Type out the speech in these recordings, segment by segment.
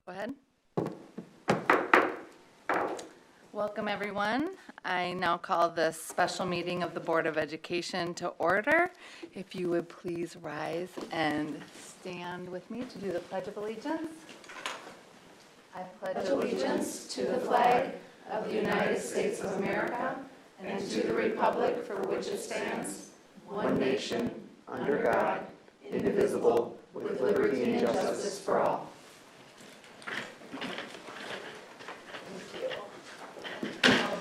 Go ahead. Welcome, everyone. I now call this special meeting of the Board of Education to order. If you would please rise and stand with me to do the Pledge of Allegiance. I pledge allegiance to the flag of the United States of America and to the republic for which it stands, one nation, under God, indivisible, with liberty and justice for all.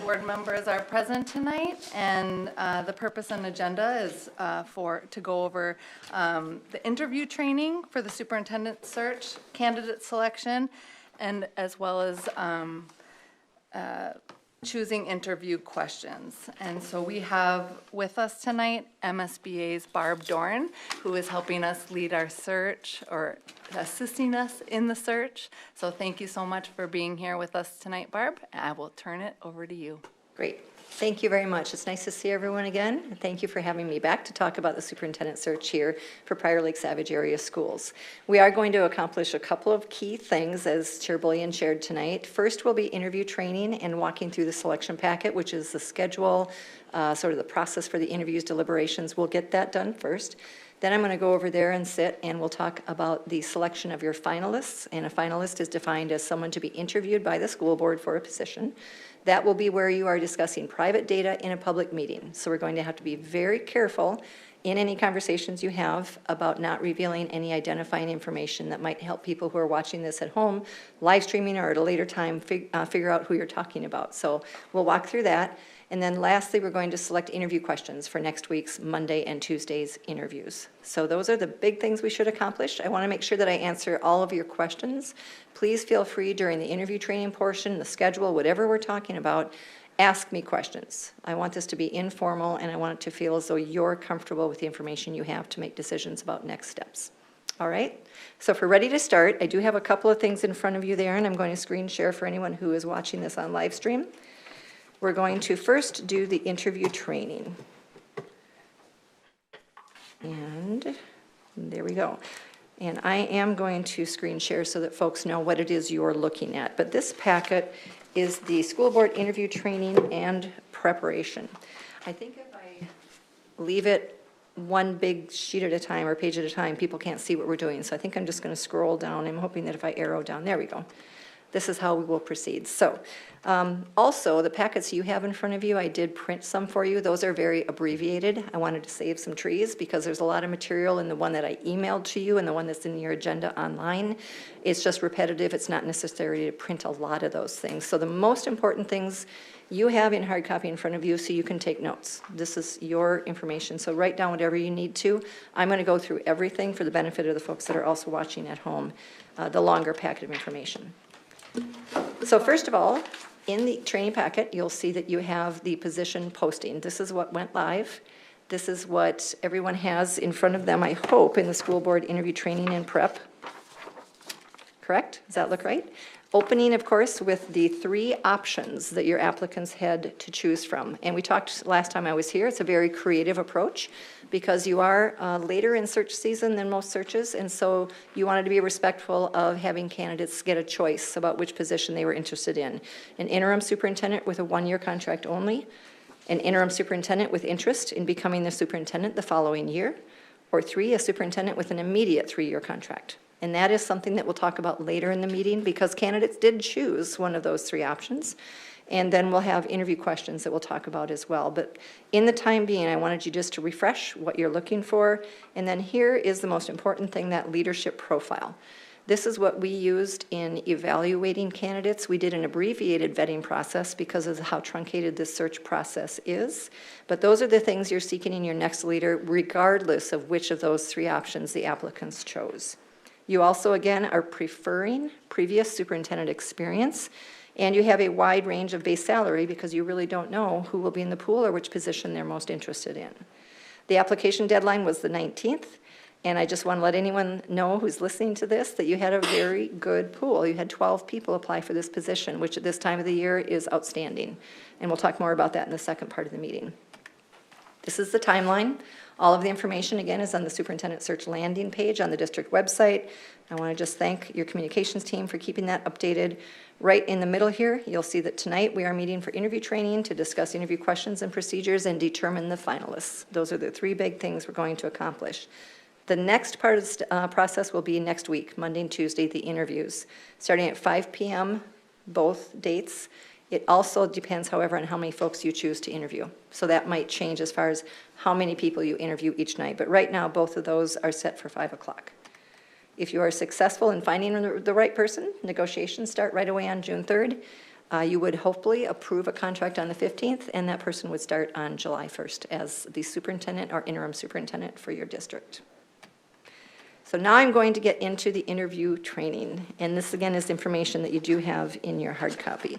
Board members are present tonight, and the purpose and agenda is to go over the interview training for the superintendent search, candidate selection, and as well as choosing interview questions. And so we have with us tonight MSBA's Barb Dorn, who is helping us lead our search or assisting us in the search. So thank you so much for being here with us tonight, Barb. I will turn it over to you. Great. Thank you very much. It's nice to see everyone again. Thank you for having me back to talk about the superintendent search here for Prior Lake Savage area schools. We are going to accomplish a couple of key things as Chair Bullion shared tonight. First will be interview training and walking through the selection packet, which is the schedule, sort of the process for the interviews, deliberations. We'll get that done first. Then I'm going to go over there and sit, and we'll talk about the selection of your finalists. And a finalist is defined as someone to be interviewed by the school board for a position. That will be where you are discussing private data in a public meeting. So we're going to have to be very careful in any conversations you have about not revealing any identifying information that might help people who are watching this at home, live streaming, or at a later time figure out who you're talking about. So we'll walk through that. And then lastly, we're going to select interview questions for next week's Monday and Tuesday's interviews. So those are the big things we should accomplish. I want to make sure that I answer all of your questions. Please feel free during the interview training portion, the schedule, whatever we're talking about, ask me questions. I want this to be informal, and I want it to feel as though you're comfortable with the information you have to make decisions about next steps. All right, so if we're ready to start, I do have a couple of things in front of you there, and I'm going to screen share for anyone who is watching this on live stream. We're going to first do the interview training. And there we go. And I am going to screen share so that folks know what it is you're looking at. But this packet is the school board interview training and preparation. I think if I leave it one big sheet at a time or page at a time, people can't see what we're doing. So I think I'm just going to scroll down. I'm hoping that if I arrow down, there we go. This is how we will proceed. So also the packets you have in front of you, I did print some for you. Those are very abbreviated. I wanted to save some trees because there's a lot of material in the one that I emailed to you and the one that's in your agenda online. It's just repetitive. It's not necessary to print a lot of those things. So the most important things you have in hard copy in front of you so you can take notes. This is your information. So write down whatever you need to. I'm going to go through everything for the benefit of the folks that are also watching at home, the longer packet of information. So first of all, in the training packet, you'll see that you have the position posting. This is what went live. This is what everyone has in front of them, I hope, in the school board interview training and prep. Correct? Does that look right? Opening, of course, with the 3 options that your applicants had to choose from. And we talked last time I was here, it's a very creative approach because you are later in search season than most searches, and so you wanted to be respectful of having candidates get a choice about which position they were interested in. An interim superintendent with a 1-year contract only, an interim superintendent with interest in becoming the superintendent the following year, or 3, a superintendent with an immediate 3-year contract. And that is something that we'll talk about later in the meeting because candidates did choose one of those 3 options. And then we'll have interview questions that we'll talk about as well. But in the time being, I wanted you just to refresh what you're looking for. And then here is the most important thing, that leadership profile. This is what we used in evaluating candidates. We did an abbreviated vetting process because of how truncated this search process is. But those are the things you're seeking in your next leader, regardless of which of those 3 options the applicants chose. You also, again, are preferring previous superintendent experience, and you have a wide range of base salary because you really don't know who will be in the pool or which position they're most interested in. The application deadline was the 19th, and I just want to let anyone know who's listening to this that you had a very good pool. You had 12 people apply for this position, which at this time of the year is outstanding. And we'll talk more about that in the second part of the meeting. This is the timeline. All of the information, again, is on the superintendent search landing page on the district website. I want to just thank your communications team for keeping that updated. Right in the middle here, you'll see that tonight we are meeting for interview training to discuss interview questions and procedures and determine the finalists. Those are the three big things we're going to accomplish. The next part of the process will be next week, Monday and Tuesday, the interviews, starting at 5 p.m. both dates. It also depends, however, on how many folks you choose to interview. So that might change as far as how many people you interview each night. But right now, both of those are set for 5 o'clock. If you are successful in finding the right person, negotiations start right away on June 3rd. You would hopefully approve a contract on the 15th, and that person would start on July 1st as the superintendent or interim superintendent for your district. So now I'm going to get into the interview training, and this again is information that you do have in your hard copy.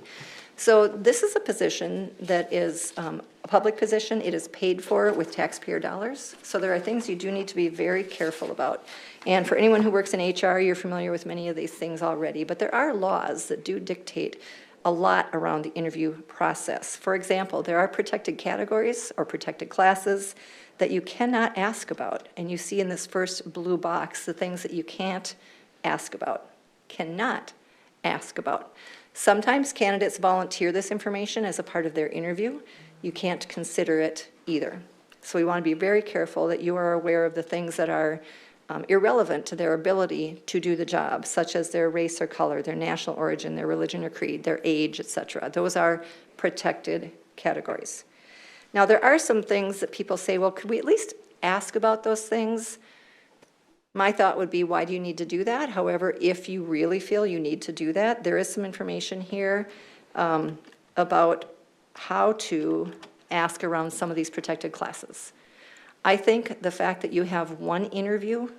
So this is a position that is a public position. It is paid for with taxpayer dollars. So there are things you do need to be very careful about. And for anyone who works in HR, you're familiar with many of these things already, but there are laws that do dictate a lot around the interview process. For example, there are protected categories or protected classes that you cannot ask about. And you see in this first blue box the things that you can't ask about, cannot ask about. Sometimes candidates volunteer this information as a part of their interview. You can't consider it either. So we want to be very careful that you are aware of the things that are irrelevant to their ability to do the job, such as their race or color, their national origin, their religion or creed, their age, etc. Those are protected categories. Now, there are some things that people say, well, could we at least ask about those things? My thought would be, why do you need to do that? However, if you really feel you need to do that, there is some information here about how to ask around some of these protected classes. I think the fact that you have one interview,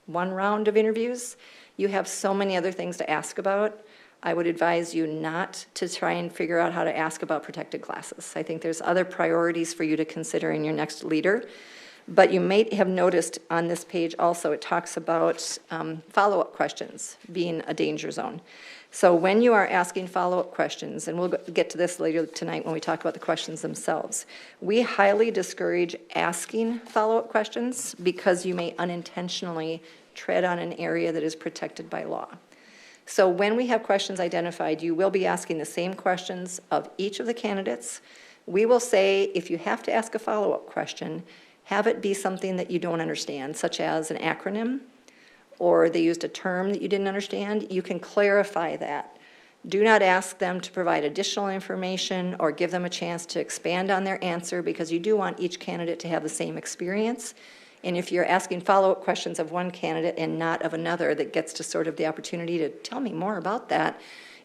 one round of interviews, you have so many other things to ask about. I would advise you not to try and figure out how to ask about protected classes. I think there's other priorities for you to consider in your next leader. But you may have noticed on this page also, it talks about follow-up questions being a danger zone. So when you are asking follow-up questions, and we'll get to this later tonight when we talk about the questions themselves, we highly discourage asking follow-up questions because you may unintentionally tread on an area that is protected by law. So when we have questions identified, you will be asking the same questions of each of the candidates. We will say, if you have to ask a follow-up question, have it be something that you don't understand, such as an acronym, or they used a term that you didn't understand. You can clarify that. Do not ask them to provide additional information or give them a chance to expand on their answer, because you do want each candidate to have the same experience. And if you're asking follow-up questions of one candidate and not of another that gets to sort of the opportunity to tell me more about that,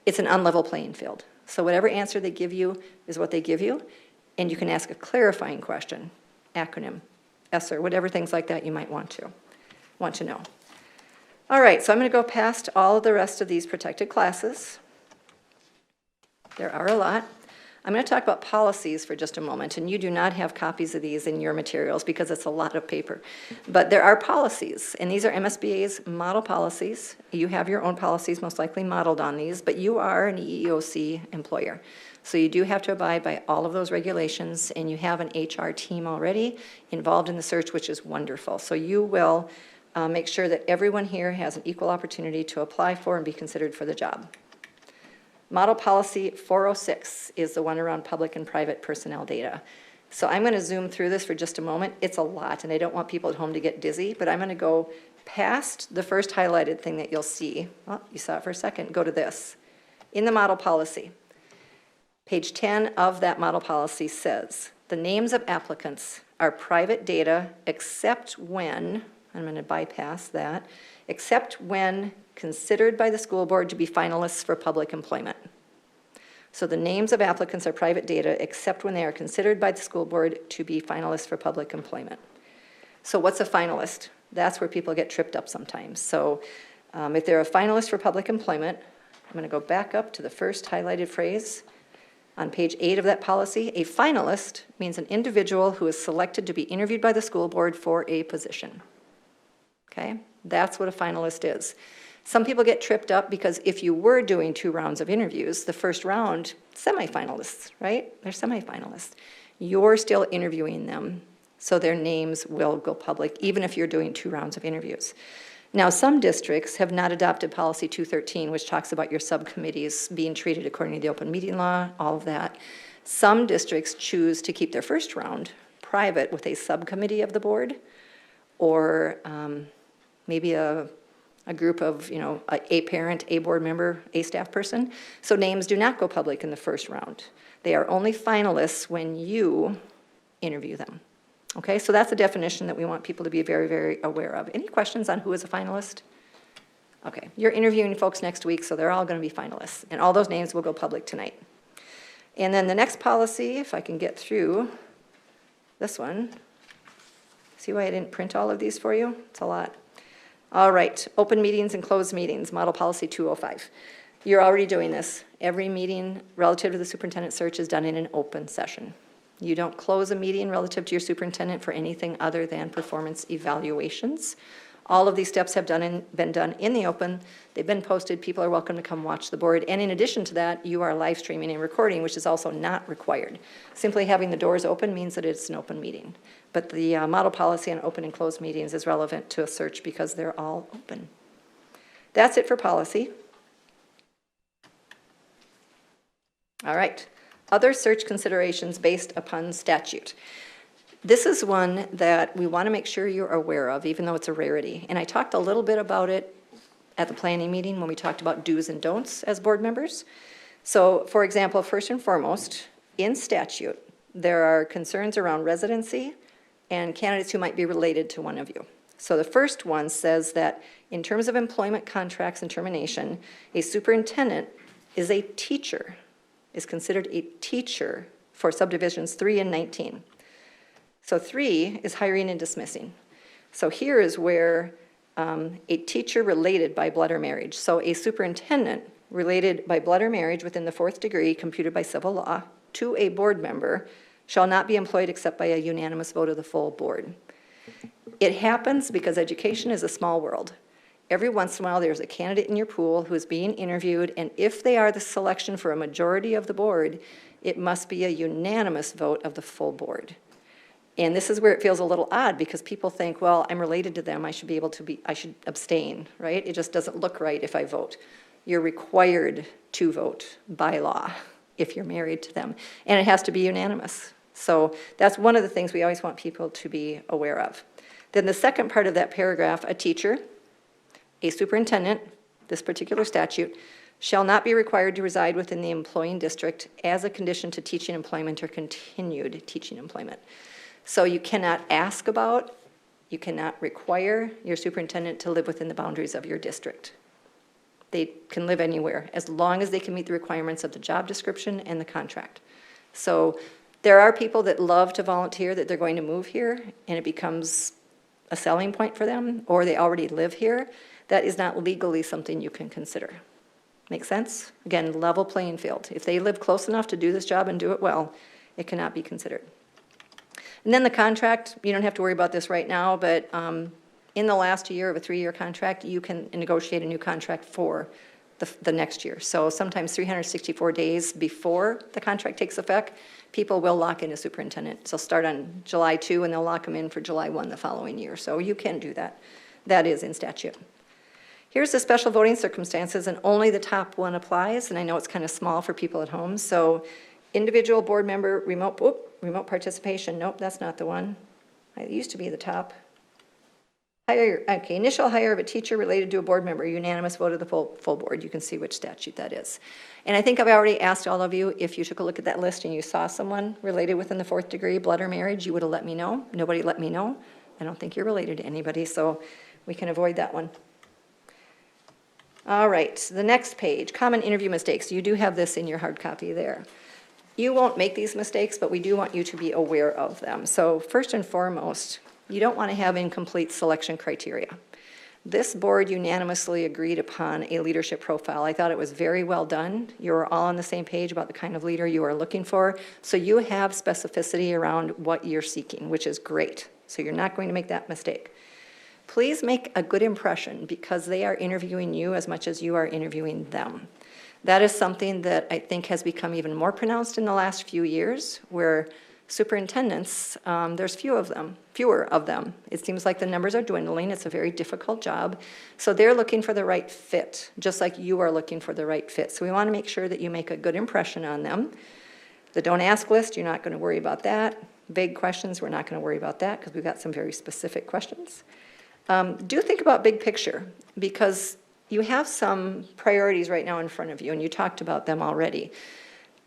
it's an unlevel playing field. So whatever answer they give you is what they give you, and you can ask a clarifying question, acronym, ESSER, whatever things like that you might want to know. All right, so I'm going to go past all of the rest of these protected classes. There are a lot. I'm going to talk about policies for just a moment, and you do not have copies of these in your materials because it's a lot of paper. But there are policies, and these are MSBA's model policies. You have your own policies most likely modeled on these, but you are an EEOC employer. So you do have to abide by all of those regulations, and you have an HR team already involved in the search, which is wonderful. So you will make sure that everyone here has an equal opportunity to apply for and be considered for the job. Model Policy 406 is the one around public and private personnel data. So I'm going to zoom through this for just a moment. It's a lot, and I don't want people at home to get dizzy, but I'm going to go past the first highlighted thing that you'll see. Oh, you saw it for a second. Go to this. In the model policy, page 10 of that model policy says, the names of applicants are private data except when, I'm going to bypass that, except when considered by the school board to be finalists for public employment. So the names of applicants are private data except when they are considered by the school board to be finalists for public employment. So what's a finalist? That's where people get tripped up sometimes. So if they're a finalist for public employment, I'm going to go back up to the first highlighted phrase on page 8 of that policy. A finalist means an individual who is selected to be interviewed by the school board for a position. Okay, that's what a finalist is. Some people get tripped up because if you were doing 2 rounds of interviews, the first round, semifinalists, right? They're semifinalists. You're still interviewing them. So their names will go public, even if you're doing 2 rounds of interviews. Now, some districts have not adopted Policy 213, which talks about your subcommittees being treated according to the open meeting law, all of that. Some districts choose to keep their first round private with a subcommittee of the board, or maybe a group of, a parent, a board member, a staff person. So names do not go public in the first round. They are only finalists when you interview them. Okay, so that's a definition that we want people to be very, very aware of. Any questions on who is a finalist? Okay, you're interviewing folks next week, so they're all going to be finalists, and all those names will go public tonight. And then the next policy, if I can get through this one. See why I didn't print all of these for you? It's a lot. All right, open meetings and closed meetings, Model Policy 205. You're already doing this. Every meeting relative to the superintendent search is done in an open session. You don't close a meeting relative to your superintendent for anything other than performance evaluations. All of these steps have been done in the open. They've been posted. People are welcome to come watch the board. And in addition to that, you are live streaming and recording, which is also not required. Simply having the doors open means that it's an open meeting. But the model policy on open and closed meetings is relevant to a search because they're all open. That's it for policy. All right. Other search considerations based upon statute. This is one that we want to make sure you're aware of, even though it's a rarity. And I talked a little bit about it at the planning meeting when we talked about do's and don'ts as board members. So, for example, first and foremost, in statute, there are concerns around residency and candidates who might be related to one of you. So the first one says that in terms of employment contracts and termination, a superintendent is a teacher, is considered a teacher for subdivisions 3 and 19. So 3 is hiring and dismissing. So here is where a teacher related by blood or marriage. So a superintendent related by blood or marriage within the 4th degree computed by civil law to a board member shall not be employed except by a unanimous vote of the full board. It happens because education is a small world. Every once in a while, there's a candidate in your pool who is being interviewed, and if they are the selection for a majority of the board, it must be a unanimous vote of the full board. And this is where it feels a little odd because people think, well, I'm related to them, I should abstain, right? It just doesn't look right if I vote. You're required to vote by law if you're married to them, and it has to be unanimous. So that's one of the things we always want people to be aware of. Then the second part of that paragraph, a teacher, a superintendent, this particular statute, shall not be required to reside within the employing district as a condition to teaching employment or continued teaching employment. So you cannot ask about, you cannot require your superintendent to live within the boundaries of your district. They can live anywhere as long as they can meet the requirements of the job description and the contract. So there are people that love to volunteer that they're going to move here and it becomes a selling point for them, or they already live here. That is not legally something you can consider. Make sense? Again, level playing field. If they live close enough to do this job and do it well, it cannot be considered. And then the contract, you don't have to worry about this right now, but in the last year of a 3-year contract, you can negotiate a new contract for the next year. So sometimes 364 days before the contract takes effect, people will lock in a superintendent. So start on July 2 and they'll lock them in for July 1 the following year. So you can do that. That is in statute. Here's the special voting circumstances, and only the top one applies, and I know it's kind of small for people at home. So individual board member, remote participation, nope, that's not the one. It used to be the top. Initial hire of a teacher related to a board member, unanimous vote of the full board. You can see which statute that is. And I think I've already asked all of you, if you took a look at that list and you saw someone related within the 4th degree, blood or marriage, you would have let me know. Nobody let me know. I don't think you're related to anybody, so we can avoid that one. All right, the next page, common interview mistakes. You do have this in your hard copy there. You won't make these mistakes, but we do want you to be aware of them. So first and foremost, you don't want to have incomplete selection criteria. This board unanimously agreed upon a leadership profile. I thought it was very well done. You were all on the same page about the kind of leader you are looking for. So you have specificity around what you're seeking, which is great. So you're not going to make that mistake. Please make a good impression because they are interviewing you as much as you are interviewing them. That is something that I think has become even more pronounced in the last few years, where Superintendents, there's fewer of them. It seems like the numbers are dwindling. It's a very difficult job. So they're looking for the right fit, just like you are looking for the right fit. So we want to make sure that you make a good impression on them. The don't ask list, you're not going to worry about that. Vague questions, we're not going to worry about that because we've got some very specific questions. Do think about big picture, because you have some priorities right now in front of you, and you talked about them already.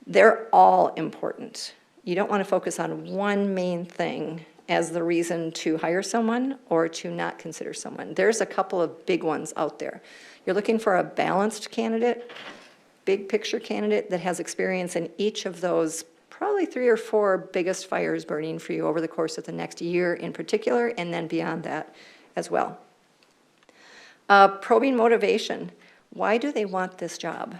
They're all important. You don't want to focus on one main thing as the reason to hire someone or to not consider someone. There's a couple of big ones out there. You're looking for a balanced candidate, big picture candidate that has experience in each of those probably 3 or 4 biggest fires burning for you over the course of the next year in particular, and then beyond that as well. Probing motivation. Why do they want this job?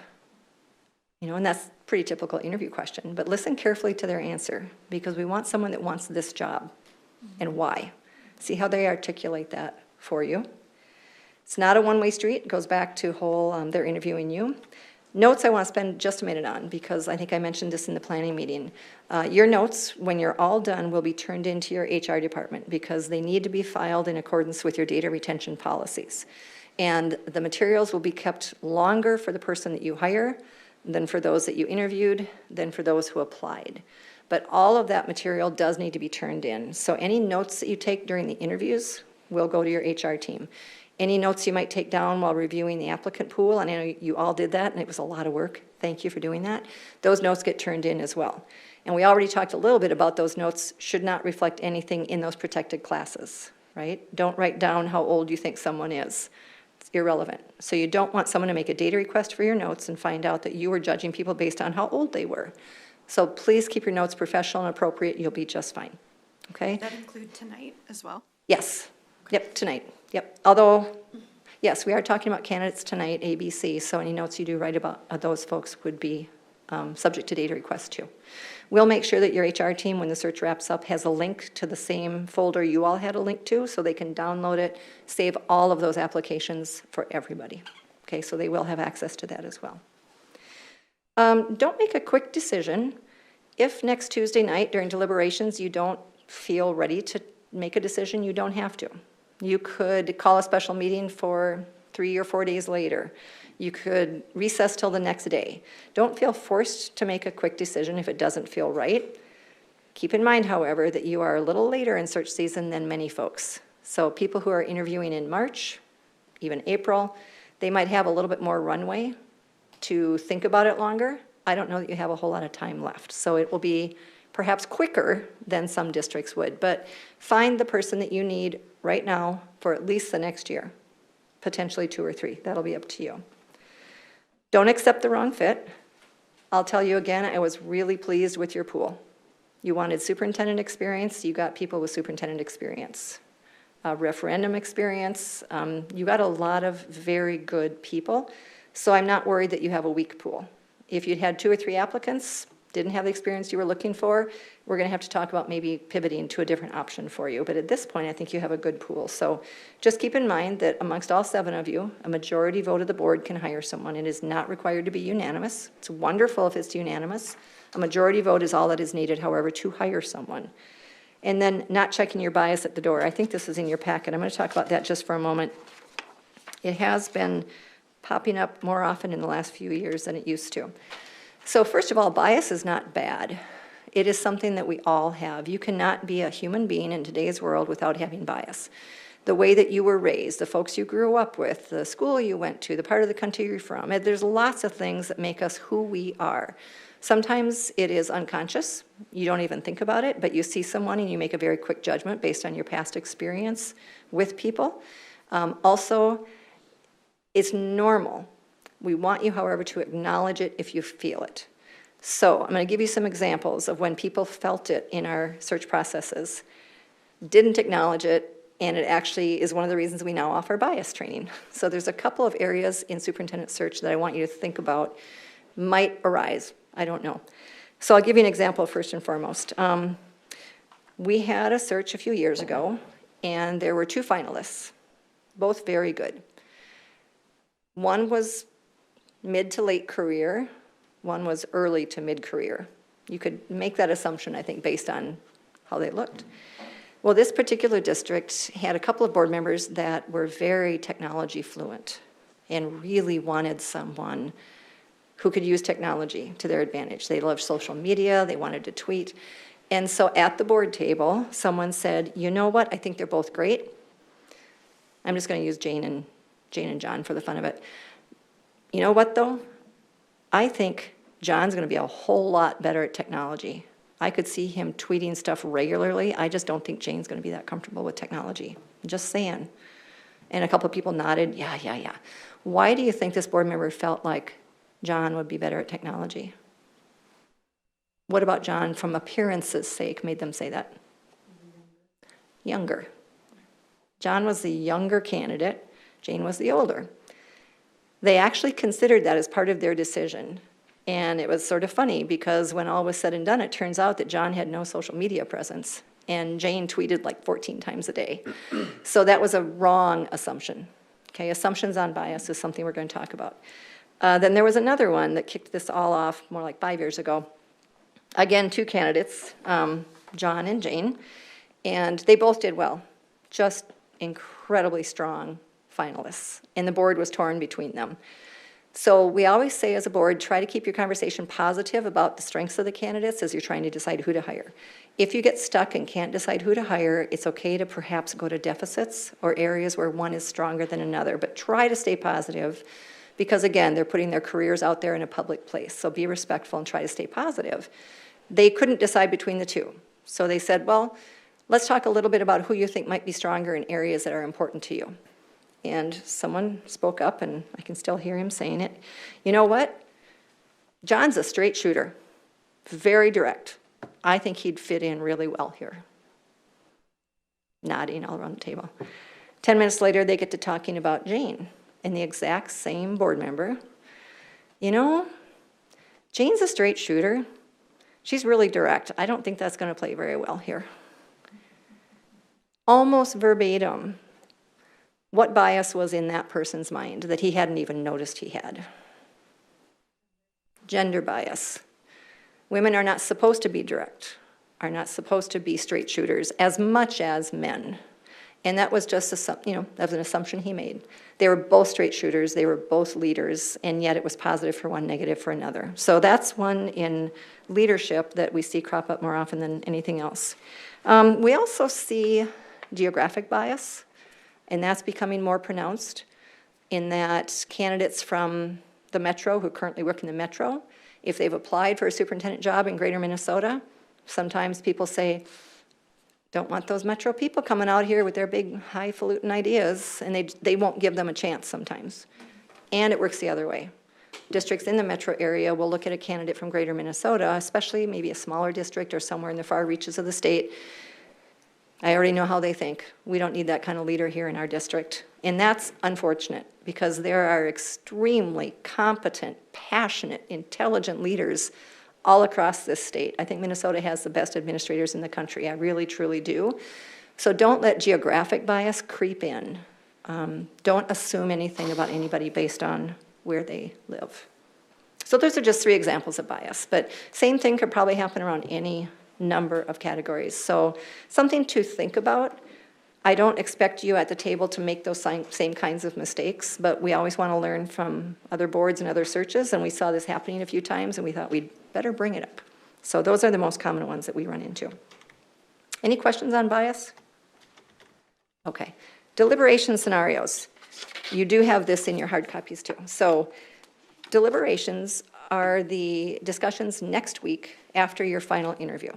You know, and that's a pretty typical interview question, but listen carefully to their answer, because we want someone that wants this job and why. See how they articulate that for you. It's not a one-way street. It goes back to they're interviewing you. Notes I want to spend just a minute on, because I think I mentioned this in the planning meeting. Your notes, when you're all done, will be turned into your HR department, because they need to be filed in accordance with your data retention policies. And the materials will be kept longer for the person that you hire than for those that you interviewed, than for those who applied. But all of that material does need to be turned in. So any notes that you take during the interviews will go to your HR team. Any notes you might take down while reviewing the applicant pool, and I know you all did that, and it was a lot of work. Thank you for doing that. Those notes get turned in as well. And we already talked a little bit about those notes should not reflect anything in those protected classes, right? Don't write down how old you think someone is. It's irrelevant. So you don't want someone to make a data request for your notes and find out that you were judging people based on how old they were. So please keep your notes professional and appropriate. You'll be just fine. Okay? Does that include tonight as well? Yes. Yep, tonight. Yep. Although, yes, we are talking about candidates tonight, ABC, so any notes you do write about those folks would be subject to data request too. We'll make sure that your HR team, when the search wraps up, has a link to the same folder you all had a link to, so they can download it, save all of those applications for everybody. Okay, so they will have access to that as well. Don't make a quick decision. If next Tuesday night during deliberations you don't feel ready to make a decision, you don't have to. You could call a special meeting for 3 or 4 days later. You could recess till the next day. Don't feel forced to make a quick decision if it doesn't feel right. Keep in mind, however, that you are a little later in search season than many folks. So people who are interviewing in March, even April, they might have a little bit more runway to think about it longer. I don't know that you have a whole lot of time left. So it will be perhaps quicker than some districts would, but find the person that you need right now for at least the next year, potentially 2 or 3. That'll be up to you. Don't accept the wrong fit. I'll tell you again, I was really pleased with your pool. You wanted superintendent experience, you got people with superintendent experience. Referendum experience, you got a lot of very good people, so I'm not worried that you have a weak pool. If you'd had 2 or 3 applicants, didn't have the experience you were looking for, we're going to have to talk about maybe pivoting to a different option for you. But at this point, I think you have a good pool. So just keep in mind that amongst all 7 of you, a majority vote of the board can hire someone. It is not required to be unanimous. It's wonderful if it's unanimous. A majority vote is all that is needed, however, to hire someone. And then not checking your bias at the door. I think this is in your packet. I'm going to talk about that just for a moment. It has been popping up more often in the last few years than it used to. So first of all, bias is not bad. It is something that we all have. You cannot be a human being in today's world without having bias. The way that you were raised, the folks you grew up with, the school you went to, the part of the country you're from, there's lots of things that make us who we are. Sometimes it is unconscious. You don't even think about it, but you see someone and you make a very quick judgment based on your past experience with people. Also, it's normal. We want you, however, to acknowledge it if you feel it. So I'm going to give you some examples of when people felt it in our search processes, didn't acknowledge it, and it actually is one of the reasons we now offer bias training. So there's a couple of areas in superintendent search that I want you to think about might arise. I don't know. So I'll give you an example first and foremost. We had a search a few years ago, and there were 2 finalists, both very good. One was mid to late career, one was early to mid-career. You could make that assumption, I think, based on how they looked. Well, this particular district had a couple of board members that were very technology fluent and really wanted someone who could use technology to their advantage. They loved social media, they wanted to tweet. And so at the board table, someone said, you know what, I think they're both great. I'm just going to use Jane and John for the fun of it. You know what, though? I think John's going to be a whole lot better at technology. I could see him tweeting stuff regularly. I just don't think Jane's going to be that comfortable with technology. I'm just saying. And a couple of people nodded, yeah. Why do you think this board member felt like John would be better at technology? What about John, from appearance's sake, made them say that? Younger. John was the younger candidate. Jane was the older. They actually considered that as part of their decision. And it was sort of funny because when all was said and done, it turns out that John had no social media presence and Jane tweeted like 14 times a day. So that was a wrong assumption. Okay, assumptions on bias is something we're going to talk about. Then there was another one that kicked this all off more like 5 years ago. Again, two candidates, John and Jane, and they both did well. Just incredibly strong finalists, and the board was torn between them. So we always say as a board, try to keep your conversation positive about the strengths of the candidates as you're trying to decide who to hire. If you get stuck and can't decide who to hire, it's okay to perhaps go to deficits or areas where one is stronger than another, but try to stay positive because, again, they're putting their careers out there in a public place, so be respectful and try to stay positive. They couldn't decide between the two, so they said, well, let's talk a little bit about who you think might be stronger in areas that are important to you. And someone spoke up, and I can still hear him saying it. You know what? John's a straight shooter, very direct. I think he'd fit in really well here. Nodding all around the table. 10 minutes later, they get to talking about Jane, and the exact same board member. You know, Jane's a straight shooter. She's really direct. I don't think that's going to play very well here. Almost verbatim. What bias was in that person's mind that he hadn't even noticed he had? Gender bias. Women are not supposed to be direct, are not supposed to be straight shooters as much as men. And that was just that was an assumption he made. They were both straight shooters, they were both leaders, and yet it was positive for one, negative for another. So that's one in leadership that we see crop up more often than anything else. We also see geographic bias. And that's becoming more pronounced in that candidates from the metro who currently work in the metro, if they've applied for a superintendent job in greater Minnesota, sometimes people say, don't want those metro people coming out here with their big highfalutin ideas, and they won't give them a chance sometimes. And it works the other way. Districts in the metro area will look at a candidate from greater Minnesota, especially maybe a smaller district or somewhere in the far reaches of the state. I already know how they think. We don't need that kind of leader here in our district. And that's unfortunate because there are extremely competent, passionate, intelligent leaders all across this state. I think Minnesota has the best administrators in the country. I really, truly do. So don't let geographic bias creep in. Don't assume anything about anybody based on where they live. So those are just 3 examples of bias. But same thing could probably happen around any number of categories. So something to think about. I don't expect you at the table to make those same kinds of mistakes, but we always want to learn from other boards and other searches, and we saw this happening a few times, and we thought we'd better bring it up. So those are the most common ones that we run into. Any questions on bias? Okay. Deliberation scenarios. You do have this in your hard copies too. So deliberations are the discussions next week after your final interview.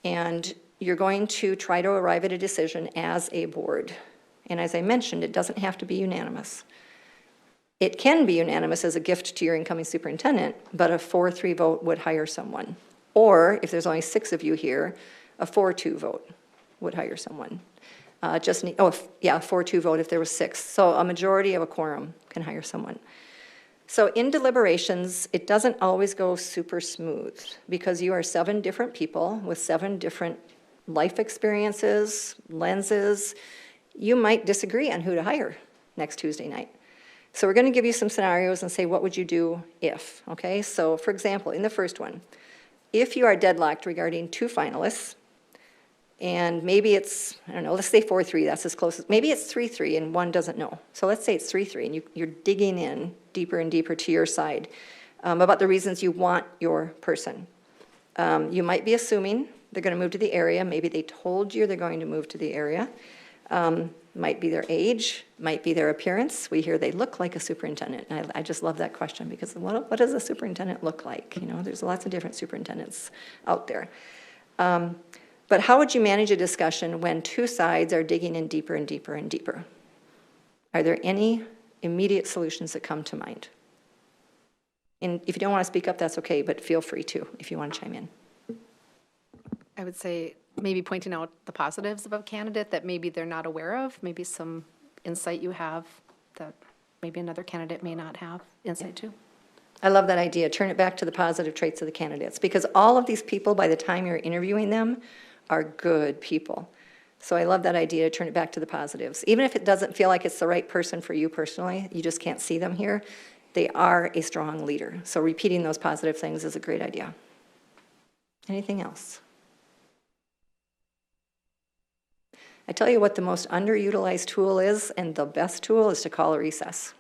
And you're going to try to arrive at a decision as a board. And as I mentioned, it doesn't have to be unanimous. It can be unanimous as a gift to your incoming superintendent, but a 4-3 vote would hire someone. Or if there's only 6 of you here, a 4-2 vote would hire someone. 4-2 vote if there was 6. So a majority of a quorum can hire someone. So in deliberations, it doesn't always go super smooth because you are 7 different people with 7 different life experiences, lenses. You might disagree on who to hire next Tuesday night. So we're going to give you some scenarios and say, what would you do if? Okay, so for example, in the first one, If you are deadlocked regarding 2 finalists, and maybe it's, I don't know, let's say 4-3, that's as close as, maybe it's 3-3 and one doesn't know. So let's say it's 3-3 and you're digging in deeper and deeper to your side about the reasons you want your person. You might be assuming they're going to move to the area. Maybe they told you they're going to move to the area. Might be their age, might be their appearance. We hear they look like a superintendent. And I just love that question because what does a superintendent look like? You know, there's lots of different superintendents out there. But how would you manage a discussion when 2 sides are digging in deeper and deeper and deeper? Are there any immediate solutions that come to mind? And if you don't want to speak up, that's okay, but feel free to if you want to chime in. I would say maybe pointing out the positives of a candidate that maybe they're not aware of, maybe some insight you have that maybe another candidate may not have insight to. I love that idea. Turn it back to the positive traits of the candidates, because all of these people, by the time you're interviewing them, are good people. So I love that idea, turn it back to the positives. Even if it doesn't feel like it's the right person for you personally, you just can't see them here, they are a strong leader. So repeating those positive things is a great idea. Anything else? I tell you what the most underutilized tool is, and the best tool is to call a recess.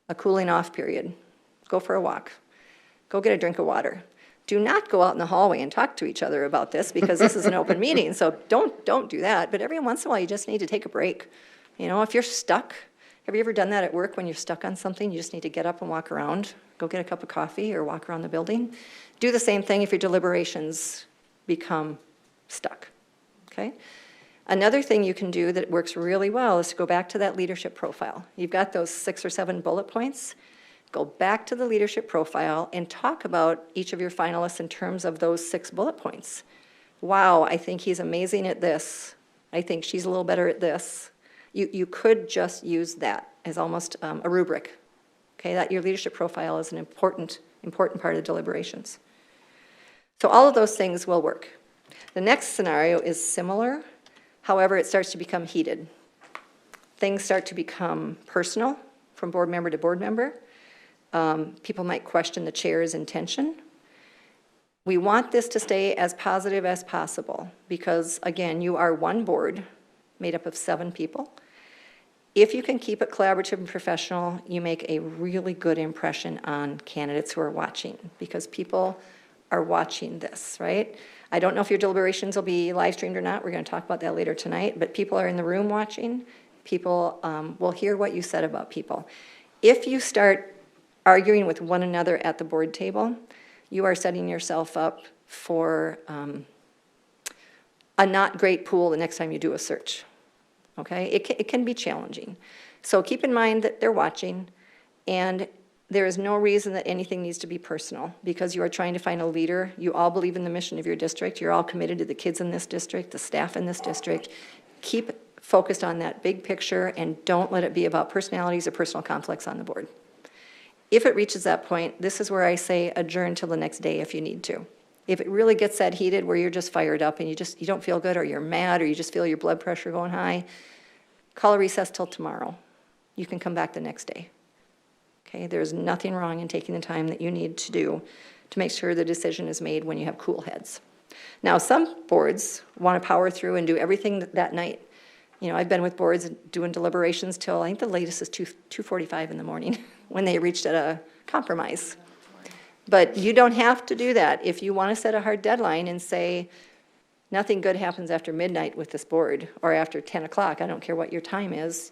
A cooling off period. Go for a walk. Go get a drink of water. Do not go out in the hallway and talk to each other about this, because this is an open meeting, so don't do that. But every once in a while, you just need to take a break. You know, if you're stuck, have you ever done that at work when you're stuck on something? You just need to get up and walk around, go get a cup of coffee or walk around the building. Do the same thing if your deliberations become stuck, okay? Another thing you can do that works really well is to go back to that leadership profile. You've got those 6 or 7 bullet points. Go back to the leadership profile and talk about each of your finalists in terms of those 6 bullet points. Wow, I think he's amazing at this. I think she's a little better at this. You could just use that as almost a rubric. Okay, that your leadership profile is an important part of the deliberations. So all of those things will work. The next scenario is similar. However, it starts to become heated. Things start to become personal from board member to board member. People might question the chair's intention. We want this to stay as positive as possible because, again, you are one board made up of 7 people. If you can keep it collaborative and professional, you make a really good impression on candidates who are watching, because people are watching this, right? I don't know if your deliberations will be live streamed or not. We're going to talk about that later tonight, but people are in the room watching. People will hear what you said about people. If you start arguing with one another at the board table, you are setting yourself up for a not great pool the next time you do a search, okay? It can be challenging. So keep in mind that they're watching, and there is no reason that anything needs to be personal, because you are trying to find a leader. You all believe in the mission of your district. You're all committed to the kids in this district, the staff in this district. Keep focused on that big picture, and don't let it be about personalities or personal conflicts on the board. If it reaches that point, this is where I say adjourn till the next day if you need to. If it really gets that heated where you're just fired up and you don't feel good, or you're mad, or you just feel your blood pressure going high, call a recess till tomorrow. You can come back the next day. Okay, there's nothing wrong in taking the time that you need to do to make sure the decision is made when you have cool heads. Now, some boards want to power through and do everything that night. You know, I've been with boards doing deliberations till I think the latest is 2:45 in the morning when they reached a compromise. But you don't have to do that. If you want to set a hard deadline and say, nothing good happens after midnight with this board, or after 10 o'clock, I don't care what your time is,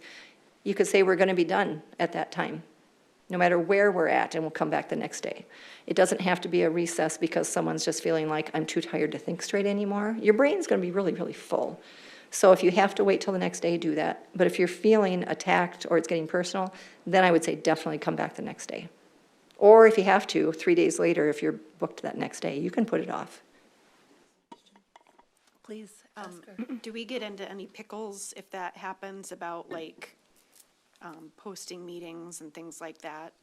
you could say we're going to be done at that time, no matter where we're at, and we'll come back the next day. It doesn't have to be a recess because someone's just feeling like, I'm too tired to think straight anymore. Your brain's going to be really, really full. So if you have to wait till the next day, do that. But if you're feeling attacked or it's getting personal, then I would say definitely come back the next day. Or if you have to, 3 days later, if you're booked that next day, you can put it off. Please. Do we get into any pickles if that happens about like posting meetings and things like that?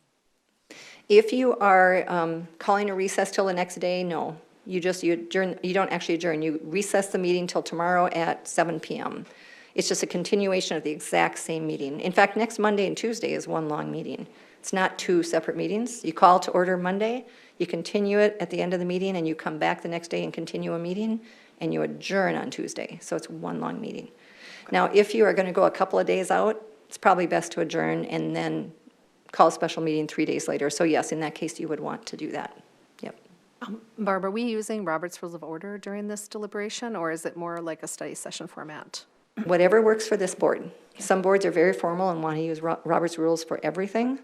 If you are calling a recess till the next day, no. You adjourn. You don't actually adjourn. You recess the meeting till tomorrow at 7 p.m. It's just a continuation of the exact same meeting. In fact, next Monday and Tuesday is one long meeting. It's not two separate meetings. You call to order Monday, you continue it at the end of the meeting, and you come back the next day and continue a meeting, and you adjourn on Tuesday. So it's one long meeting. Now, if you are going to go a couple of days out, it's probably best to adjourn and then call a special meeting 3 days later. So yes, in that case, you would want to do that. Yep. Barb, are we using Robert's Rules of Order during this deliberation, or is it more like a study session format? Whatever works for this board. Some boards are very formal and want to use Robert's rules for everything.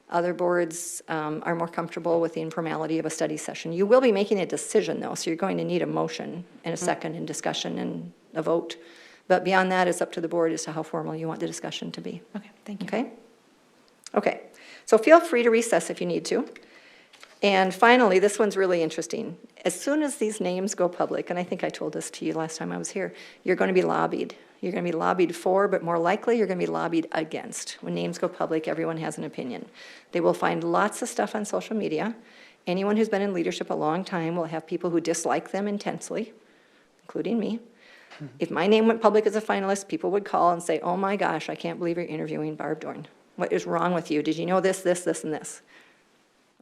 Other boards are more comfortable with the informality of a study session. You will be making a decision, though, so you're going to need a motion and a second and discussion and a vote. But beyond that, it's up to the board as to how formal you want the discussion to be. Okay, thank you. Okay? Okay. So feel free to recess if you need to. And finally, this one's really interesting. As soon as these names go public, and I think I told this to you last time I was here, you're going to be lobbied. You're going to be lobbied for, but more likely you're going to be lobbied against. When names go public, everyone has an opinion. They will find lots of stuff on social media. Anyone who's been in leadership a long time will have people who dislike them intensely, including me. If my name went public as a finalist, people would call and say, oh my gosh, I can't believe you're interviewing Barb Dorn. What is wrong with you? Did you know this, this, this, and this?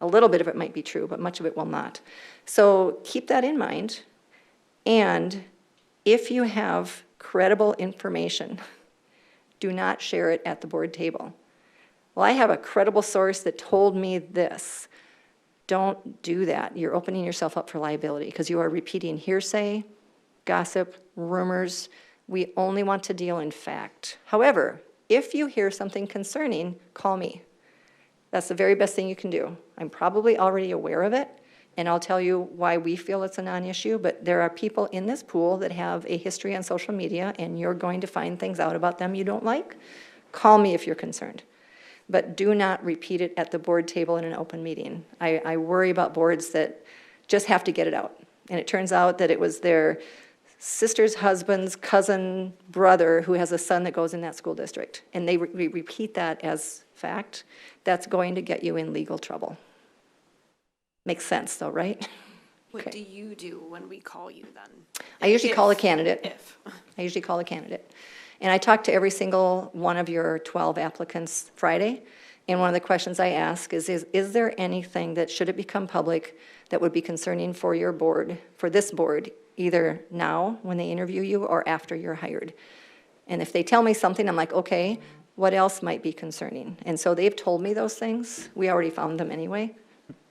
A little bit of it might be true, but much of it will not. So keep that in mind. And if you have credible information, do not share it at the board table. Well, I have a credible source that told me this. Don't do that. You're opening yourself up for liability because you are repeating hearsay, gossip, rumors. We only want to deal in fact. However, if you hear something concerning, call me. That's the very best thing you can do. I'm probably already aware of it, and I'll tell you why we feel it's a non-issue, but there are people in this pool that have a history on social media, and you're going to find things out about them you don't like. Call me if you're concerned. But do not repeat it at the board table in an open meeting. I worry about boards that just have to get it out. And it turns out that it was their sister's husband's cousin brother who has a son that goes in that school district. And they repeat that as fact. That's going to get you in legal trouble. Makes sense though, right? What Okay. do you do when we call you then? I usually If- call a candidate. If. I usually call a candidate. And I talk to every single one of your 12 applicants Friday. And one of the questions I ask is there anything that, should it become public, that would be concerning for your board, for this board, either now when they interview you or after you're hired? And if they tell me something, I'm like, okay, what else might be concerning? And so they've told me those things. We already found them anyway.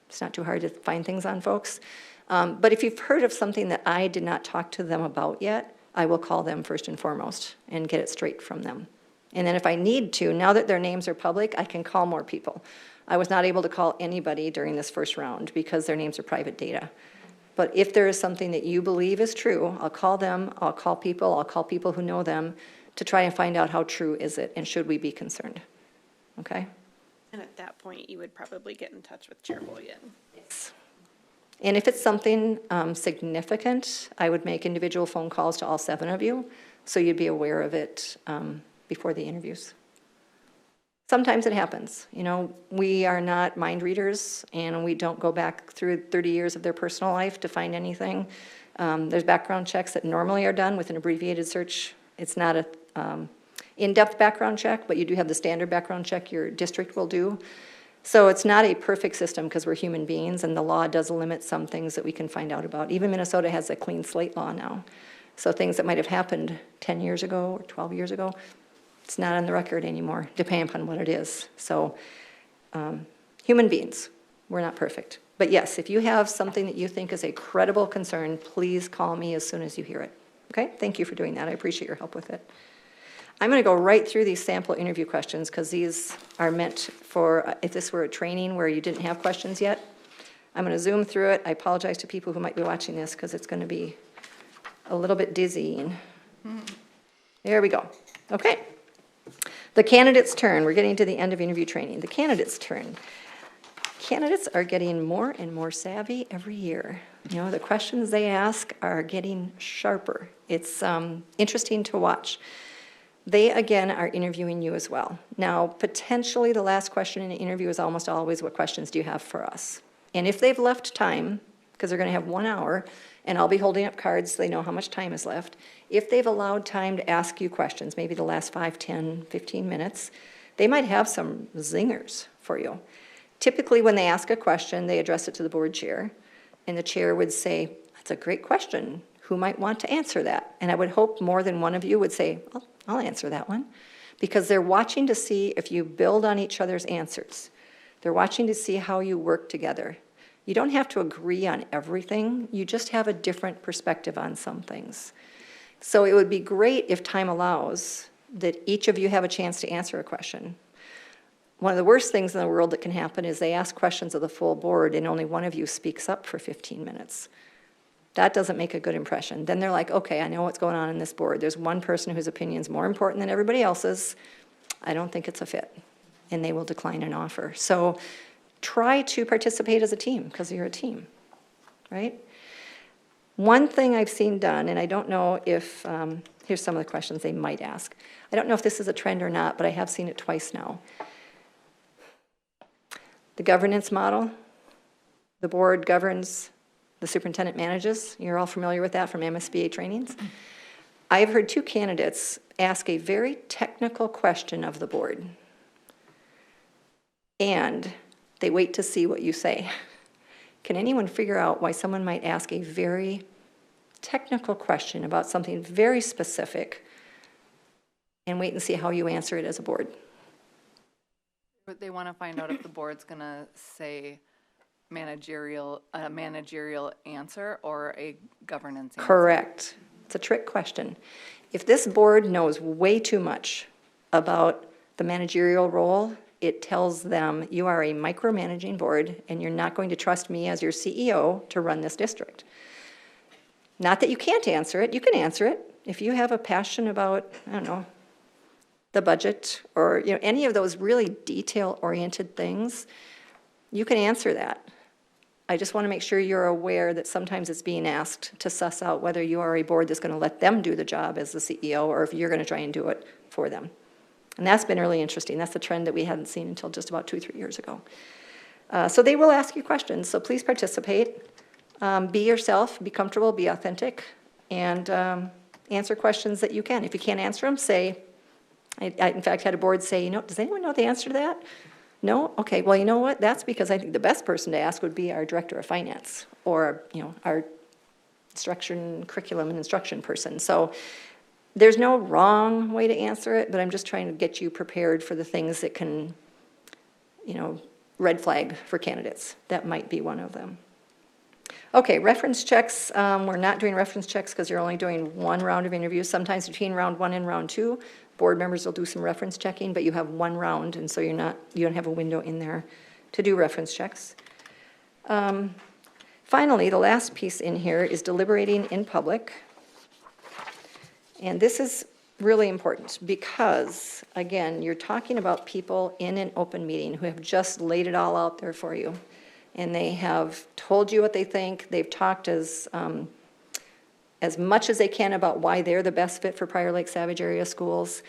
It's not too hard to find things on folks. But if you've heard of something that I did not talk to them about yet, I will call them first and foremost and get it straight from them. And then if I need to, now that their names are public, I can call more people. I was not able to call anybody during this first round because their names are private data. But if there is something that you believe is true, I'll call them, I'll call people who know them to try and find out how true is it and should we be concerned. Okay? And at that point, you would probably get in touch with Chair Boyan. Yes. And if it's something significant, I would make individual phone calls to all 7 of you so you'd be aware of it before the interviews. Sometimes it happens. You know, we are not mind readers and we don't go back through 30 years of their personal life to find anything. There's background checks that normally are done with an abbreviated search. It's not a in-depth background check, but you do have the standard background check your district will do. So it's not a perfect system because we're human beings and the law does limit some things that we can find out about. Even Minnesota has a clean slate law now. So things that might have happened 10 years ago or 12 years ago, it's not on the record anymore, depending upon what it is. So human beings, we're not perfect. But yes, if you have something that you think is a credible concern, please call me as soon as you hear it. Okay? Thank you for doing that. I appreciate your help with it. I'm going to go right through these sample interview questions because these are meant for, if this were a training where you didn't have questions yet, I'm going to zoom through it. I apologize to people who might be watching this because it's going to be a little bit dizzying. There we go. Okay. The candidate's turn. We're getting to the end of interview training. The candidate's turn. Candidates are getting more and more savvy every year. You know, the questions they ask are getting sharper. It's interesting to watch. They, again, are interviewing you as well. Now, potentially the last question in an interview is almost always, what questions do you have for us? And if they've left time, because they're going to have 1 hour, and I'll be holding up cards so they know how much time is left, if they've allowed time to ask you questions, maybe the last 5, 10, 15 minutes, they might have some zingers for you. Typically, when they ask a question, they address it to the board chair, and the chair would say, "That's a great question. Who might want to answer that?" And I would hope more than one of you would say, I'll answer that one, because they're watching to see if you build on each other's answers. They're watching to see how you work together. You don't have to agree on everything. You just have a different perspective on some things. So it would be great if time allows that each of you have a chance to answer a question. One of the worst things in the world that can happen is they ask questions of the full board and only one of you speaks up for 15 minutes. That doesn't make a good impression. Then they're like, okay, I know what's going on in this board. There's one person whose opinion is more important than everybody else's. I don't think it's a fit. And they will decline an offer. So try to participate as a team, because you're a team, right? One thing I've seen done, and I don't know if, here's some of the questions they might ask. I don't know if this is a trend or not, but I have seen it twice now. The governance model, the board governs, the superintendent manages. You're all familiar with that from MSBA trainings. I've heard two candidates ask a very technical question of the board, and they wait to see what you say. Can anyone figure out why someone might ask a very technical question about something very specific and wait and see how you answer it as a board? But they want to find out if the board's going to say a managerial answer or a governance answer. Correct. It's a trick question. If this board knows way too much about the managerial role, it tells them you are a micromanaging board and you're not going to trust me as your CEO to run this district. Not that you can't answer it, you can answer it. If you have a passion about, I don't know, the budget or any of those really detail-oriented things, you can answer that. I just want to make sure you're aware that sometimes it's being asked to suss out whether you are a board that's going to let them do the job as the CEO or if you're going to try and do it for them. And that's been really interesting. That's a trend that we hadn't seen until just about 2-3 years ago. So they will ask you questions, so please participate. Be yourself, be comfortable, be authentic, and answer questions that you can. If you can't answer them, say, I in fact had a board say, does anyone know the answer to that? No? Okay, well, you know what? That's because I think the best person to ask would be our director of finance or, our instruction, curriculum and instruction person. So there's no wrong way to answer it, but I'm just trying to get you prepared for the things that can, red flag for candidates. That might be one of them. Okay, reference checks. We're not doing reference checks because you're only doing one round of interviews. Sometimes between round 1 and round 2, board members will do some reference checking, but you have one round, and so you don't have a window in there to do reference checks. Finally, the last piece in here is deliberating in public. And this is really important because, again, you're talking about people in an open meeting who have just laid it all out there for you. And they have told you what they think. They've talked as much as they can about why they're the best fit for Prior Lake Savage area schools.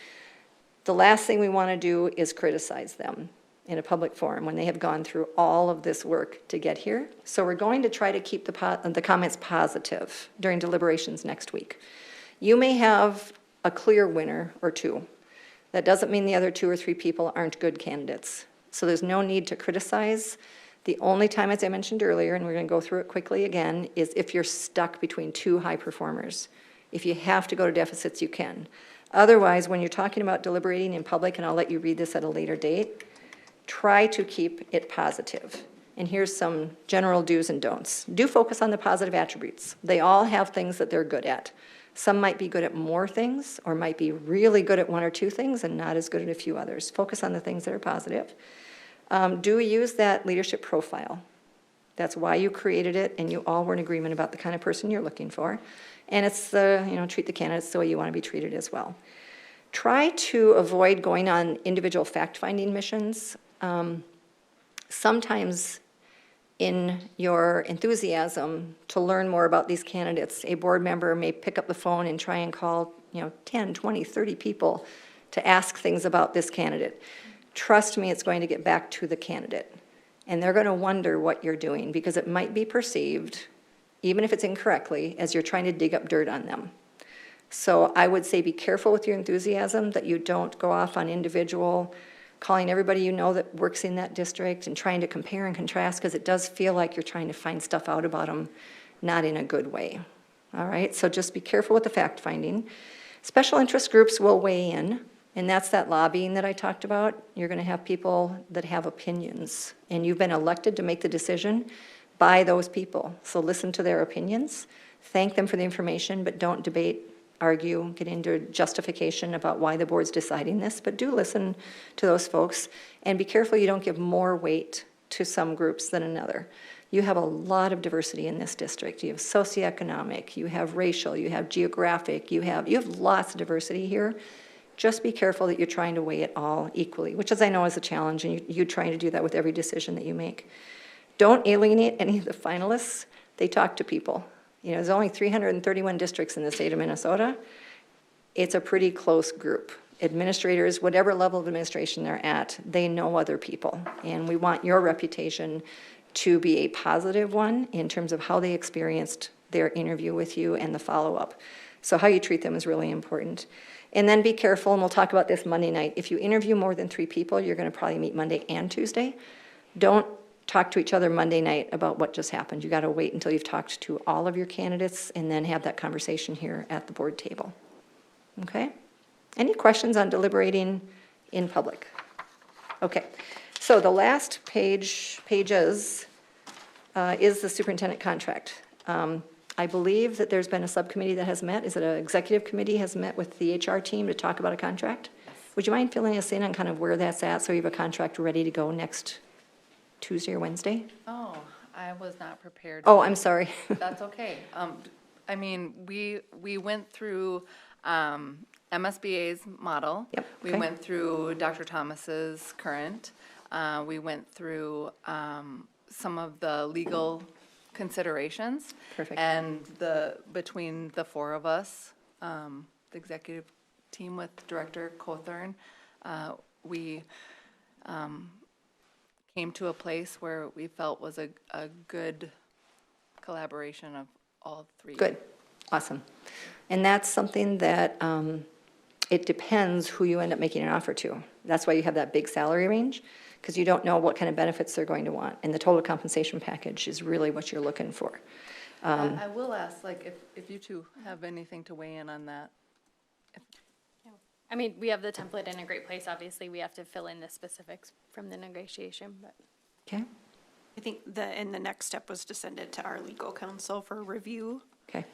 The last thing we want to do is criticize them in a public forum when they have gone through all of this work to get here. So we're going to try to keep the comments positive during deliberations next week. You may have a clear winner or two. That doesn't mean the other 2 or 3 people aren't good candidates. So there's no need to criticize. The only time, as I mentioned earlier, and we're going to go through it quickly again, is if you're stuck between 2 high performers. If you have to go to deficits, you can. Otherwise, when you're talking about deliberating in public, and I'll let you read this at a later date, try to keep it positive. And here's some general do's and don'ts. Do focus on the positive attributes. They all have things that they're good at. Some might be good at more things, or might be really good at 1 or 2 things and not as good at a few others. Focus on the things that are positive. Do use that leadership profile. That's why you created it, and you all were in agreement about the kind of person you're looking for. And it's treat the candidates the way you want to be treated as well. Try to avoid going on individual fact-finding missions. Sometimes in your enthusiasm to learn more about these candidates, a board member may pick up the phone and try and call 10, 20, 30 people to ask things about this candidate. Trust me, it's going to get back to the candidate. And they're going to wonder what you're doing because it might be perceived, even if it's incorrectly, as you're trying to dig up dirt on them. So I would say be careful with your enthusiasm, that you don't go off on individual calling everybody you know that works in that district and trying to compare and contrast, because it does feel like you're trying to find stuff out about them, not in a good way. All right, so just be careful with the fact finding. Special interest groups will weigh in, and that's that lobbying that I talked about. You're going to have people that have opinions, and you've been elected to make the decision by those people. So listen to their opinions, thank them for the information, but don't debate, argue, get into justification about why the board's deciding this, but do listen to those folks, and be careful you don't give more weight to some groups than another. You have a lot of diversity in this district. You have socioeconomic, you have racial, you have geographic, you have lots of diversity here. Just be careful that you're trying to weigh it all equally, which, as I know, is a challenge, and you're trying to do that with every decision that you make. Don't alienate any of the finalists. They talk to people. You know, there's only 331 districts in the state of Minnesota. It's a pretty close group. Administrators, whatever level of administration they're at, they know other people. And we want your reputation to be a positive one in terms of how they experienced their interview with you and the follow-up. So how you treat them is really important. And then be careful, and we'll talk about this Monday night. If you interview more than 3 people, you're going to probably meet Monday and Tuesday. Don't talk to each other Monday night about what just happened. You got to wait until you've talked to all of your candidates and then have that conversation here at the board table. Okay? Any questions on deliberating in public? Okay. So the last pages is the superintendent contract. I believe that there's been a subcommittee that has met. Is it an executive committee has met with the HR team to talk about a contract? Yes. Would you mind filling us in on kind of where that's at, so you have a contract ready to go next Tuesday or Wednesday? Oh, I was not prepared. Oh, I'm sorry. That's okay. I mean, we went through MSBA's model. Yep, We okay. went through Dr. Thomas's current. We went through some of the legal considerations. Perfect. And between the 4 of us, the executive team with Director Cothern, we came to a place where we felt was a good collaboration of all 3. Good, awesome. And that's something that it depends who you end up making an offer to. That's why you have that big salary range, because you don't know what kind of benefits they're going to want. And the total compensation package is really what you're looking for. I will ask, like, if you two have anything to weigh in on that. I mean, we have the template in a great place. Obviously, we have to fill in the specifics from the negotiation, but. Okay, I think the next step was to send it to our legal counsel for review. okay.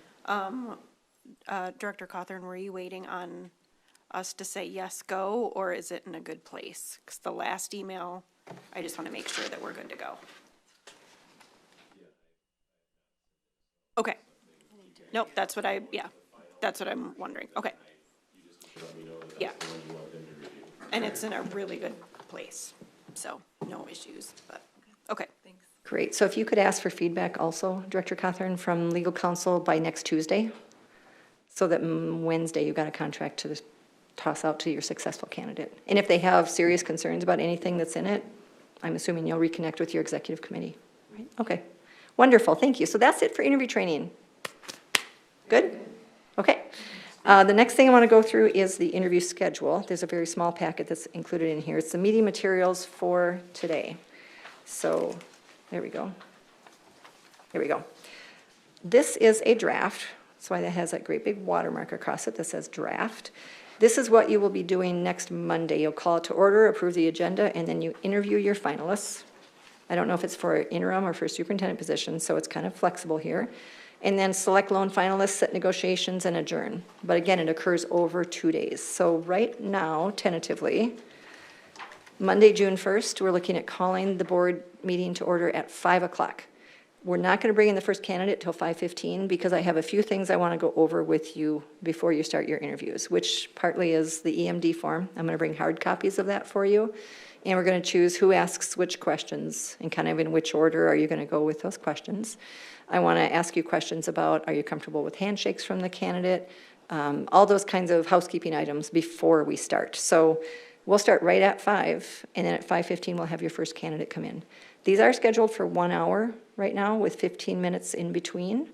Director Cawthorn, were you waiting on us to say yes, go, or is it in a good place? Because the last email, I just want to make sure that we're good to go. Okay. Nope, that's what that's what I'm wondering. Okay. Yeah. And it's in a really good place, so no issues, but, okay. Thanks. Great, so if you could ask for feedback also, Director Cawthorn, from legal counsel by next Tuesday, so that Wednesday you've got a contract to toss out to your successful candidate. And if they have serious concerns about anything that's in it, I'm assuming you'll reconnect with your executive committee. Right? Okay, wonderful, thank you. So that's it for interview training. Good? Okay. The next thing I want to go through is the interview schedule. There's a very small packet that's included in here. It's the meeting materials for today. So there we go. Here we go. This is a draft. That's why that has that great big watermark across it that says draft. This is what you will be doing next Monday. You'll call it to order, approve the agenda, and then you interview your finalists. I don't know if it's for interim or for superintendent position, so it's kind of flexible here. And then select lone finalists, set negotiations, and adjourn. But again, it occurs over 2 days. So right now, tentatively, Monday, June 1st, we're looking at calling the board meeting to order at 5 o'clock. We're not going to bring in the first candidate till 5:15 because I have a few things I want to go over with you before you start your interviews, which partly is the EMD form. I'm going to bring hard copies of that for you. And we're going to choose who asks which questions and kind of in which order are you going to go with those questions. I want to ask you questions about, are you comfortable with handshakes from the candidate? All those kinds of housekeeping items before we start. So we'll start right at 5, and then at 5:15 we'll have your first candidate come in. These are scheduled for 1 hour right now with 15 minutes in between.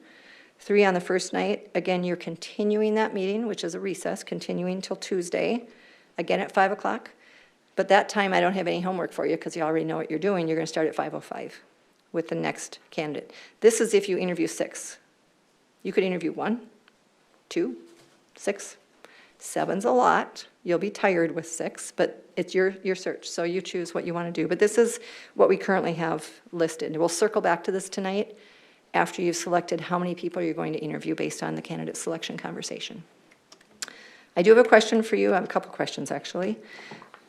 3 on the first night. Again, you're continuing that meeting, which is a recess, continuing till Tuesday, again at 5 o'clock. But that time, I don't have any homework for you because you already know what you're doing. You're going to start at 5:05 with the next candidate. This is if you interview 6. You could interview 1, 2, 6. 7's a lot. You'll be tired with 6, but it's your search, so you choose what you want to do. But this is what we currently have listed. We'll circle back to this tonight after you've selected how many people you're going to interview based on the candidate selection conversation. I do have a question for you. I have a couple questions, actually.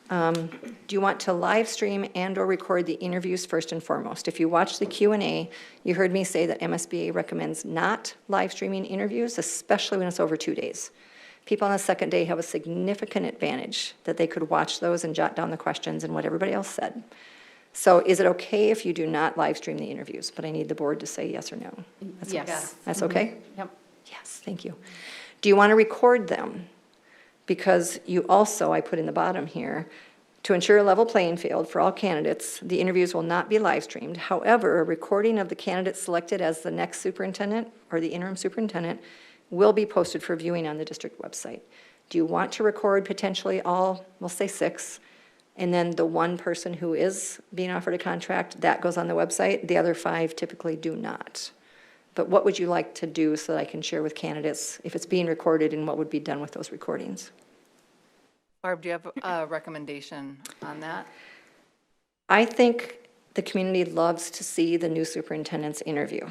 Do you want to live stream and or record the interviews first and foremost? If you watch the Q&A, you heard me say that MSBA recommends not live streaming interviews, especially when it's over 2 days. People on the second day have a significant advantage that they could watch those and jot down the questions and what everybody else said. So is it okay if you do not live stream the interviews? But I need the board to say yes or no. That's okay. Yes. That's okay? Yep. Yes, thank you. Do you want to record them? Because you also, I put in the bottom here, to ensure a level playing field for all candidates, the interviews will not be live streamed. However, a recording of the candidate selected as the next superintendent or the interim superintendent will be posted for viewing on the district website. Do you want to record potentially all, we'll say 6, and then the one person who is being offered a contract, that goes on the website? The other 5 typically do not. But what would you like to do so that I can share with candidates if it's being recorded and what would be done with those recordings? Barb, do you have a recommendation on that? I think the community loves to see the new superintendent's interview.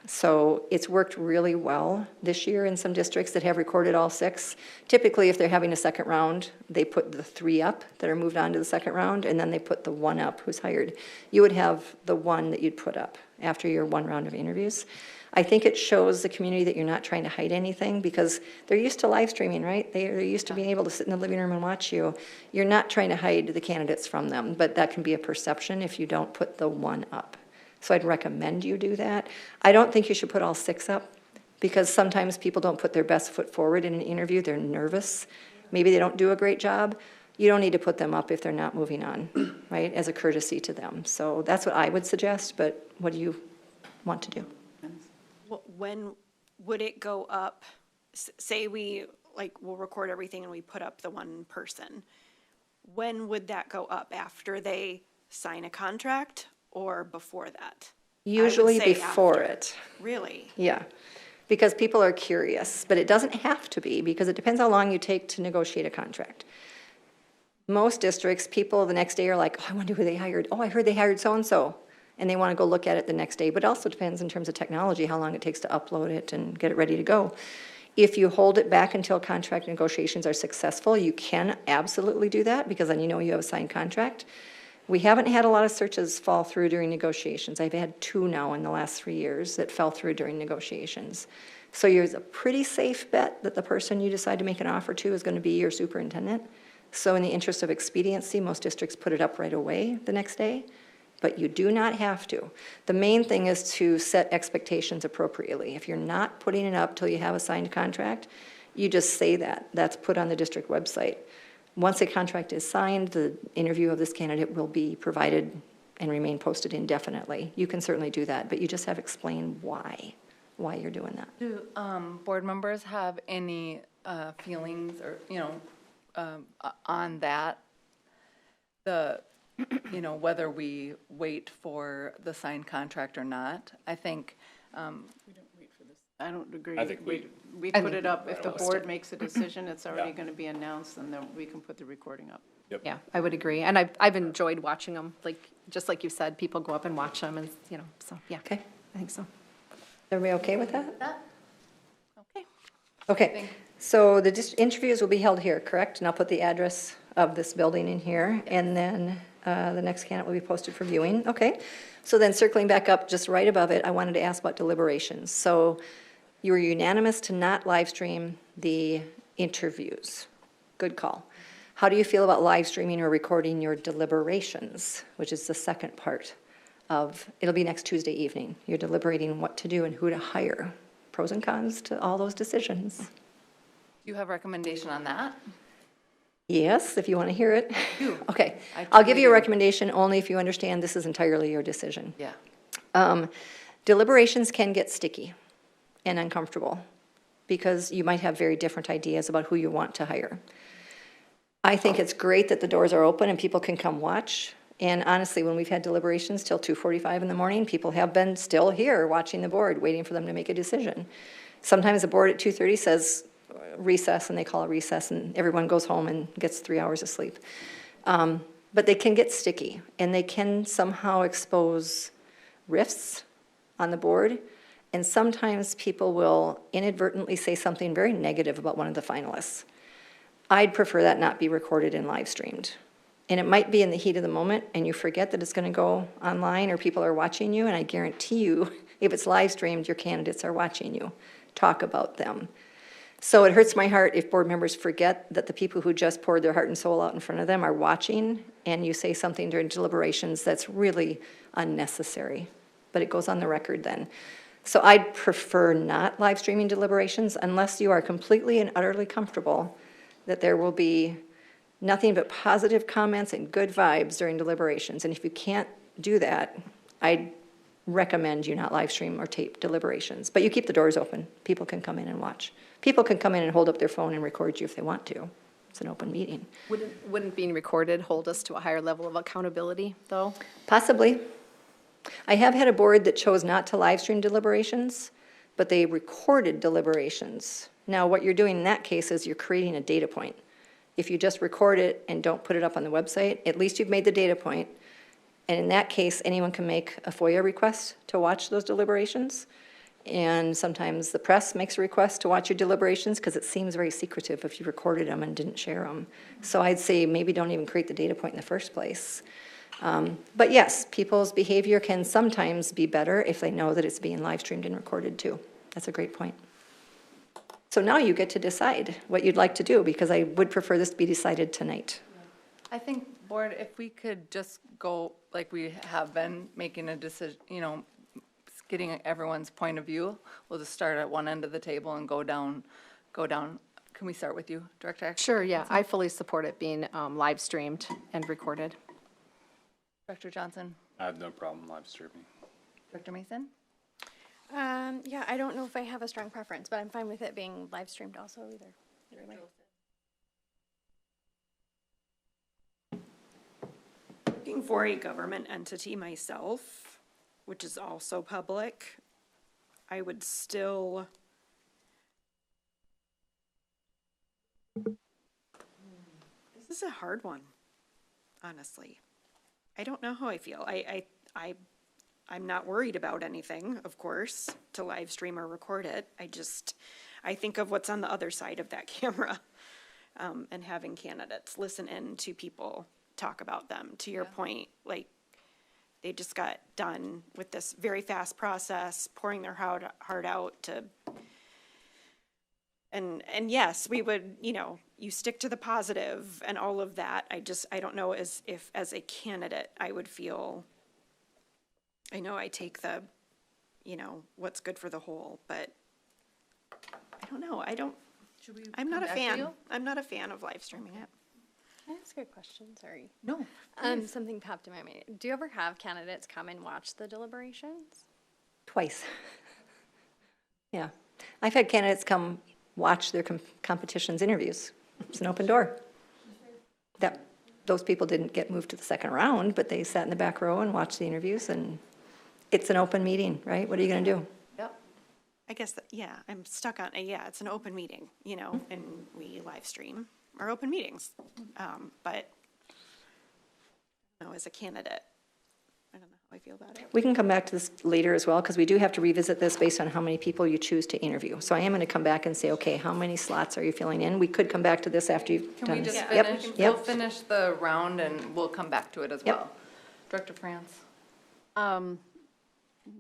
So it's worked really well this year in some districts that have recorded all 6. Typically, if they're having a second round, they put the 3 up that are moved on to the second round, and then they put the 1 up who's hired. You would have the 1 that you'd put up after your 1 round of interviews. I think it shows the community that you're not trying to hide anything because they're used to live streaming, right? They're used to being able to sit in the living room and watch you. You're not trying to hide the candidates from them, but that can be a perception if you don't put the 1 up. So I'd recommend you do that. I don't think you should put all 6 up because sometimes people don't put their best foot forward in an interview. They're nervous. Maybe they don't do a great job. You don't need to put them up if they're not moving on, right, as a courtesy to them. So that's what I would suggest, but what do you want to do? When would it go up? Say we'll record everything and we put up the 1 person. When would that go up? After they sign a contract or before that? Usually say before after. it. Really? Yeah, because people are curious, but it doesn't have to be because it depends how long you take to negotiate a contract. Most districts, people the next day are like, oh, I wonder who they hired. Oh, I heard they hired so-and-so. And they want to go look at it the next day, but it also depends in terms of technology, how long it takes to upload it and get it ready to go. If you hold it back until contract negotiations are successful, you can absolutely do that because then you know you have a signed contract. We haven't had a lot of searches fall through during negotiations. I've had 2 now in the last 3 years that fell through during negotiations. So there's a pretty safe bet that the person you decide to make an offer to is going to be your superintendent. So in the interest of expediency, most districts put it up right away the next day. But you do not have to. The main thing is to set expectations appropriately. If you're not putting it up till you have a signed contract, you just say that. That's put on the district website. Once a contract is signed, the interview of this candidate will be provided and remain posted indefinitely. You can certainly do that, but you just have to explain why you're doing that. Do board members have any feelings or, on that? Whether we wait for the signed contract or not. I think, I don't agree. I think We put it up, if the board makes a decision, it's already going to be announced, and then we can put the recording up. Yeah, I would agree. And I've enjoyed watching them, just like you said, people go up and watch them and, so, yeah. Okay, I think so. everybody okay with that? okay. Okay, so the interviews will be held here, correct? And I'll put the address of this building in here, and then the next candidate will be posted for viewing. Okay, so then circling back up just right above it, I wanted to ask about deliberations. So you were unanimous to not live stream the interviews. Good call. How do you feel about live streaming or recording your deliberations, which is the second part of, it'll be next Tuesday evening. You're deliberating what to do and who to hire. Pros and cons to all those decisions. Do you have recommendation on that? Yes, if you want to hear it. Okay, I I'll give you a do. recommendation only if you understand this is entirely your decision. Yeah. Deliberations can get sticky and uncomfortable because you might have very different ideas about who you want to hire. I think it's great that the doors are open and people can come watch. And honestly, when we've had deliberations till 2:45 in the morning, people have been still here watching the board, waiting for them to make a decision. Sometimes the board at 2:30 says recess, and they call a recess, and everyone goes home and gets 3 hours of sleep. But they can get sticky, and they can somehow expose rifts on the board. And sometimes people will inadvertently say something very negative about one of the finalists. I'd prefer that not be recorded and live streamed. And it might be in the heat of the moment, and you forget that it's going to go online or people are watching you, and I guarantee you, if it's live streamed, your candidates are watching you. Talk about them. So it hurts my heart if board members forget that the people who just poured their heart and soul out in front of them are watching, and you say something during deliberations that's really unnecessary. But it goes on the record then. So I'd prefer not live streaming deliberations unless you are completely and utterly comfortable that there will be nothing but positive comments and good vibes during deliberations. And if you can't do that, I'd recommend you not live stream or tape deliberations. But you keep the doors open. People can come in and watch. People can come in and hold up their phone and record you if they want to. It's an open meeting. Wouldn't being recorded hold us to a higher level of accountability, though? Possibly. I have had a board that chose not to live stream deliberations, but they recorded deliberations. Now, what you're doing in that case is you're creating a data point. If you just record it and don't put it up on the website, at least you've made the data point. And in that case, anyone can make a FOIA request to watch those deliberations. And sometimes the press makes a request to watch your deliberations because it seems very secretive if you recorded them and didn't share them. So I'd say maybe don't even create the data point in the first place. But yes, people's behavior can sometimes be better if they know that it's being live streamed and recorded too. That's a great point. So now you get to decide what you'd like to do, because I would prefer this to be decided tonight. I think, board, if we could just go, like we have been, making a decision, getting everyone's point of view. We'll just start at one end of the table and go down. Can we start with you, Director Axe? Sure, yeah, I fully support it being live streamed and recorded. Director Johnson? I have no problem live streaming. Director Mason? Yeah, I don't know if I have a strong preference, but I'm fine with it being live streamed also either way. Working for a government entity myself, which is also public, I would still. This is a hard one, honestly. I don't know how I feel. I'm not worried about anything, of course, to live stream or record it. I think of what's on the other side of that camera, and having candidates listen in to people talk about them. To your point, like, they just got done with this very fast process, pouring their heart out to, and yes, we would, you stick to the positive and all of that. I don't know if as a candidate, I would feel, I know I take the, what's good for the whole, but I don't know. I'm not a fan. I'm not a fan of live streaming it. Can I ask a question? Sorry. No. Something popped in my mind. Do you ever have candidates come and watch the deliberations? Twice. Yeah. I've had candidates come watch their competition's interviews. It's an open door. Those people didn't get moved to the second round, but they sat in the back row and watched the interviews, and it's an open meeting, right? What are you going to do? Yep. I guess, I'm stuck on, it's an open meeting, and we live stream our open meetings. But, as a candidate, I don't know how I feel about it. We can come back to this later as well, because we do have to revisit this based on how many people you choose to interview. So I am going to come back and say, okay, how many slots are you filling in? We could come back to this after you've Can done we this. just Yep, finish? yep. We'll finish the round and we'll come back to it as Yep. well. Director France?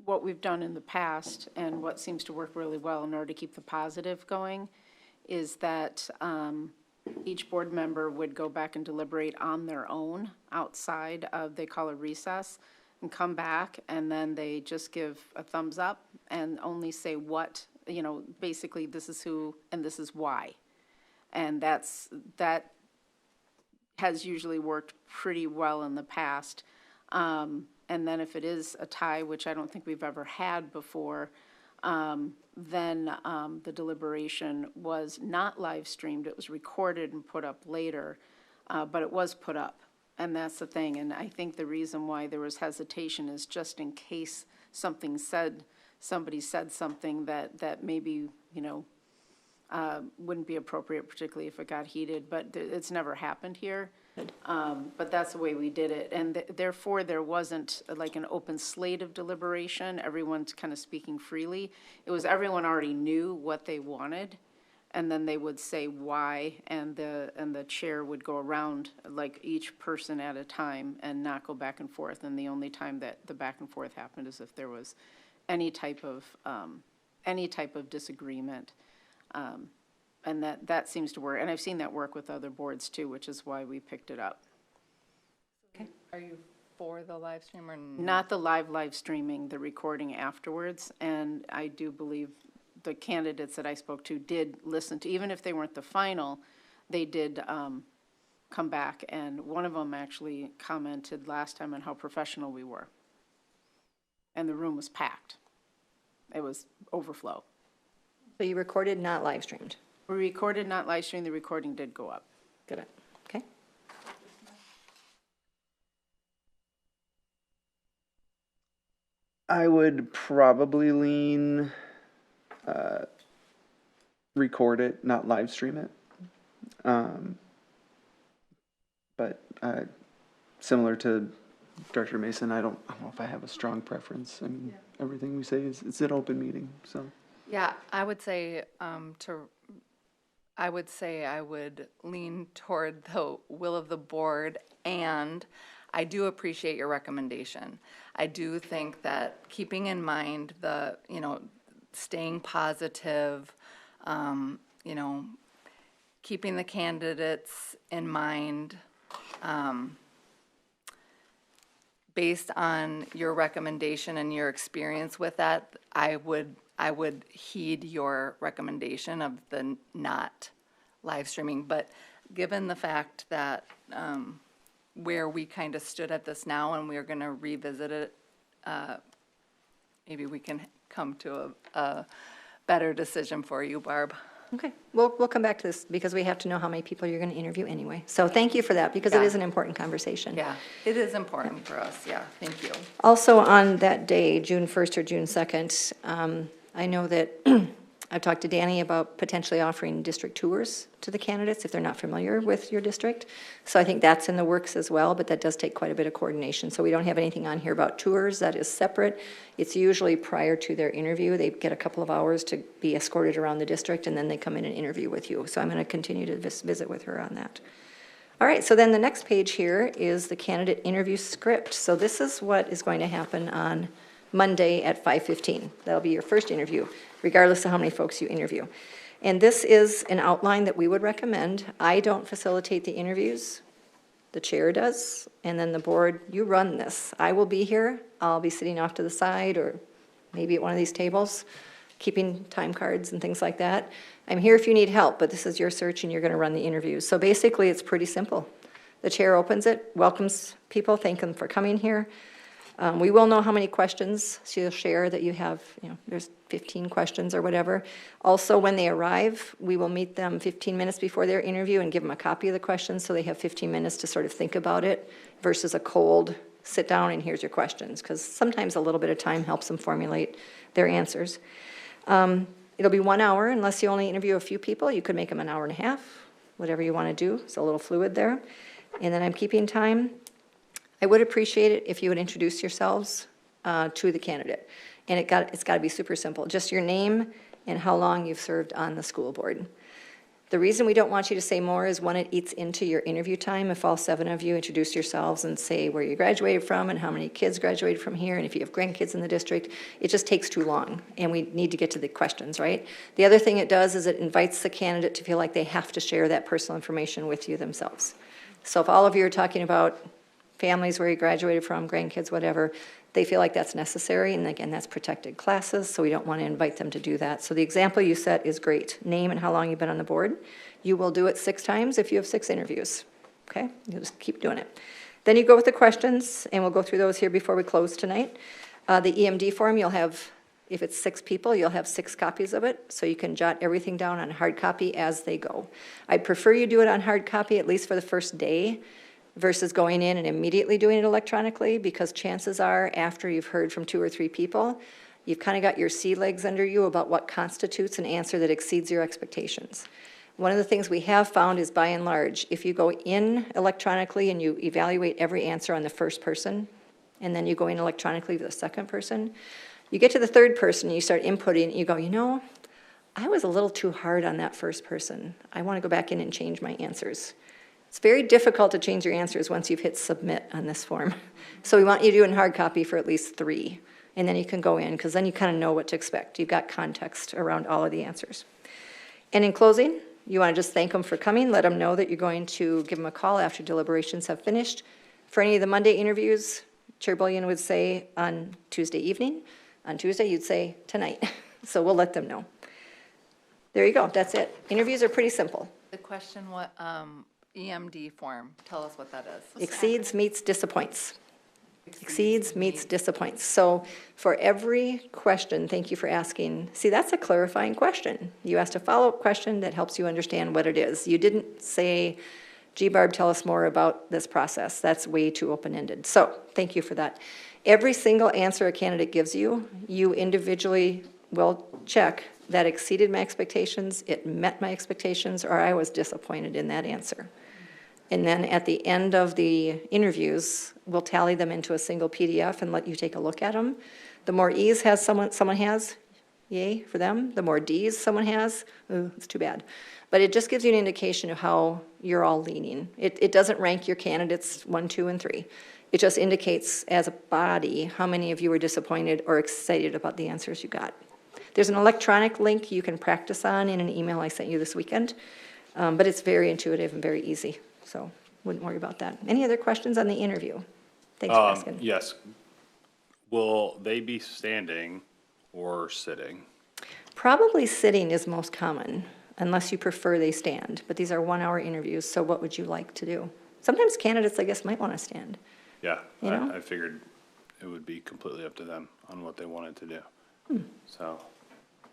What we've done in the past and what seems to work really well in order to keep the positive going is that each board member would go back and deliberate on their own outside of, they call a recess, and come back, and then they just give a thumbs up and only say what, basically this is who and this is why. And that has usually worked pretty well in the past. And then if it is a tie, which I don't think we've ever had before, then the deliberation was not live streamed. It was recorded and put up later. but it was put up, and that's the thing. And I think the reason why there was hesitation is just in case somebody said something that maybe, wouldn't be appropriate, particularly if it got heated, but it's never happened here. But that's the way we did it, and therefore, there wasn't like an open slate of deliberation, everyone's kind of speaking freely. It was everyone already knew what they wanted, and then they would say why, and the chair would go around, like, each person at a time and not go back and forth, and the only time that the back and forth happened is if there was any type of disagreement. And that seems to work, and I've seen that work with other boards too, which is why we picked it up. Are you for the live stream or? Not the live streaming, the recording afterwards, and I do believe the candidates that I spoke to did listen to, even if they weren't the final, they did come back, and one of them actually commented last time on how professional we were. And the room was packed. It was overflow. So you recorded, not live streamed? We recorded, not live streamed, the recording did go up. Good, okay. I would probably lean record it, not live stream it. But similar to Director Mason, I don't know if I have a strong preference. I mean, everything we say it's an open meeting, so. Yeah, I would say I would lean toward the will of the board, and I do appreciate your recommendation. I do think that keeping in mind the, staying positive, keeping the candidates in mind, based on your recommendation and your experience with that, I would heed your recommendation of the not live streaming. But given the fact that where we kind of stood at this now and we're going to revisit it, maybe we can come to a better decision for you, Barb. Okay, we'll come back to this because we have to know how many people you're going to interview anyway. So thank you for that, because it is an important conversation. Yeah, it is important for us, yeah, thank you. Also on that day, June 1st or June 2nd, I know that I've talked to Danny about potentially offering district tours to the candidates if they're not familiar with your district. So I think that's in the works as well, but that does take quite a bit of coordination. So we don't have anything on here about tours. That is separate. It's usually prior to their interview. They get a couple of hours to be escorted around the district, and then they come in and interview with you. So I'm going to continue to visit with her on that. All right, so then the next page here is the candidate interview script. So this is what is going to happen on Monday at 5:15. That'll be your first interview, regardless of how many folks you interview. And this is an outline that we would recommend. I don't facilitate the interviews. The chair does, and then the board, you run this. I will be here. I'll be sitting off to the side or maybe at one of these tables, keeping time cards and things like that. I'm here if you need help, but this is your search and you're going to run the interviews. So basically, it's pretty simple. The chair opens it, welcomes people, thank them for coming here. We will know how many questions she'll share that you have, there's 15 questions or whatever. Also, when they arrive, we will meet them 15 minutes before their interview and give them a copy of the questions so they have 15 minutes to sort of think about it versus a cold sit down and here's your questions, because sometimes a little bit of time helps them formulate their answers. It'll be 1 hour unless you only interview a few people. You could make them an hour and a half, whatever you want to do. It's a little fluid there. And then I'm keeping time. I would appreciate it if you would introduce yourselves to the candidate. And it's got to be super simple. Just your name and how long you've served on the school board. The reason we don't want you to say more is, one, it eats into your interview time. If all 7 of you introduce yourselves and say where you graduated from and how many kids graduated from here, and if you have grandkids in the district, it just takes too long, and we need to get to the questions, right? The other thing it does is it invites the candidate to feel like they have to share that personal information with you themselves. So if all of you are talking about families where you graduated from, grandkids, whatever, they feel like that's necessary, and again, that's protected classes, so we don't want to invite them to do that. So the example you set is great. Name and how long you've been on the board. You will do it 6 times if you have 6 interviews, okay? You'll just keep doing it. Then you go with the questions, and we'll go through those here before we close tonight. The EMD form, you'll have If it's 6 people, you'll have 6 copies of it, so you can jot everything down on hard copy as they go. I'd prefer you do it on hard copy, at least for the first day, versus going in and immediately doing it electronically, because chances are, after you've heard from 2 or 3 people, you've kind of got your sea legs under you about what constitutes an answer that exceeds your expectations. One of the things we have found is, by and large, if you go in electronically and you evaluate every answer on the first person, and then you go in electronically with the second person, you get to the third person, and you start inputting, and you go, you know, I was a little too hard on that first person. I want to go back in and change my answers. It's very difficult to change your answers once you've hit submit on this form. So we want you to do it in hard copy for at least 3, and then you can go in, because then you kind of know what to expect. You've got context around all of the answers. And in closing, you want to just thank them for coming, let them know that you're going to give them a call after deliberations have finished. For any of the Monday interviews, Chair Bullion would say on Tuesday evening. On Tuesday, you'd say tonight. So we'll let them know. There you go, that's it. Interviews are pretty simple. The question, what, EMD form, tell us what that is. Exceeds, meets, disappoints. Exceeds, meets, disappoints. So for every question, thank you for asking. See, that's a clarifying question. You asked a follow-up question that helps you understand what it is. You didn't say, gee, Barb, tell us more about this process. That's way too open-ended. So thank you for that. Every single answer a candidate gives you, you individually will check that exceeded my expectations, it met my expectations, or I was disappointed in that answer. And then at the end of the interviews, we'll tally them into a single PDF and let you take a look at them. The more E's someone has, yay for them. The more D's someone has, ooh, it's too bad. But it just gives you an indication of how you're all leaning. It doesn't rank your candidates 1, 2, and 3. It just indicates as a body how many of you were disappointed or excited about the answers you got. There's an electronic link you can practice on in an email I sent you this weekend, but it's very intuitive and very easy. So wouldn't worry about that. Any other questions on the interview? Thanks for asking. Yes. Will they be standing or sitting? Probably sitting is most common, unless you prefer they stand. But these are 1-hour interviews, so what would you like to do? Sometimes candidates, I guess, might want to stand. Yeah, You know? I figured it would be completely up to them on what they wanted to do. So,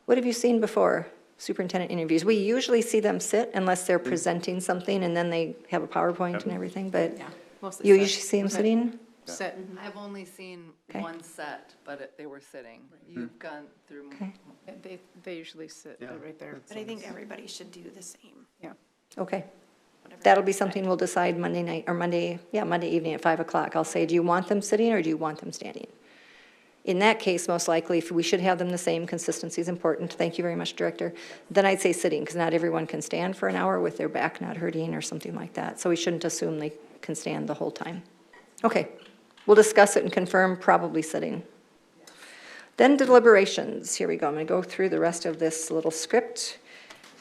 What have you seen before, superintendent interviews? We usually see them sit unless they're presenting something and then they have a PowerPoint and everything, but Mostly you sit. usually see them sitting? Sit. I've only seen Okay. one set, but they were sitting. You've gone through. Okay. They usually sit Yeah. right there. But I think everybody should do the same. Yeah. Okay. whatever That'll they be decide. something we'll decide Monday night, or Monday evening at 5 o'clock. I'll say, do you want them sitting or do you want them standing? In that case, most likely, if we should have them the same, consistency is important. Thank you very much, Director. Then I'd say sitting, because not everyone can stand for an hour with their back not hurting or something like that. So we shouldn't assume they can stand the whole time. Okay, we'll discuss it and confirm probably sitting. Then deliberations. Here we go. I'm going to go through the rest of this little script.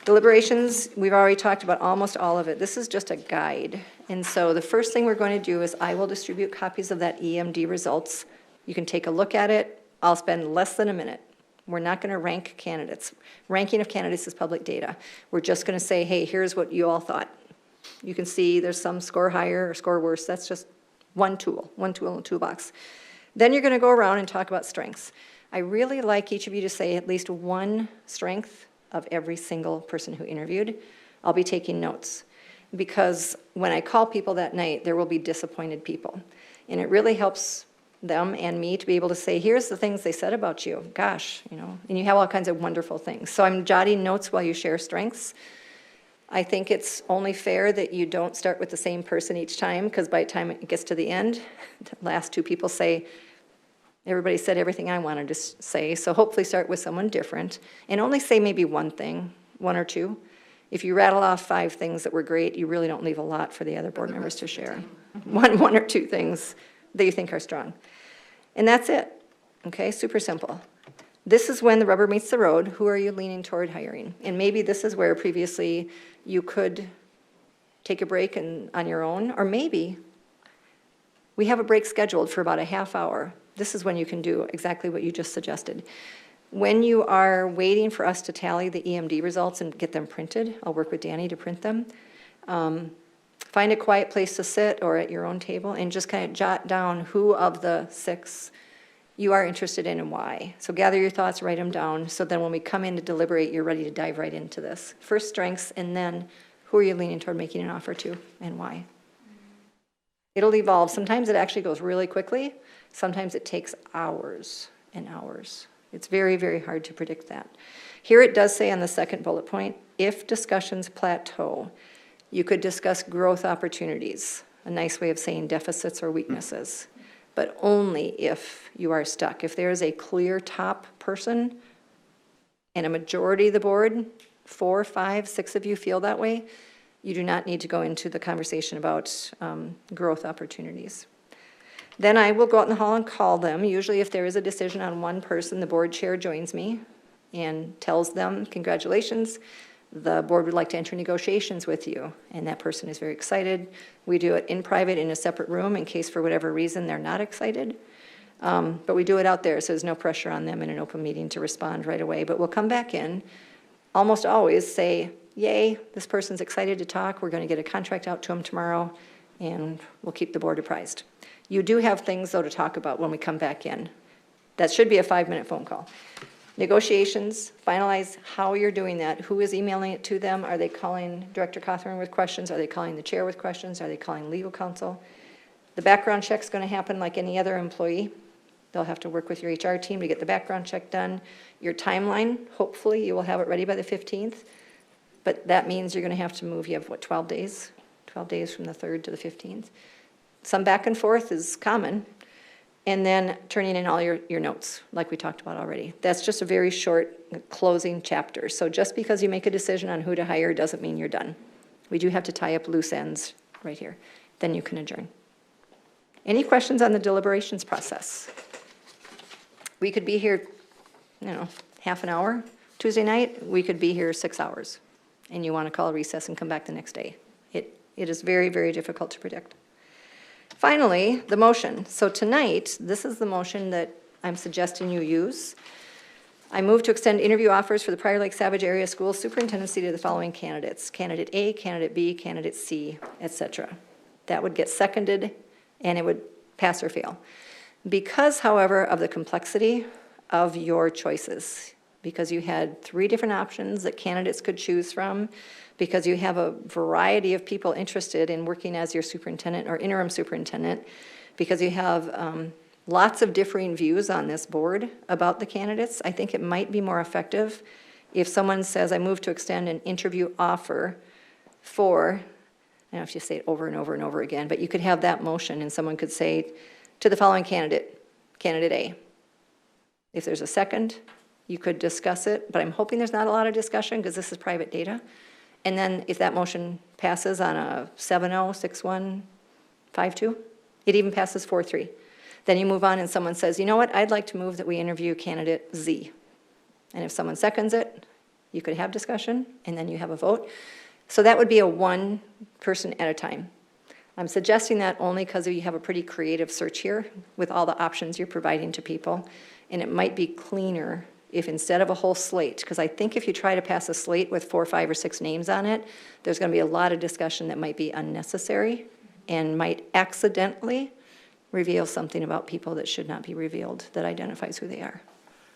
Deliberations, we've already talked about almost all of it. This is just a guide. And so the first thing we're going to do is I will distribute copies of that EMD results. You can take a look at it. I'll spend less than a minute. We're not going to rank candidates. Ranking of candidates is public data. We're just going to say, hey, here's what you all thought. You can see there's some score higher or score worse. That's just one tool in the toolbox. Then you're going to go around and talk about strengths. I really like each of you to say at least one strength of every single person who interviewed. I'll be taking notes because when I call people that night, there will be disappointed people. And it really helps them and me to be able to say, here's the things they said about you. Gosh, you know, and you have all kinds of wonderful things. So I'm jotting notes while you share strengths. I think it's only fair that you don't start with the same person each time, because by the time it gets to the end, the last 2 people say, everybody said everything I wanted to say, so hopefully start with someone different, and only say maybe one thing, 1 or 2. If you rattle off 5 things that were great, you really don't leave a lot for the other board members to share. One or 2 things that you think are strong. And that's it, okay, super simple. This is when the rubber meets the road. Who are you leaning toward hiring? And maybe this is where previously you could take a break on your own, or maybe we have a break scheduled for about a half hour. This is when you can do exactly what you just suggested. When you are waiting for us to tally the EMD results and get them printed, I'll work with Danny to print them. Find a quiet place to sit or at your own table and just kind of jot down who of the 6 you are interested in and why. So gather your thoughts, write them down, so then when we come in to deliberate, you're ready to dive right into this. First strengths, and then who are you leaning toward making an offer to and why? It'll evolve. Sometimes it actually goes really quickly. Sometimes it takes hours and hours. It's very, very hard to predict that. Here it does say on the second bullet point, if discussions plateau, you could discuss growth opportunities, a nice way of saying deficits or weaknesses, but only if you are stuck. If there is a clear top person and a majority of the board, 4, 5, 6 of you feel that way, you do not need to go into the conversation about growth opportunities. Then I will go out in the hall and call them. Usually if there is a decision on one person, the board chair joins me and tells them, congratulations, the board would like to enter negotiations with you. And that person is very excited. We do it in private in a separate room in case for whatever reason they're not excited. But we do it out there, so there's no pressure on them in an open meeting to respond right away. But we'll come back in, almost always say, yay, this person's excited to talk. We're going to get a contract out to them tomorrow, and we'll keep the board apprised. You do have things, though, to talk about when we come back in. That should be a 5-minute phone call. Negotiations, finalize how you're doing that. Who is emailing it to them? Are they calling Director Cawthorn with questions? Are they calling the chair with questions? Are they calling legal counsel? The background check's going to happen like any other employee. They'll have to work with your HR team to get the background check done. Your timeline, hopefully you will have it ready by the 15th. But that means you're going to have to move, you have what, 12 days? 12 days from the 3rd to the 15th. Some back and forth is common. And then turning in all your notes, like we talked about already. That's just a very short closing chapter. So just because you make a decision on who to hire doesn't mean you're done. We do have to tie up loose ends right here. Then you can adjourn. Any questions on the deliberations process? We could be here, half an hour Tuesday night. We could be here 6 hours. And you want to call a recess and come back the next day. It is very, very difficult to predict. Finally, the motion. So tonight, this is the motion that I'm suggesting you use. I move to extend interview offers for the Prior Lake Savage Area School Superintendency to the following candidates: Candidate A, Candidate B, Candidate C, etc. That would get seconded, and it would pass or fail. Because, however, of the complexity of your choices, because you had 3 different options that candidates could choose from, because you have a variety of people interested in working as your superintendent or interim superintendent, because you have lots of differing views on this board about the candidates, I think it might be more effective if someone says, I move to extend an interview offer for, I don't know if you say it over and over and over again, but you could have that motion and someone could say to the following candidate, Candidate A. If there's a second, you could discuss it, but I'm hoping there's not a lot of discussion because this is private data. And then if that motion passes on a 7-0, 6-1, 5-2, it even passes 4-3. Then you move on and someone says, you know what, I'd like to move that we interview candidate Z. And if someone seconds it, you could have discussion and then you have a vote. So that would be a 1 person at a time. I'm suggesting that only because you have a pretty creative search here with all the options you're providing to people. And it might be cleaner if instead of a whole slate, because I think if you try to pass a slate with 4, 5, or 6 names on it, there's going to be a lot of discussion that might be unnecessary and might accidentally reveal something about people that should not be revealed that identifies who they are.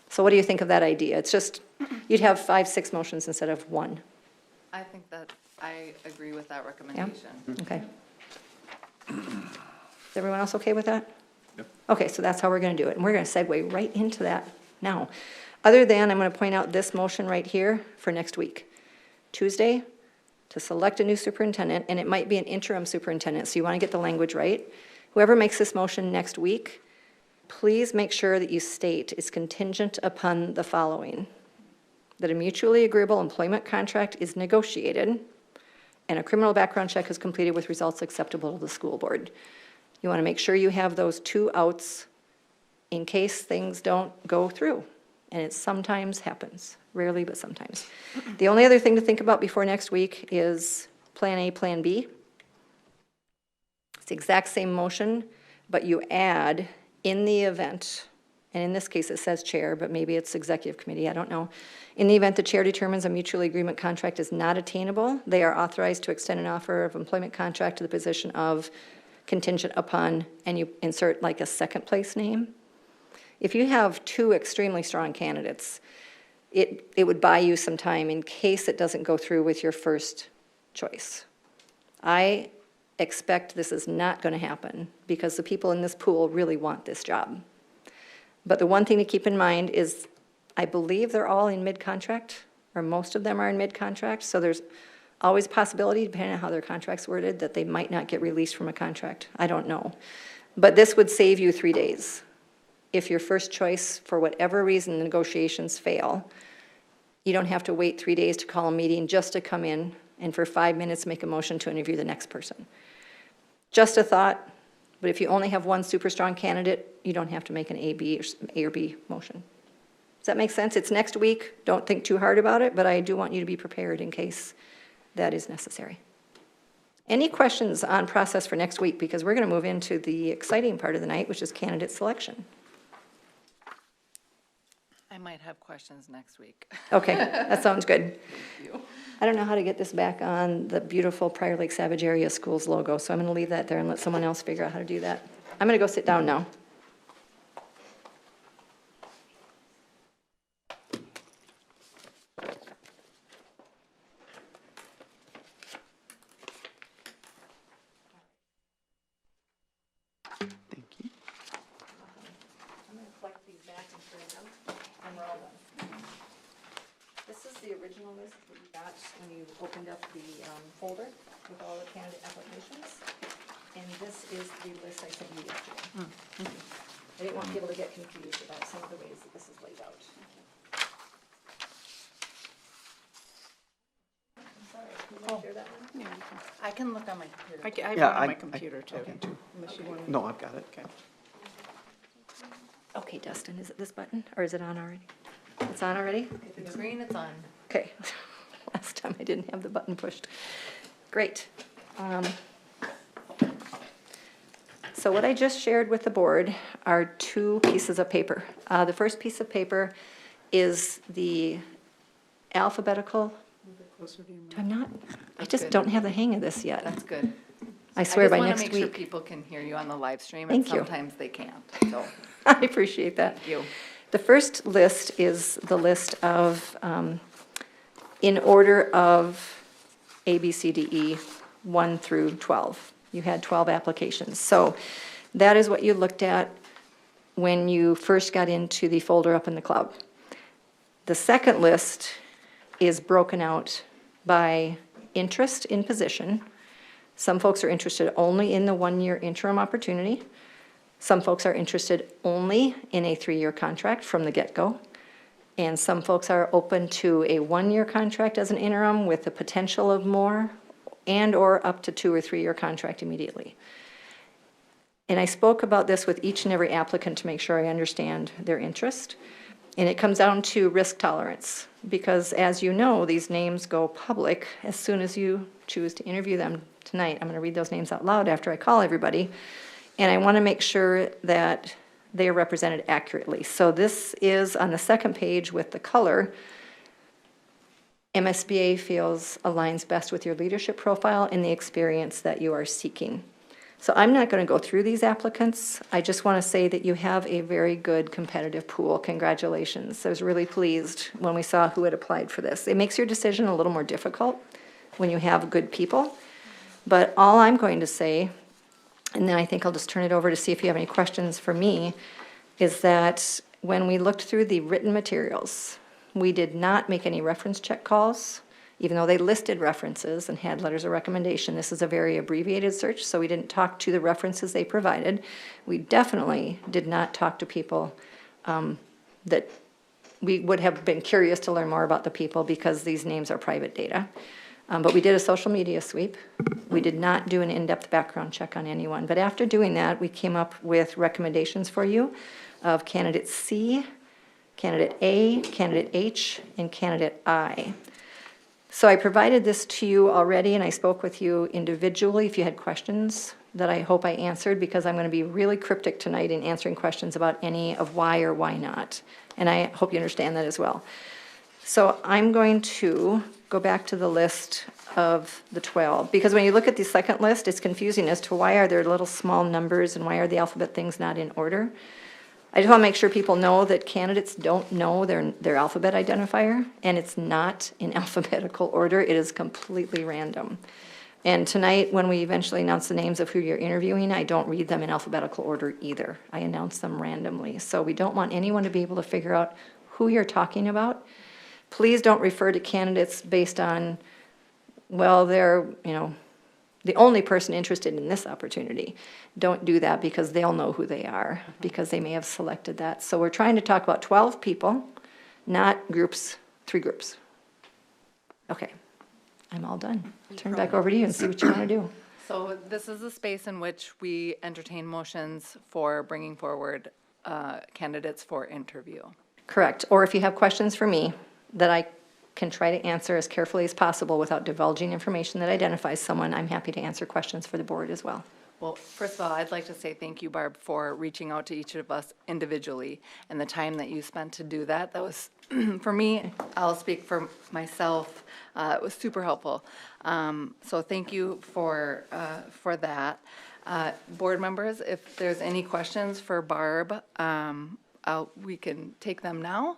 So what do you think of that idea? It's just, you'd have 5, 6 motions instead of 1. I think that I agree with that recommendation. Okay. Is everyone else okay with that? Yep. Okay, so that's how we're going to do it. And we're going to segue right into that now. Other than, I'm going to point out this motion right here for next week. Tuesday, to select a new superintendent, and it might be an interim superintendent, so you want to get the language right. Whoever makes this motion next week, please make sure that you state it's contingent upon the following: that a mutually agreeable employment contract is negotiated and a criminal background check is completed with results acceptable to the school board. You want to make sure you have those 2 outs in case things don't go through. And it sometimes happens, rarely, but sometimes. The only other thing to think about before next week is Plan A, Plan B. It's the exact same motion, but you add in the event, and in this case it says chair, but maybe it's executive committee, I don't know. In the event the chair determines a mutually agreement contract is not attainable, they are authorized to extend an offer of employment contract to the position of contingent upon, and you insert like a second place name. If you have two extremely strong candidates, it would buy you some time in case it doesn't go through with your first choice. I expect this is not going to happen because the people in this pool really want this job. But the one thing to keep in mind is I believe they're all in mid-contract, or most of them are in mid-contract, so there's always a possibility, depending on how their contract's worded, that they might not get released from a contract. I don't know. But this would save you 3 days. If your first choice, for whatever reason, the negotiations fail, you don't have to wait 3 days to call a meeting just to come in and for 5 minutes make a motion to interview the next person. Just a thought, but if you only have one super strong candidate, you don't have to make an A or B motion. Does that make sense? It's next week. Don't think too hard about it, but I do want you to be prepared in case that is necessary. Any questions on process for next week? Because we're going to move into the exciting part of the night, which is candidate selection. I might have questions next week. Okay, that sounds good. I don't know how to get this back on the beautiful Prior Lake Savage Area Schools logo, so I'm going to leave that there and let someone else figure out how to do that. I'm going to go sit down now. Thank you. I'm going to collect these back and print them, and we're all done. This is the original list that you got when you opened up the folder with all the candidate applications. And this is the list I sent you yesterday. I didn't want people to get confused about some of the ways that this is laid out. I'm sorry, can you share that one? I can look on my computer. I have Yeah, one on my I computer too. can too. Unless you want to. No, I've got it. Okay. Okay, Dustin, is it this button, or is it on already? It's on already? If it's green, it's on. Okay, last time I didn't have the button pushed. Great. So what I just shared with the board are 2 pieces of paper. The first piece of paper is the alphabetical. I'm not, I That's just good. don't have the hang of this yet. That's good. I swear by next I just want to make sure week. people can hear you on the live stream, and Thank you. sometimes they can't, so, I appreciate that. thank you. The first list is the list of, in order of A, B, C, D, E, 1 through 12. You had 12 applications. So that is what you looked at when you first got into the folder up in the cloud. The second list is broken out by interest in position. Some folks are interested only in the 1-year interim opportunity. Some folks are interested only in a 3-year contract from the get-go. And some folks are open to a 1-year contract as an interim with the potential of more, and or up to 2 or 3-year contract immediately. And I spoke about this with each and every applicant to make sure I understand their interest. And it comes down to risk tolerance, because as you know, these names go public as soon as you choose to interview them tonight. I'm going to read those names out loud after I call everybody. And I want to make sure that they are represented accurately. So this is on the second page with the color. MSBA feels aligns best with your leadership profile and the experience that you are seeking. So I'm not going to go through these applicants. I just want to say that you have a very good competitive pool. Congratulations. I was really pleased when we saw who had applied for this. It makes your decision a little more difficult when you have good people. But all I'm going to say, and then I think I'll just turn it over to see if you have any questions for me, is that when we looked through the written materials, we did not make any reference check calls, even though they listed references and had letters of recommendation. This is a very abbreviated search, so we didn't talk to the references they provided. We definitely did not talk to people that we would have been curious to learn more about the people because these names are private data. But we did a social media sweep. We did not do an in-depth background check on anyone. But after doing that, we came up with recommendations for you of candidate C, candidate A, candidate H, and candidate I. So I provided this to you already, and I spoke with you individually if you had questions that I hope I answered, because I'm going to be really cryptic tonight in answering questions about any of why or why not. And I hope you understand that as well. So I'm going to go back to the list of the 12, because when you look at the second list, it's confusing as to why are there little small numbers and why are the alphabet things not in order. I just want to make sure people know that candidates don't know their alphabet identifier, and it's not in alphabetical order. It is completely random. And tonight, when we eventually announce the names of who you're interviewing, I don't read them in alphabetical order either. I announce them randomly. So we don't want anyone to be able to figure out who you're talking about. Please don't refer to candidates based on, well, they're, the only person interested in this opportunity. Don't do that because they'll know who they are, because they may have selected that. So we're trying to talk about 12 people, not groups, 3 groups. Okay, I'm all done. Turn it back over to you and see what you want to do. So this is a space in which we entertain motions for bringing forward candidates for interview. Correct. Or if you have questions for me that I can try to answer as carefully as possible without divulging information that identifies someone, I'm happy to answer questions for the board as well. Well, first of all, I'd like to say thank you, Barb, for reaching out to each of us individually and the time that you spent to do that. That was, for me, I'll speak for myself, it was super helpful. So thank you for that. Board members, if there's any questions for Barb, we can take them now.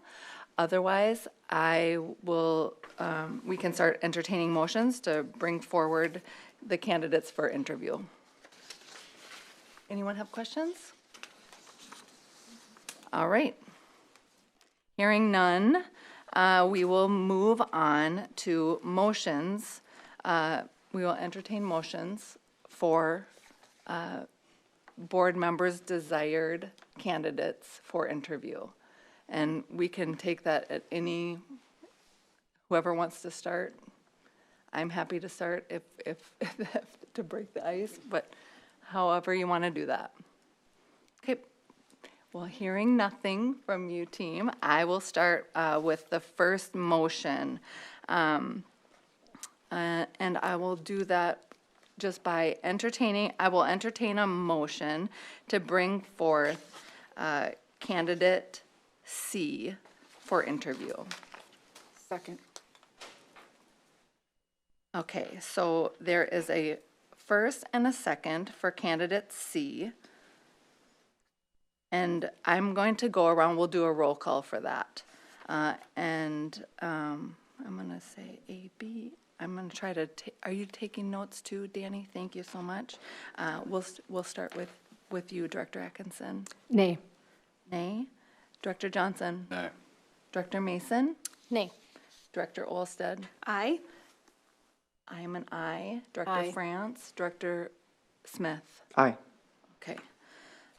Otherwise, we can start entertaining motions to bring forward the candidates for interview. Anyone have questions? All right. Hearing none, we will move on to motions. We will entertain motions for board members' desired candidates for interview. And we can take that at whoever wants to start. I'm happy to start if to break the ice, but however you want to do that. Okay. Well, hearing nothing from you, team, I will start with the first motion. And I will do that just by I will entertain a motion to bring forth candidate C for interview. Second. Okay, so there is a first and a second for candidate C. And I'm going to go around, we'll do a roll call for that. I'm going to say A, B. I'm going to try to, are you taking notes too, Danny? Thank you so much. We'll start with you, Director Atkinson. Nay. Nay. Director Johnson. No. Director Mason. Nay. Director Olsted. Aye. I am an aye. Director Aye. France. Director Smith. Aye. Okay.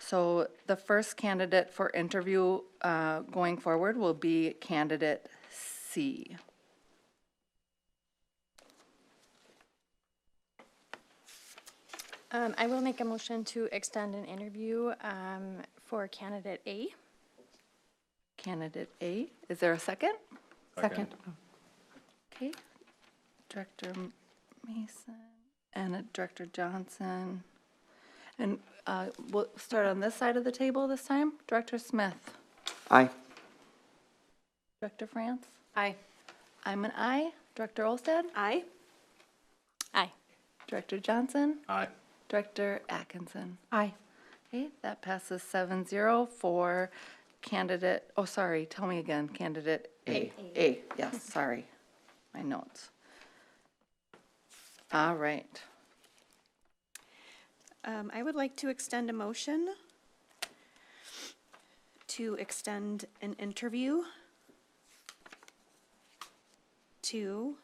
So the first candidate for interview going forward will be candidate C. I will make a motion to extend an interview for candidate A. Candidate A. Is there a second? Second. Okay. Director Mason and Director Johnson. And we'll start on this side of the table this time. Director Smith. Aye. Director France. Aye. I'm an aye. Director Olsted. Aye. Aye. Director Johnson. Aye. Director Atkinson. Aye. Okay, that passes 7-0 for candidate, oh, sorry, tell me again, candidate A. A, yes, sorry, my notes. All right. I would like to extend a motion to extend an interview to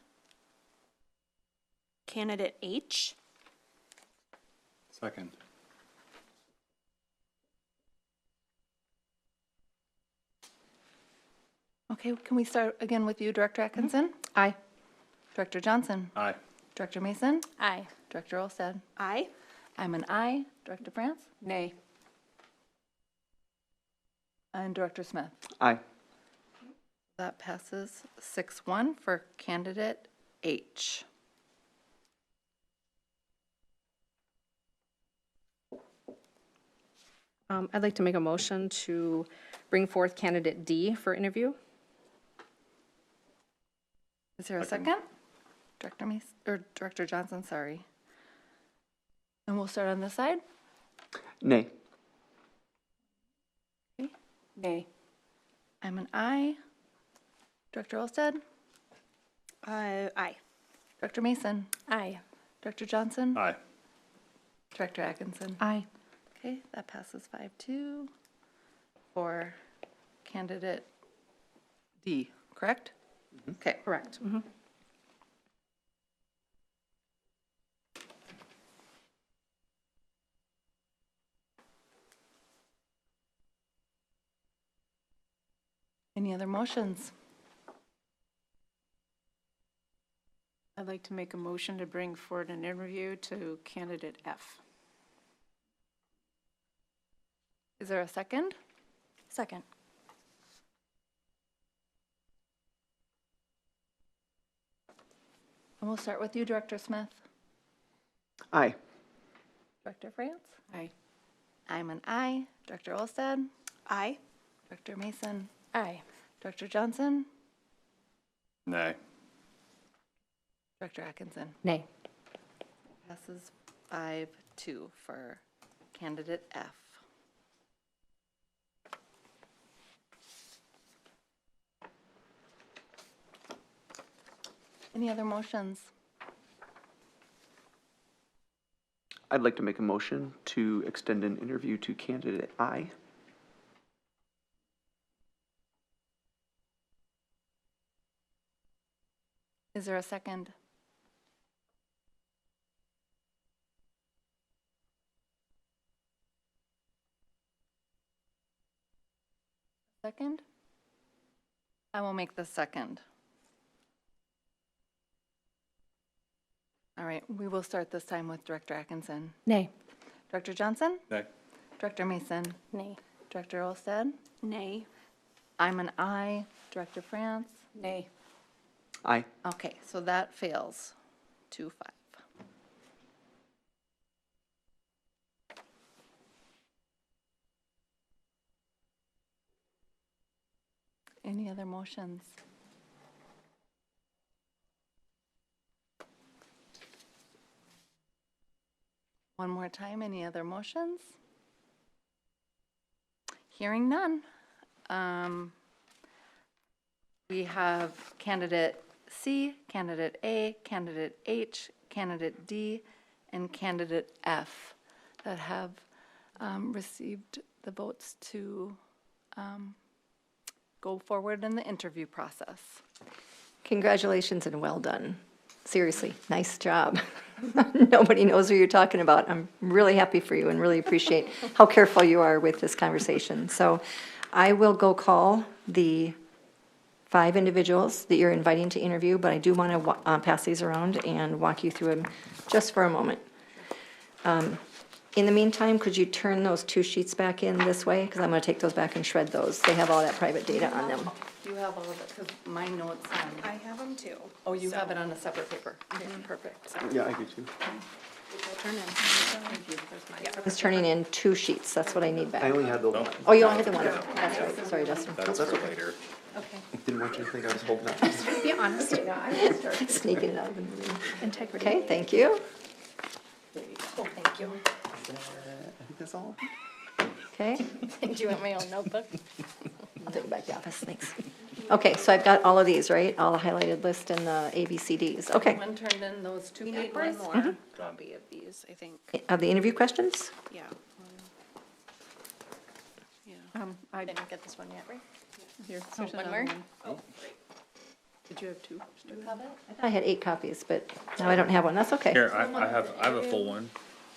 candidate H. Second. Okay, can we start again with you, Director Atkinson? Aye. Director Johnson? Aye. Director Mason? Aye. Director Olsted? Aye. I'm an aye. Director France? Nay. And Director Smith? Aye. That passes 6-1 for candidate H. I'd like to make a motion to bring forth candidate D for interview. Is there a second? Director Mason, or Director Johnson, sorry. And we'll start on this side. Nay. Nay. I'm an aye. Director Olsted? Aye. Director Mason? Aye. Director Johnson? Aye. Director Atkinson? Aye. Okay, that passes 5-2 for candidate D, correct? Okay. Correct. Any other motions? I'd like to make a motion to bring forward an interview to candidate F. Is there a second? Second. And we'll start with you, Director Smith. Aye. Director France? Aye. I'm an aye. Director Olsted? Aye. Director Mason? Aye. Director Johnson? Nay. Director Atkinson? Nay. Passes 5-2 for candidate F. Any other motions? I'd like to make a motion to extend an interview to candidate I. Is there a second? Second? I will make the second. All right, we will start this time with Director Atkinson. Nay. Director Johnson? Nay. Director Mason? Nay. Director Olsted? Nay. I'm an aye. Director France? Nay. Aye. Okay, so that fails 2-5. Any other motions? One more time, any other motions? Hearing none. We have candidate C, candidate A, candidate H, candidate D, and candidate F that have received the votes to go forward in the interview process. Congratulations and well done. Seriously, nice job. Nobody knows who you're talking about. I'm really happy for you and really appreciate how careful you are with this conversation. So I will go call the 5 individuals that you're inviting to interview, but I do want to pass these around and walk you through them just for a moment. In the meantime, could you turn those 2 sheets back in this way? Because I'm going to take those back and shred those. They have all that private data on them. You have all of it, because my notes on. I have them too. Oh, you have it on a separate paper. Okay, perfect. Yeah, I get you. I was turning in 2 sheets. That's what I need I back. only had the one. Oh, you only had the one. That's right. Sorry, Dustin. That's for later. Okay. Didn't want you to think I was holding up. Be honest. Sneaking it out of the meeting. Integrity. Okay, thank you. Oh, thank you. I think that's all. Okay, Do you want my own notebook? I'll take it back to the office, thanks. Okay, so I've got all of these, right? All the highlighted list and the ABCDs. Okay. One turned in those 2 We need papers. one more copy of these, I think. Of the interview questions? Yeah. I Didn't get this one yet, right? Here, Oh, here's one another more? one. Did you have 2? Do you have it? I thought I had 8 copies, but now I don't have one. That's okay. Here, I have a full one.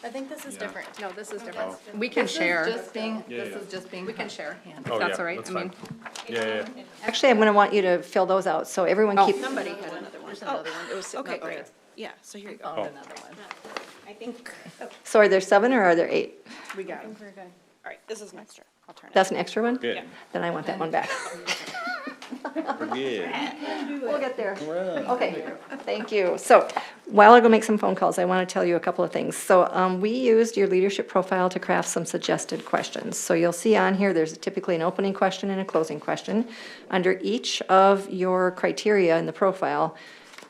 I think this is different. No, this is different. Oh. We can This is share. just being, Yeah, this yeah. is just being. We can share. handed. Oh, That's yeah, all right. that's I mean, fine. Yeah. Actually, I'm going to want you to fill those out, so everyone keep, somebody had another one. There's another one. It was sitting Okay, up there. great. Yeah, so here you go. Found another one. I think, so are there 7 or are there 8? we got it. All right, this is an extra. I'll turn it. That's an extra one? Good. Then I want that one back. We're good. We'll get there. Okay, thank you. So while I go make some phone calls, I want to tell you a couple of things. So we used your leadership profile to craft some suggested questions. So you'll see on here, there's typically an opening question and a closing question. Under each of your criteria in the profile,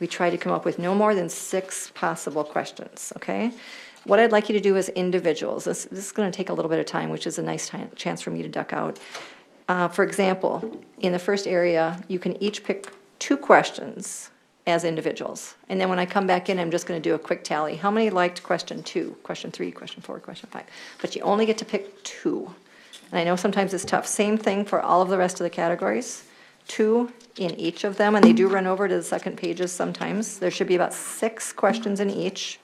we try to come up with no more than 6 possible questions, okay? What I'd like you to do as individuals, this is going to take a little bit of time, which is a nice chance for me to duck out. For example, in the first area, you can each pick 2 questions as individuals. And then when I come back in, I'm just going to do a quick tally. How many liked question 2, question 3, question 4, question 5? But you only get to pick 2. And I know sometimes it's tough. Same thing for all of the rest of the categories. 2 in each of them, and they do run over to the second pages sometimes. There should be about 6 questions in each.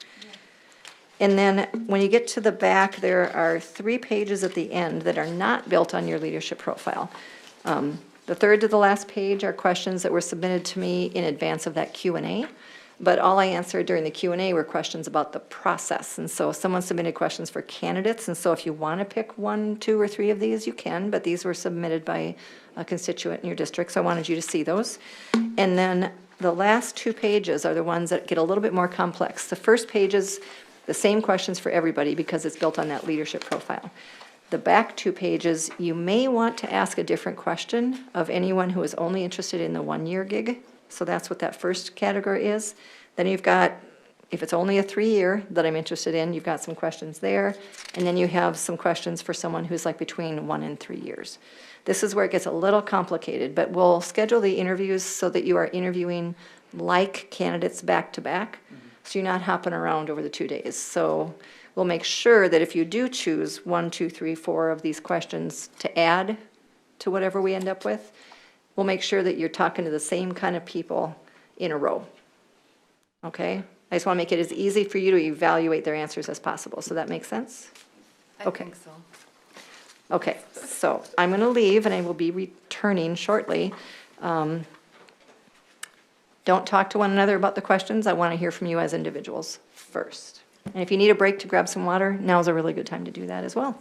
And then when you get to the back, there are 3 pages at the end that are not built on your leadership profile. The third to the last page are questions that were submitted to me in advance of that Q&A. But all I answered during the Q&A were questions about the process. And so someone submitted questions for candidates. And so if you want to pick 1, 2, or 3 of these, you can. But these were submitted by a constituent in your district, so I wanted you to see those. And then the last 2 pages are the ones that get a little bit more complex. The first page is the same questions for everybody because it's built on that leadership profile. The back 2 pages, you may want to ask a different question of anyone who is only interested in the 1-year gig. So that's what that first category is. Then you've got, if it's only a 3-year that I'm interested in, you've got some questions there. And then you have some questions for someone who's like between 1 and 3 years. This is where it gets a little complicated, but we'll schedule the interviews so that you are interviewing like candidates back to back. So you're not hopping around over the 2 days. So we'll make sure that if you do choose 1, 2, 3, 4 of these questions to add to whatever we end up with, we'll make sure that you're talking to the same kind of people in a row. Okay? I just want to make it as easy for you to evaluate their answers as possible. So that makes sense? I Okay. think so. Okay, so I'm going to leave and I will be returning shortly. Don't talk to one another about the questions. I want to hear from you as individuals first. And if you need a break to grab some water, now's a really good time to do that as well.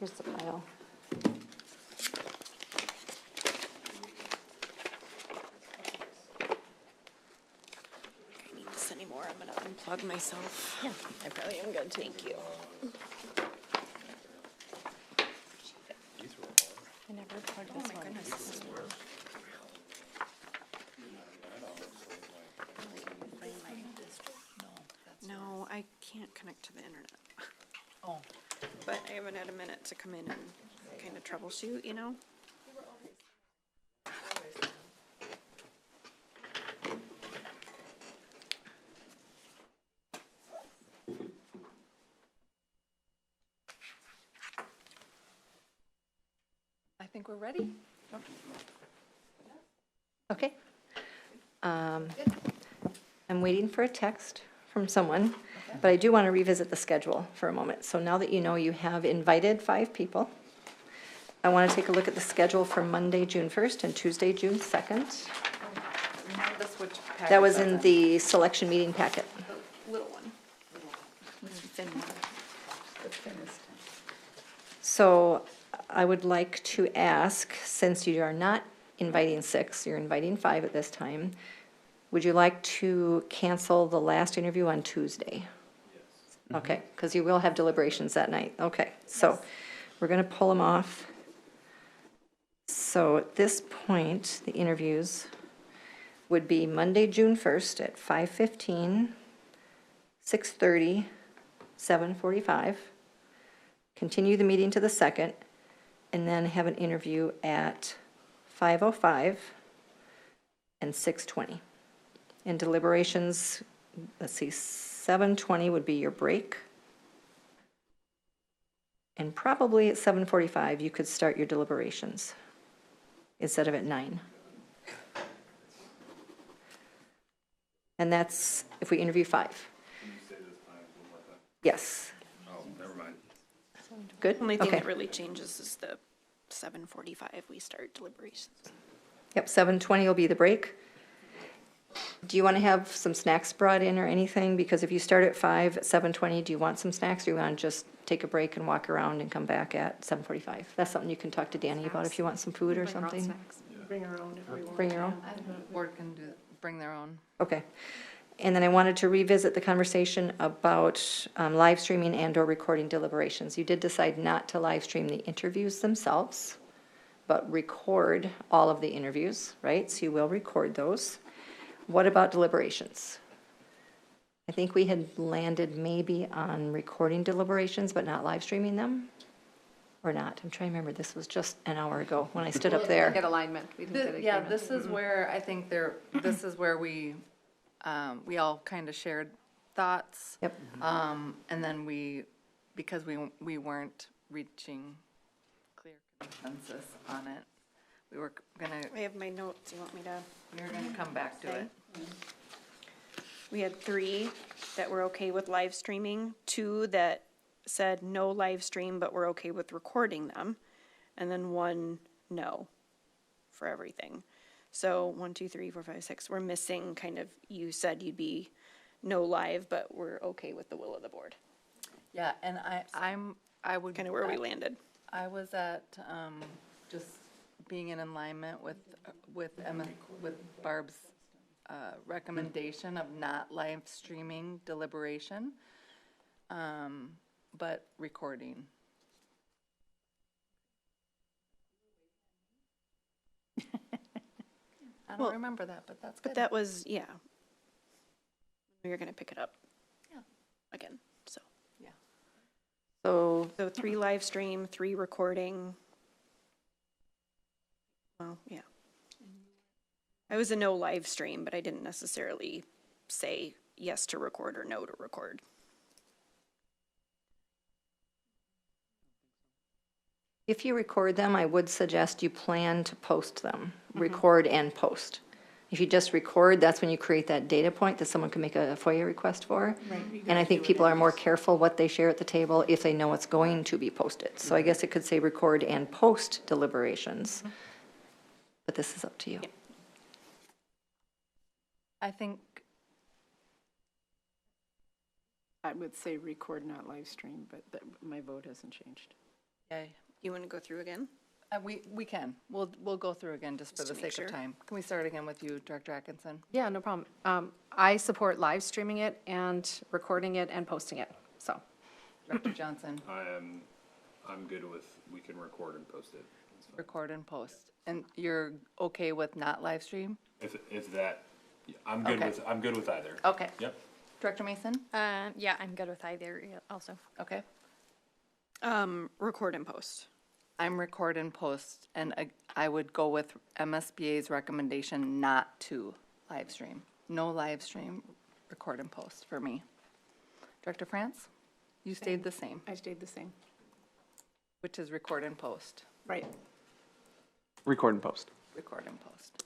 Here's the file. I need this anymore. I'm gonna unplug myself. Yeah, I probably am good. Thank you. I never plugged Oh this my one. goodness, this is work. No, I can't connect to the internet. Oh. But I haven't had a minute to come in and kind of troubleshoot, you know? I think we're ready. Okay. I'm waiting for a text from someone, but I do want to revisit the schedule for a moment. So now that you know you have invited 5 people, I want to take a look at the schedule for Monday, June 1st and Tuesday, June 2nd. Remind us which packet That was that's in the selection meeting packet. Little one. This thin one. So I would like to ask, since you are not inviting 6, you're inviting 5 at this time, would you like to cancel the last interview on Tuesday? Yes. Okay, because you will have deliberations that night. Okay, so we're going to pull them off. So at this point, the interviews would be Monday, June 1st at 5:15, 6:30, 7:45. Continue the meeting to the 2nd, and then have an interview at 5:05 and 6:20. And deliberations, let's see, 7:20 would be your break. And probably at 7:45, you could start your deliberations instead of at 9. And that's if we interview 5. Yes. Oh, never mind. Good? Only thing Okay. that really changes is the 7:45 we start deliberations. Yep, 7:20 will be the break. Do you want to have some snacks brought in or anything? Because if you start at 5, at 7:20, do you want some snacks? Or do you want to just take a break and walk around and come back at 7:45? That's something you can talk to Danny about if you want some food or Bring our own something. snacks. Bring our own if we want. Bring your own? I think the board can bring their own. Okay. And then I wanted to revisit the conversation about live streaming and/or recording deliberations. You did decide not to live stream the interviews themselves, but record all of the interviews, right? So you will record those. What about deliberations? I think we had landed maybe on recording deliberations, but not live streaming them? Or not? I'm trying to remember. This was just an hour ago when I stood up Get there. alignment. We didn't get agreement. Yeah, this is where I think this is where we all kind of shared thoughts. Yep. And then because we weren't reaching clear consensus on it, we were gonna my notes. You want me to? come back to it. We had 3 that were okay with live streaming, 2 that said no live stream, but we're okay with recording them, and then 1 no for everything. So 1, 2, 3, 4, 5, 6. We're missing kind of, you said you'd be no live, but we're okay with the will of the board. Yeah, and I would. Kind of where we landed. I was at, just being in alignment with Emma, with Barb's, recommendation of not live streaming deliberation, but recording. I Well, don't remember that, but that's good. But that was, yeah. We were gonna pick it up. Yeah. Again, so. So, So 3 live stream, 3 recording. Well, yeah. I was a no live stream, but I didn't necessarily say yes to record or no to record. if you record them, I would suggest you plan to post them, record and post. If you just record, that's when you create that data point that someone can make a FOIA request for. And I think people are more careful what they share at the table if they know it's going to be posted. So I guess it could say record and post deliberations. But this is up to you. I think, I would say record, not live stream, but my vote hasn't changed. Okay. You want to go through again? We can. We'll go through again just for Just the to make sake of sure. time. Can we start again with you, Director Atkinson? Yeah, no problem. I support live streaming it and recording it and posting it, so. Director Johnson, I'm good with, we can record and post it. record and post. And you're okay with not live stream? If that, I'm good Okay. with, I'm good with either. Okay. Yep. Director Mason? Yeah, I'm good with either also. Okay. Record and post. I'm record and post, and I would go with MSBA's recommendation not to live stream. No live stream, record and post for me. Director France? You stayed the same, I stayed the same. which is record and post. Right. Record and post. Record and post.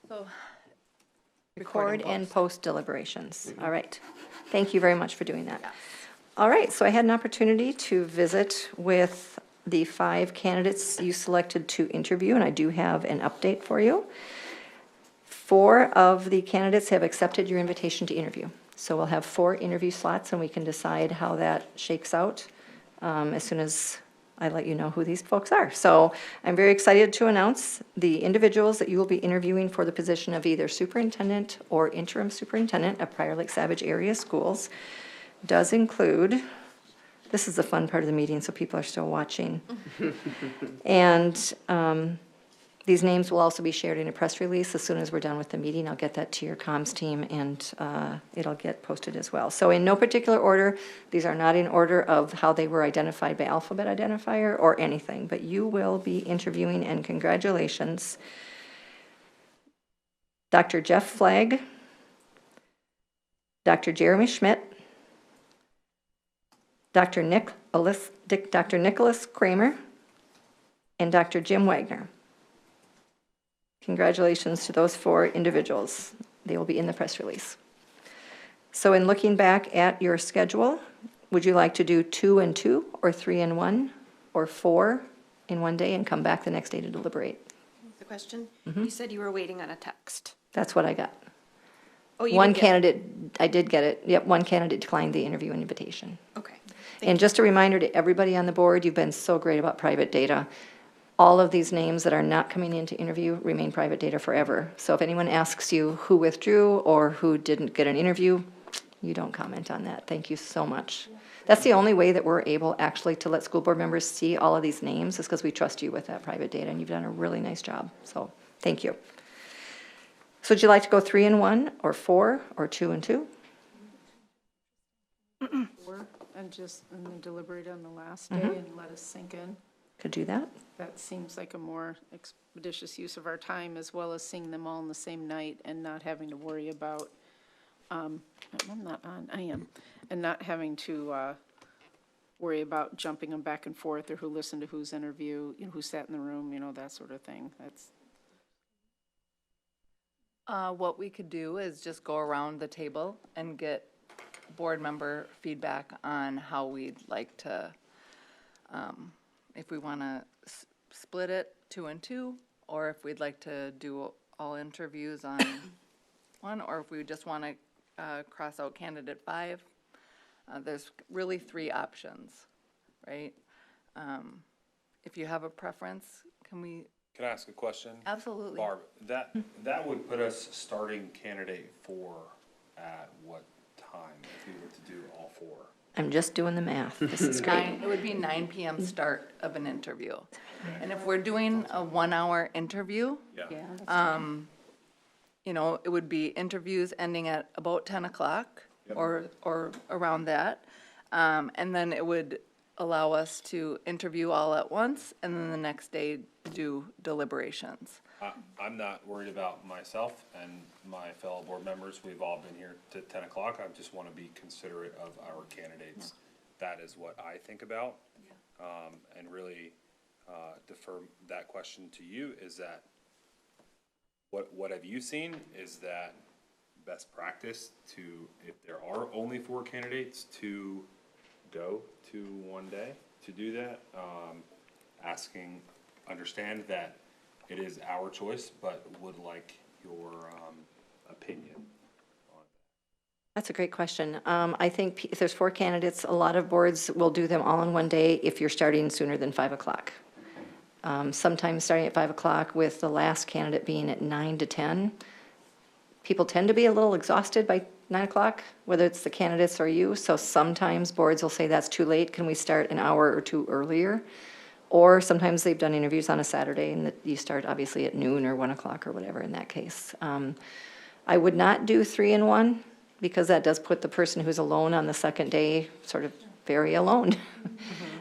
So. Record and post deliberations. All right. Thank you very much for doing that. All right, so I had an opportunity to visit with the 5 candidates you selected to interview, and I do have an update for you. 4 of the candidates have accepted your invitation to interview. So we'll have 4 interview slots, and we can decide how that shakes out as soon as I let you know who these folks are. So I'm very excited to announce the individuals that you will be interviewing for the position of either superintendent or interim superintendent of Prior Lake Savage Area Schools. Does include, this is the fun part of the meeting, so people are still watching. And these names will also be shared in a press release as soon as we're done with the meeting. I'll get that to your comms team, and it'll get posted as well. So in no particular order, these are not in order of how they were identified by alphabet identifier or anything, but you will be interviewing, and congratulations. Dr. Jeff Flagg, Dr. Jeremy Schmidt, Dr. Nicholas Kramer, and Dr. Jim Wagner. Congratulations to those 4 individuals. They will be in the press release. So in looking back at your schedule, would you like to do 2 and 2, or 3 and 1, or 4 in one day and come back the next day to deliberate? The question? You said you were waiting on a text. That's what I got. Oh, you One did get it. candidate, I did get it. Yep, one candidate declined the interview invitation. Okay. And just a reminder to everybody on the board, you've been so great about private data. All of these names that are not coming in to interview remain private data forever. So if anyone asks you who withdrew or who didn't get an interview, you don't comment on that. Thank you so much. That's the only way that we're able actually to let school board members see all of these names, is because we trust you with that private data, and you've done a really nice job. So thank you. So would you like to go 3 and 1, or 4, or 2 and 2? And then deliberate on the last day and let us sink in. Could do that. That seems like a more expeditious use of our time, as well as seeing them all in the same night and not having to worry about, I'm not on, I am, and not having to worry about jumping them back and forth, or who listened to whose interview, you know, who sat in the room, you know, that sort of thing. That's. What we could do is just go around the table and get board member feedback on how we'd like to, if we want to split it 2 and 2, or if we'd like to do all interviews on one, or if we just want to cross out candidate 5. There's really 3 options, right? If you have a preference, can we? Can I ask a question? Absolutely. Barb, that would put us starting candidate 4 at what time if we were to do all 4? I'm just doing the math. This is great. It would be 9 p.m. start of an interview. And if we're doing a 1-hour interview, Yeah. you know, it would be interviews ending at about 10 o'clock or around that. And then it would allow us to interview all at once, and then the next day do deliberations. I'm not worried about myself and my fellow board members. We've all been here to 10 o'clock. I just want to be considerate of our candidates. That is what I think about. And really defer that question to you, is that what have you seen? Is that best practice to, if there are only 4 candidates, to go to one day to do that? Understand that it is our choice, but would like your opinion on That's a great question. I think if there's 4 candidates, a lot of boards will do them all in one day if you're starting sooner than 5 o'clock. Sometimes starting at 5 o'clock with the last candidate being at 9 to 10. People tend to be a little exhausted by 9 o'clock, whether it's the candidates or you. So sometimes boards will say that's too late. Can we start an hour or two earlier? Or sometimes they've done interviews on a Saturday and that you start obviously at noon or 1 o'clock or whatever in that case. I would not do 3 in 1 because that does put the person who's alone on the second day sort of very alone.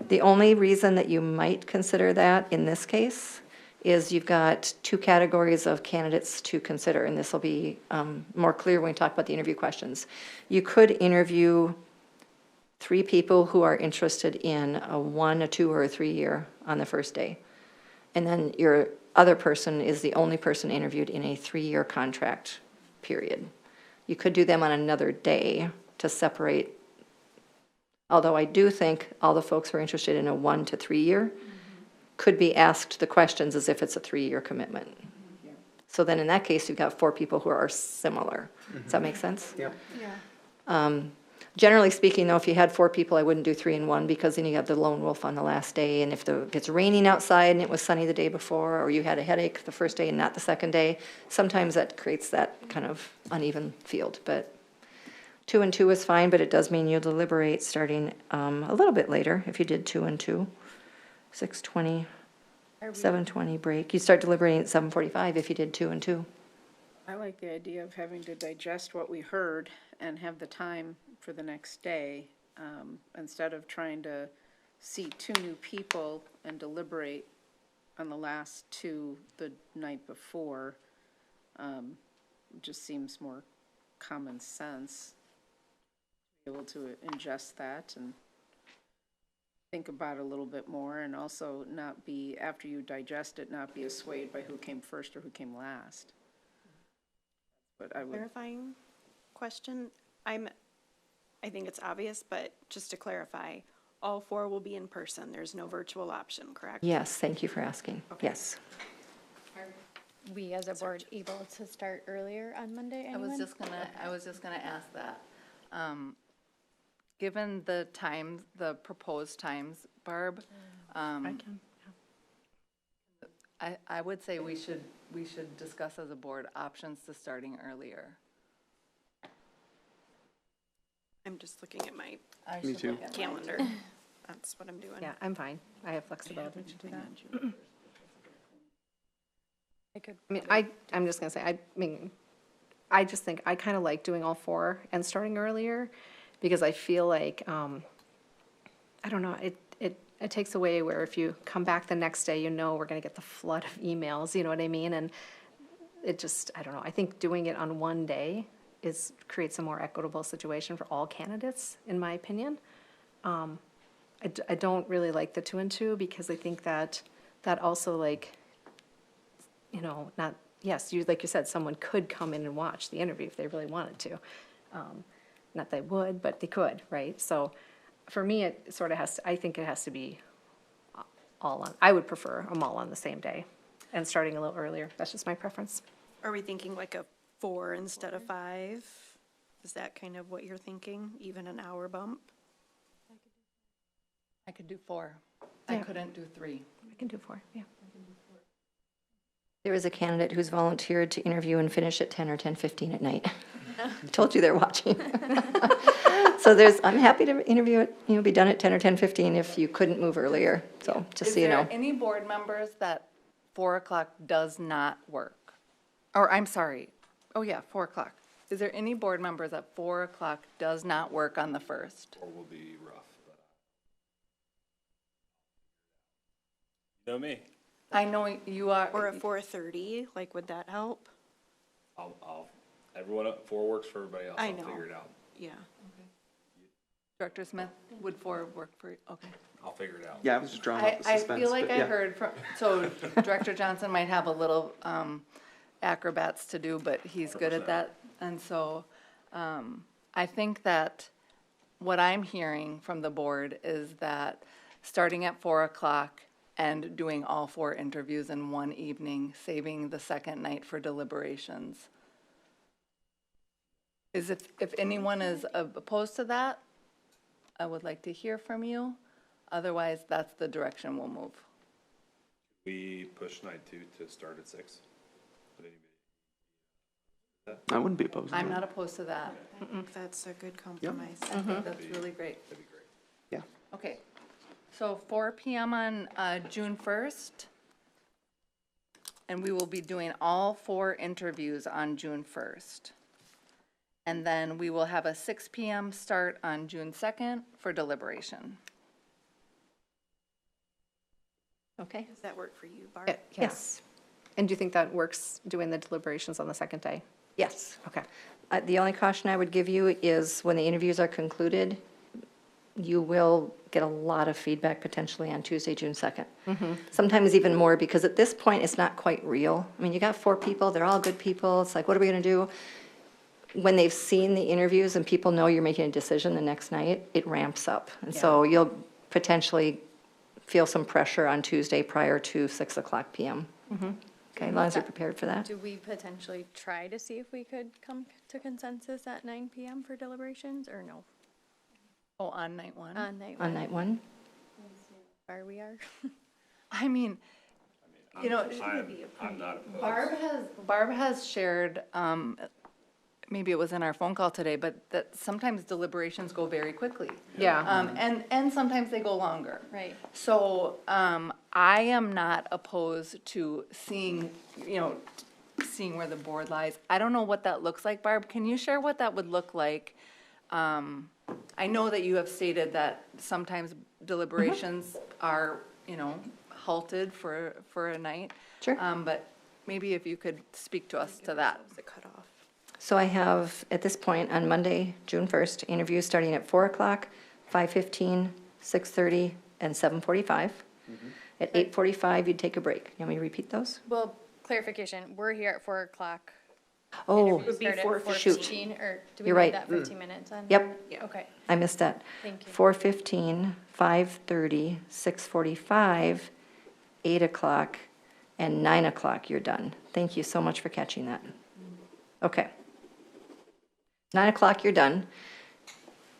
The only reason that you might consider that in this case is you've got 2 categories of candidates to consider, and this will be more clear when we talk about the interview questions. You could interview 3 people who are interested in a 1, a 2, or a 3 year on the first day. And then your other person is the only person interviewed in a 3-year contract period. You could do them on another day to separate, although I do think all the folks who are interested in a 1 to 3 year could be asked the questions as if it's a 3-year commitment. So then in that case, you've got 4 people who are similar. Does that make sense? Yep. Yeah. Generally speaking, though, if you had 4 people, I wouldn't do 3 in 1 because then you have the lone wolf on the last day. And if it's raining outside and it was sunny the day before, or you had a headache the first day and not the second day, sometimes that creates that kind of uneven field. But 2 and 2 is fine, but it does mean you'll deliberate starting a little bit later if you did 2 and 2. 6:20, 7:20 break. You start deliberating at 7:45 if you did 2 and 2. I like the idea of having to digest what we heard and have the time for the next day, instead of trying to see 2 new people and deliberate on the last 2 the night before. It just seems more common sense to be able to ingest that and think about it a little bit more, and also not be, after you digest it, not be swayed by who came first or who came last. But I would. Clarifying question. I think it's obvious, but just to clarify, all 4 will be in person. There's no virtual option, correct? Yes, thank you for asking. Yes. Are we as a board able to start earlier on Monday, I anyone? was just gonna ask that. Given the times, the proposed times, Barb, I can, I would say we should discuss as a board options to starting earlier. I'm just looking at my I Me should too. look at mine, calendar. too. That's what I'm doing. yeah, I'm fine. I have flexibility to do that. I could. I mean, I'm just gonna say, I just think, I kind of like doing all 4 and starting earlier, because I feel like, I don't know, it takes away where if you come back the next day, you know we're gonna get the flood of emails, you know what I mean? And it just, I don't know, I think doing it on one day creates a more equitable situation for all candidates, in my opinion. I don't really like the 2 and 2, because I think that also, like, you know, not, yes, like you said, someone could come in and watch the interview if they really wanted to. Not they would, but they could, right? So for me, it sort of has to, I think it has to be all on, I would prefer them all on the same day and starting a little earlier. That's just my preference. Are we thinking like a 4 instead of 5? Is that kind of what you're thinking? Even an hour bump? I could do 4. I Yeah. couldn't do 3. I can do 4, yeah. There is a candidate who's volunteered to interview and finish at 10 or 10:15 at night. Told you they're watching. So I'm happy to interview it, be done at 10 or 10:15 if you couldn't move earlier. So just so you know. Is there any board members that 4 o'clock does not work? Or, I'm sorry, oh yeah, 4 o'clock. Is there any board members that 4 o'clock does not work on the 1st? Or will be rough, but. You know me. I know you are. Or a 4:30, like, would that help? Everyone, 4 works for everybody else. I I'll know. figure it out. Yeah. Director Smith, would 4 work for you? Okay. I'll figure it out. Yeah, I was just drawing I out the suspense. feel like but I yeah. heard from, so Director Johnson might have a little acrobats to do, but he's good at 100%. that. And so I think that what I'm hearing from the board is that starting at 4 o'clock and doing all 4 interviews in one evening, saving the second night for deliberations. if anyone is opposed to that, I would like to hear from you. Otherwise, that's the direction we'll move. We push night 2 to start at 6. Would anybody- I wouldn't be opposed to I'm that. not opposed to that. That's a good compromise. I think that's really great. That'd be great. Yeah. Okay, so 4 PM on June 1st. And we will be doing all 4 interviews on June 1st. And then we will have a 6 PM start on June 2nd for deliberation. Okay? Does that work for you, Barb? Yeah. Yes. And do you think that works, doing the deliberations on the second day? Yes. Okay. The only caution I would give you is when the interviews are concluded, you will get a lot of feedback potentially on Tuesday, June 2nd. Sometimes even more, because at this point, it's not quite real. I mean, you got 4 people, they're all good people. It's like, what are we going to do? When they've seen the interviews and people know you're making a decision the next night, it ramps up. And so you'll potentially feel some pressure on Tuesday prior to 6 o'clock PM. Okay, as long as you're prepared for that. Do we potentially try to see if we could come to consensus at 9 PM for deliberations, or no? Oh, on night 1? On night On one, night 1? where we are? I mean, you know, I'm not opposed. Barb has shared, maybe it was in our phone call today, but that sometimes deliberations go very quickly. Yeah. And sometimes they go longer. Right. So, I am not opposed to seeing, seeing where the board lies. I don't know what that looks like, Barb. Can you share what that would look like? I know that you have stated that sometimes deliberations are, halted for a night. Sure. But maybe if you could speak to us to that. The cutoff. So I have, at this point, on Monday, June 1st, interviews starting at 4 o'clock, 5:15, 6:30, and 7:45. At 8:45, you'd take a break. You want me to repeat those? Well, clarification, we're here at 4 o'clock. Oh, Interviews start at 4:15, or do we You're need right. that 15 minutes on? Yep. Okay, I missed that. thank you. 4:15, 5:30, 6:45, 8 o'clock, and 9 o'clock, you're done. Thank you so much for catching that. Okay. 9 o'clock, you're done.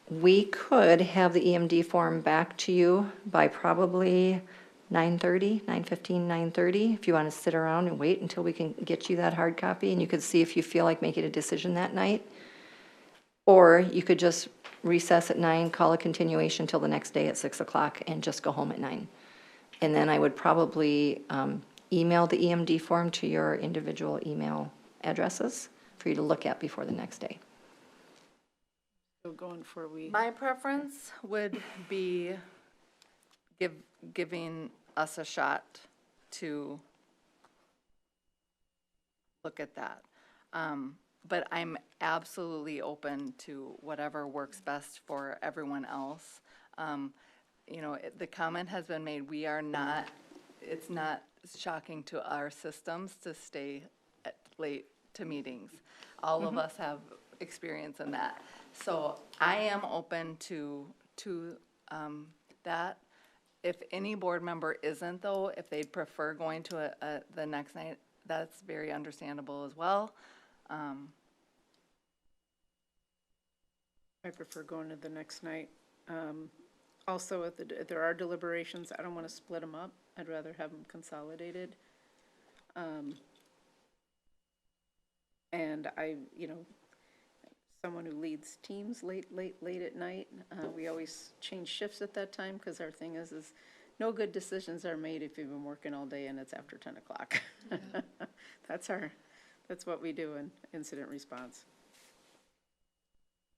We could have the EMD form back to you by probably 9:30, 9:15, 9:30, if you want to sit around and wait until we can get you that hard copy, and you could see if you feel like making a decision that night. Or you could just recess at 9, call a continuation till the next day at 6 o'clock, and just go home at 9. And then I would probably email the EMD form to your individual email addresses for you to look at before the next day. So going for My preference would be giving us a shot to look at that. But I'm absolutely open to whatever works best for everyone else. The comment has been made, it's not shocking to our systems to stay late to meetings. All of us have experience in that. So I am open to that. If any board member isn't, though, if they'd prefer going to the next night, that's very understandable as well. I prefer going to the next night. Also, if there are deliberations, I don't want to split them up. I'd rather have them consolidated. And someone who leads teams late at night, we always change shifts at that time, because our thing is no good decisions are made if you've been working all day and it's after 10 o'clock. That's what we do in incident response.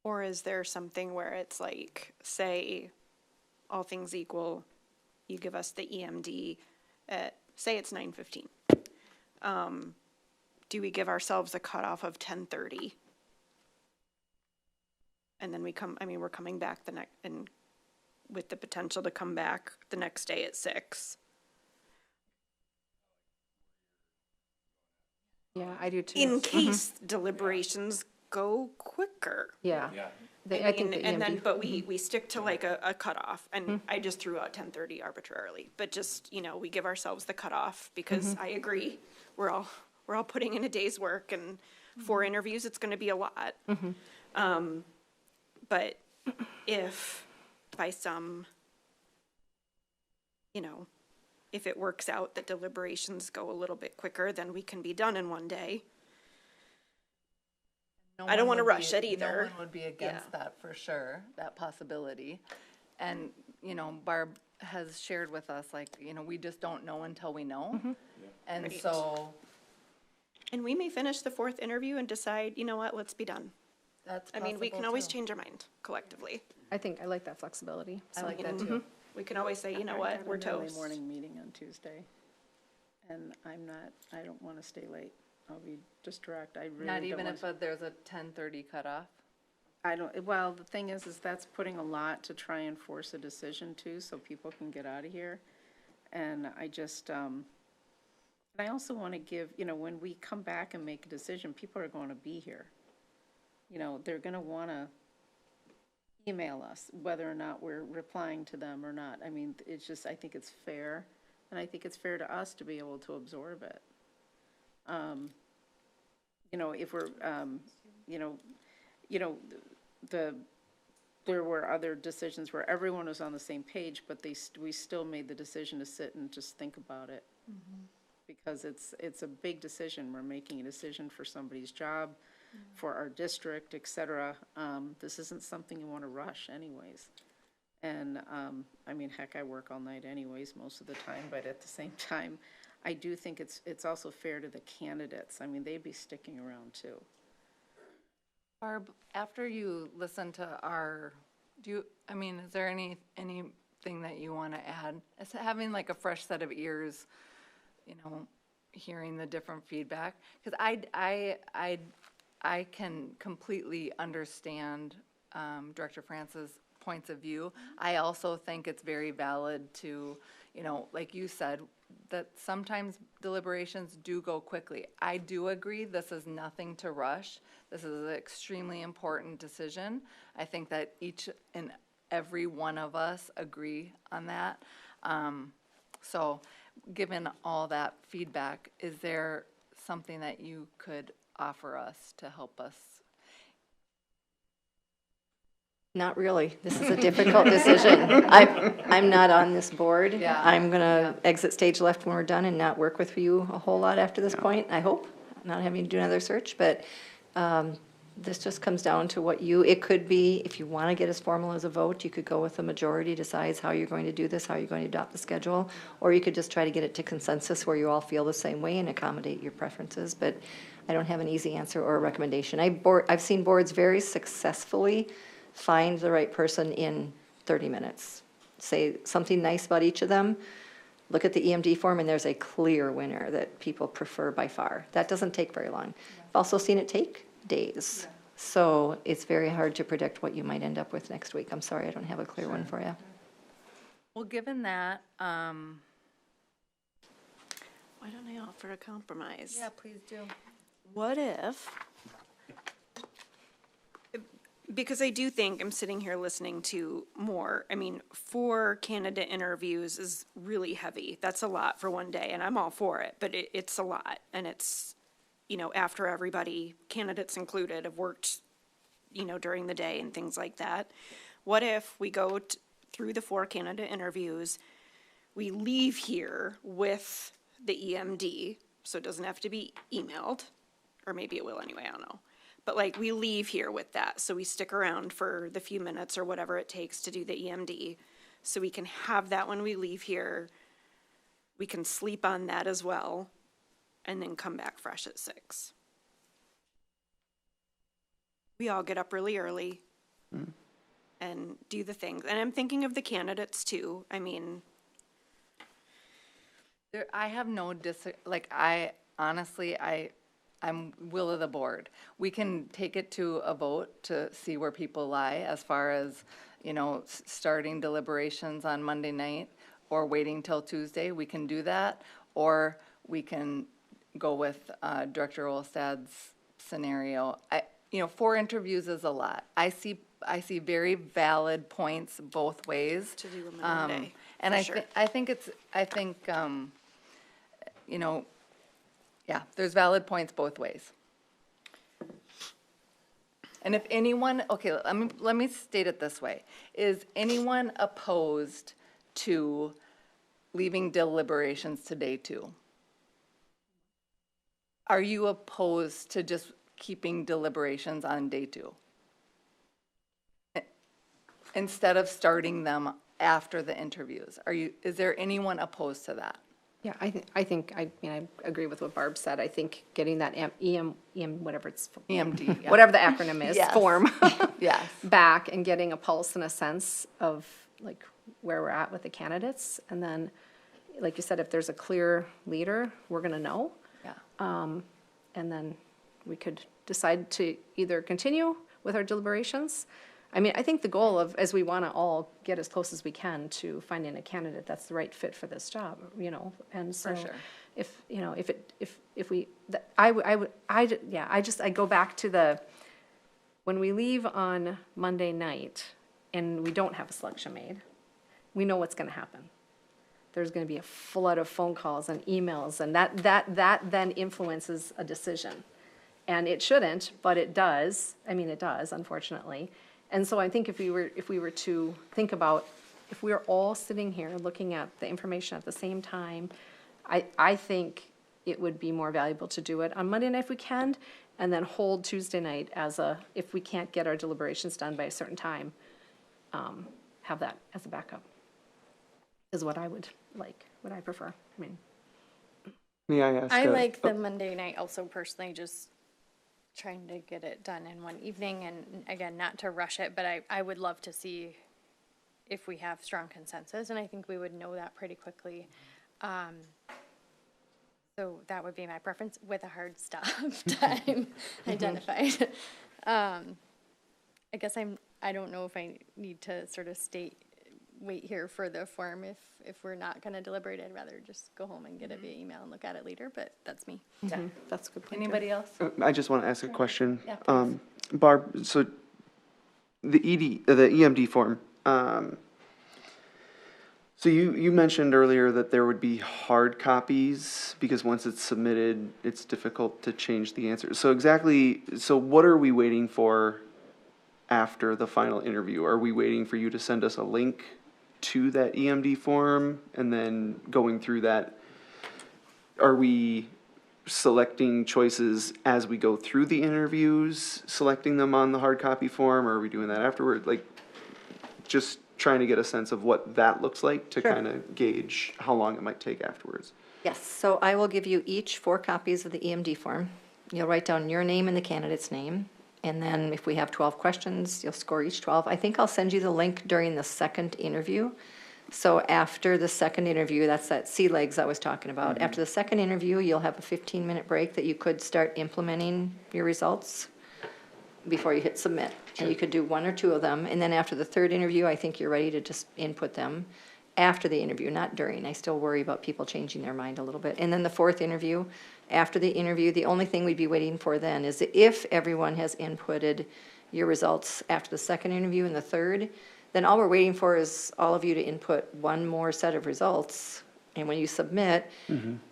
Or is there something where it's like, say, all things equal, you give us the EMD at, say it's 9:15. Do we give ourselves a cutoff of 10:30? And then we're coming back and with the potential to come back the next day at 6. Yeah, I do too. In case deliberations go quicker. Yeah. Yeah. I think the And then, EMD but we stick to like a cutoff, and I just threw out 10:30 arbitrarily, but just, we give ourselves the cutoff, because I agree, we're all putting in a day's work, and 4 interviews, it's gonna be a lot. But if by some, if it works out that deliberations go a little bit quicker, then we can be done in one day. I don't wanna rush it either. No one would be against that for sure, that possibility. And, Barb has shared with us, like, we just don't know until we know. And Right. so And we may finish the fourth interview and decide, you know what, let's be done. that's I mean, we can possible, always too. change our mind collectively. I like that flexibility. I So, like that too. We can always say, you know what, we're I have an early toast. morning meeting on Tuesday, and I don't want to stay late. I'll be just direct. I really Not don't even want if there's a 10:30 cutoff? well, the thing is that's putting a lot to try and force a decision too, so people can get out of here. And I just, and I also want to give, when we come back and make a decision, people are going to be here. They're going to want to email us, whether or not we're replying to them or not. I mean, it's just, I think it's fair, and I think it's fair to us to be able to absorb it. If we're, there were other decisions where everyone was on the same page, but we still made the decision to sit and just think about it. Because it's a big decision. We're making a decision for somebody's job, for our district, et cetera. This isn't something you want to rush anyways. And, I mean, heck, I work all night anyways, most of the time, but at the same time, I do think it's also fair to the candidates. I mean, they'd be sticking around too. Barb, after you listen to is there anything that you want to add? Is having like a fresh set of ears, hearing the different feedback? Because I can completely understand Director France's points of view. I also think it's very valid to, like you said, that sometimes deliberations do go quickly. I do agree, this is nothing to rush. This is an extremely important decision. I think that each and every one of us agree on that. So given all that feedback, is there something that you could offer us to help us? Not really. This is a difficult decision. I'm not on this board. Yeah. I'm gonna exit stage left when we're done and not work with you a whole lot after this point, I hope, not having to do another search, but this just comes down to it could be, if you want to get as formal as a vote, you could go with the majority decides how you're going to do this, how you're going to adopt the schedule, or you could just try to get it to consensus where you all feel the same way and accommodate your preferences, but I don't have an easy answer or a recommendation. I've seen boards very successfully find the right person in 30 minutes. Say something nice about each of them, look at the EMD form, and there's a clear winner that people prefer by far. That doesn't take very long. I've also seen it take days. So it's very hard to predict what you might end up with next week. I'm sorry, I don't have a clear one for you. Well, given that, Why don't I offer a compromise? please do. What if, because I do think I'm sitting here listening to more, 4 candidate interviews is really heavy. That's a lot for one day, and I'm all for it, but it's a lot. And it's, after everybody, candidates included, have worked, during the day and things like that. What if we go through the 4 candidate interviews, we leave here with the EMD, so it doesn't have to be emailed, or maybe it will anyway, I don't know. But we leave here with that, so we stick around for the few minutes or whatever it takes to do the EMD. So we can have that when we leave here. We can sleep on that as well, and then come back fresh at 6. We all get up really early and do the things. And I'm thinking of the candidates too. I have no I'm will of the board. We can take it to a vote to see where people lie as far as, starting deliberations on Monday night or waiting till Tuesday. We can do that, or we can go with Director Olstad's scenario. 4 interviews is a lot. I see very valid points both ways. To do them in one day, And for sure. Yeah, there's valid points both ways. And if anyone, okay, let me state it this way. Is anyone opposed to leaving deliberations to day 2? Are you opposed to just keeping deliberations on day 2? Instead of starting them after the interviews? Is there anyone opposed to that? Yeah, I agree with what Barb said. I think getting that whatever it's, EMD, yeah. whatever the acronym is, Yes. form Yes. back and getting a pulse and a sense of like where we're at with the candidates. And then, like you said, if there's a clear leader, we're gonna know. Yeah. And then we could decide to either continue with our deliberations. I mean, I think the goal of, as we want to all get as close as we can to finding a candidate that's the right fit for this job, you know, and so. For sure. If, you know, if we, I go back to when we leave on Monday night and we don't have a selection made, we know what's going to happen. There's going to be a flood of phone calls and emails, and that then influences a decision. And it shouldn't, but it does. I mean, it does, unfortunately. And so I think if we were to think about, if we were all sitting here looking at the information at the same time, I think it would be more valuable to do it on Monday night if we can, and then hold Tuesday night if we can't get our deliberations done by a certain time, have that as a backup, is what I would like, what I prefer. I mean, May I ask? I like the Monday night also personally, just trying to get it done in one evening, and again, not to rush it, but I would love to see if we have strong consensus, and I think we would know that pretty quickly. So that would be my preference with a hard stop time identified. I guess I don't know if I need to sort of wait here for the form if we're not gonna deliberate. I'd rather just go home and get it via email and look at it later, but that's me. Yeah. that's a good point. Anybody else? I just want to ask a question. Yeah, please. Barb, so the EMD form, so you mentioned earlier that there would be hard copies because once it's submitted, it's difficult to change the answer. So what are we waiting for after the final interview? Are we waiting for you to send us a link to that EMD form and then going through that? Are we selecting choices as we go through the interviews, selecting them on the hard copy form, or are we doing that afterward? Like, just trying to get a sense of what that looks like to Sure. kind of gauge how long it might take afterwards. Yes, so I will give you each 4 copies of the EMD form. You'll write down your name and the candidate's name, and then if we have 12 questions, you'll score each 12. I think I'll send you the link during the second interview. So after the second interview, that's that sea legs I was talking about. After the second interview, you'll have a 15-minute break that you could start implementing your results before you hit submit. And you could do 1 or 2 of them, and then after the third interview, I think you're ready to just input them after the interview, not during. I still worry about people changing their mind a little bit. And then the fourth interview, after the interview, the only thing we'd be waiting for then is if everyone has inputted your results after the second interview and the third, then all we're waiting for is all of you to input 1 more set of results. And when you submit,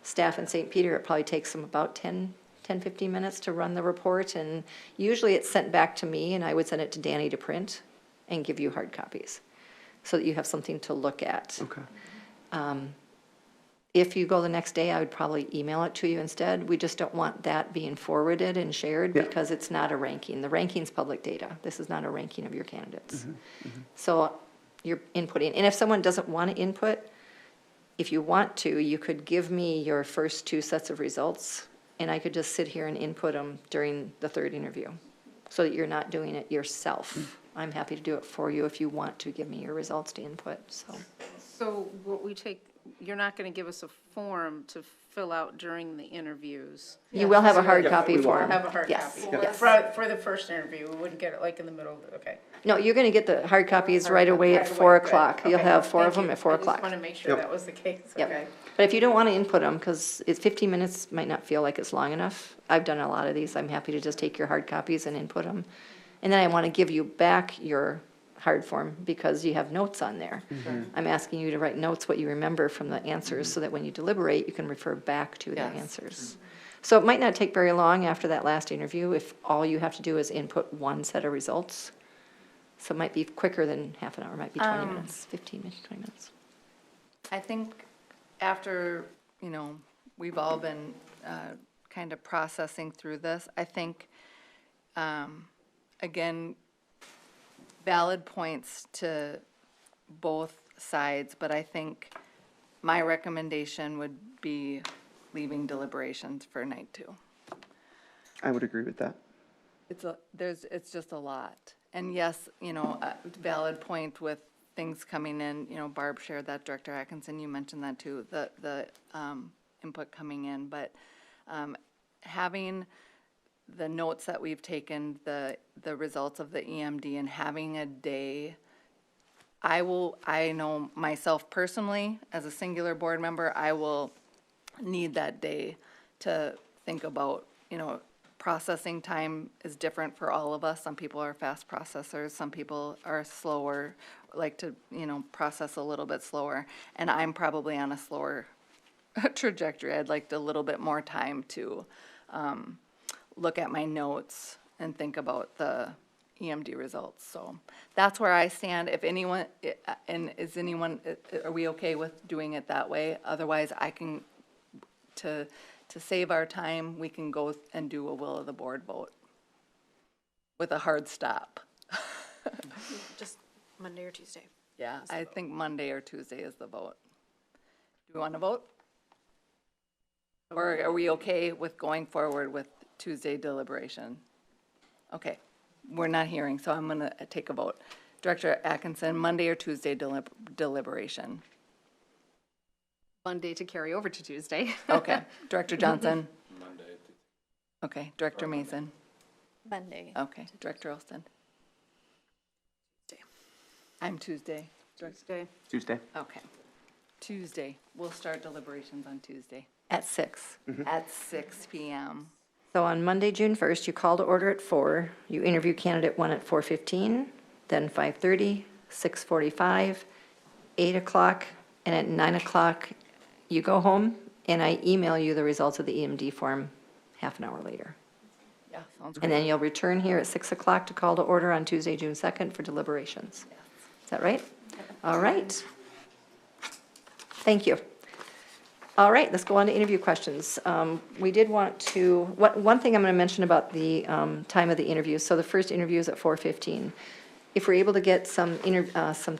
staff in St. Peter, it probably takes them about 10-15 minutes to run the report, and usually it's sent back to me, and I would send it to Danny to print and give you hard copies, so that you have something to look at. Okay. If you go the next day, I would probably email it to you instead. We just don't want that being forwarded and shared Yeah. because it's not a ranking. The ranking's public data. This is not a ranking of your candidates. So you're inputting, and if someone doesn't want to input, if you want to, you could give me your first 2 sets of results, and I could just sit here and input them during the third interview, so that you're not doing it yourself. I'm happy to do it for you if you want to give me your results to input, so. So what you're not going to give us a form to fill out during the interviews? You will have a hard Yeah, copy we will. form. Have a hard Yes, copy? yes. For the first interview, we wouldn't get it like in the middle, okay. No, you're gonna get the hard copies Hard right copy away at right 4 away, good. o'clock. You'll Okay, have 4 of thank them you. at 4 I just o'clock. want to make sure Yep. that was the case, Yep. okay. But if you don't want to input them, because it's 15 minutes, might not feel like it's long enough. I've done a lot of these. I'm happy to just take your hard copies and input them. And then I want to give you back your hard form because you have notes on there. I'm asking you to write notes, what you remember from the answers, so that when you deliberate, you can refer back to the Yes. answers. So it might not take very long after that last interview if all you have to do is input one set of results. So it might be quicker than half an hour, it might be 20 minutes, 15 minutes, 20 minutes. I think after, we've all been kind of processing through this, I think, again, valid points to both sides, but I think my recommendation would be leaving deliberations for night 2. I would agree with that. It's just a lot. And yes, a valid point with things coming in, Barb shared that, Director Atkinson, you mentioned that too, the input coming in, but having the notes that we've taken, the results of the EMD, and having a day, I know myself personally, as a singular board member, I will need that day to think about, processing time is different for all of us. Some people are fast processors, some people are slower, like to, process a little bit slower. And I'm probably on a slower trajectory. I'd like a little bit more time to look at my notes and think about the EMD results. So that's where I stand. If anyone, are we okay with doing it that way? Otherwise, I can, to save our time, we can go and do a will of the board vote with a hard stop. Just Monday or Tuesday. Yeah, I think Monday or Tuesday is the vote. Do we want to vote? Or are we okay with going forward with Tuesday deliberation? Okay, we're not hearing, so I'm going to take a vote. Director Atkinson, Monday or Tuesday deliberation? Monday to carry over to Tuesday. Okay. Director Johnson? Monday. Okay. Director Mason? Monday. Okay. Director Olston? Tuesday. I'm Tuesday. Tuesday. Tuesday. Okay. Tuesday. We'll start deliberations on Tuesday. At 6. At 6 p.m. So on Monday, June 1st, you call to order at 4, you interview candidate 1 at 4:15, then 5:30, 6:45, 8 o'clock, and at 9 o'clock, you go home, and I email you the results of the EMD form half an hour later. Yeah, sounds And great. then you'll return here at 6 o'clock to call to order on Tuesday, June 2nd for deliberations. Is that right? All right. Thank you. All right, let's go on to interview questions. We did want to, one thing I'm going to mention about the time of the interview. So the first interview is at 4:15. If we're able to get some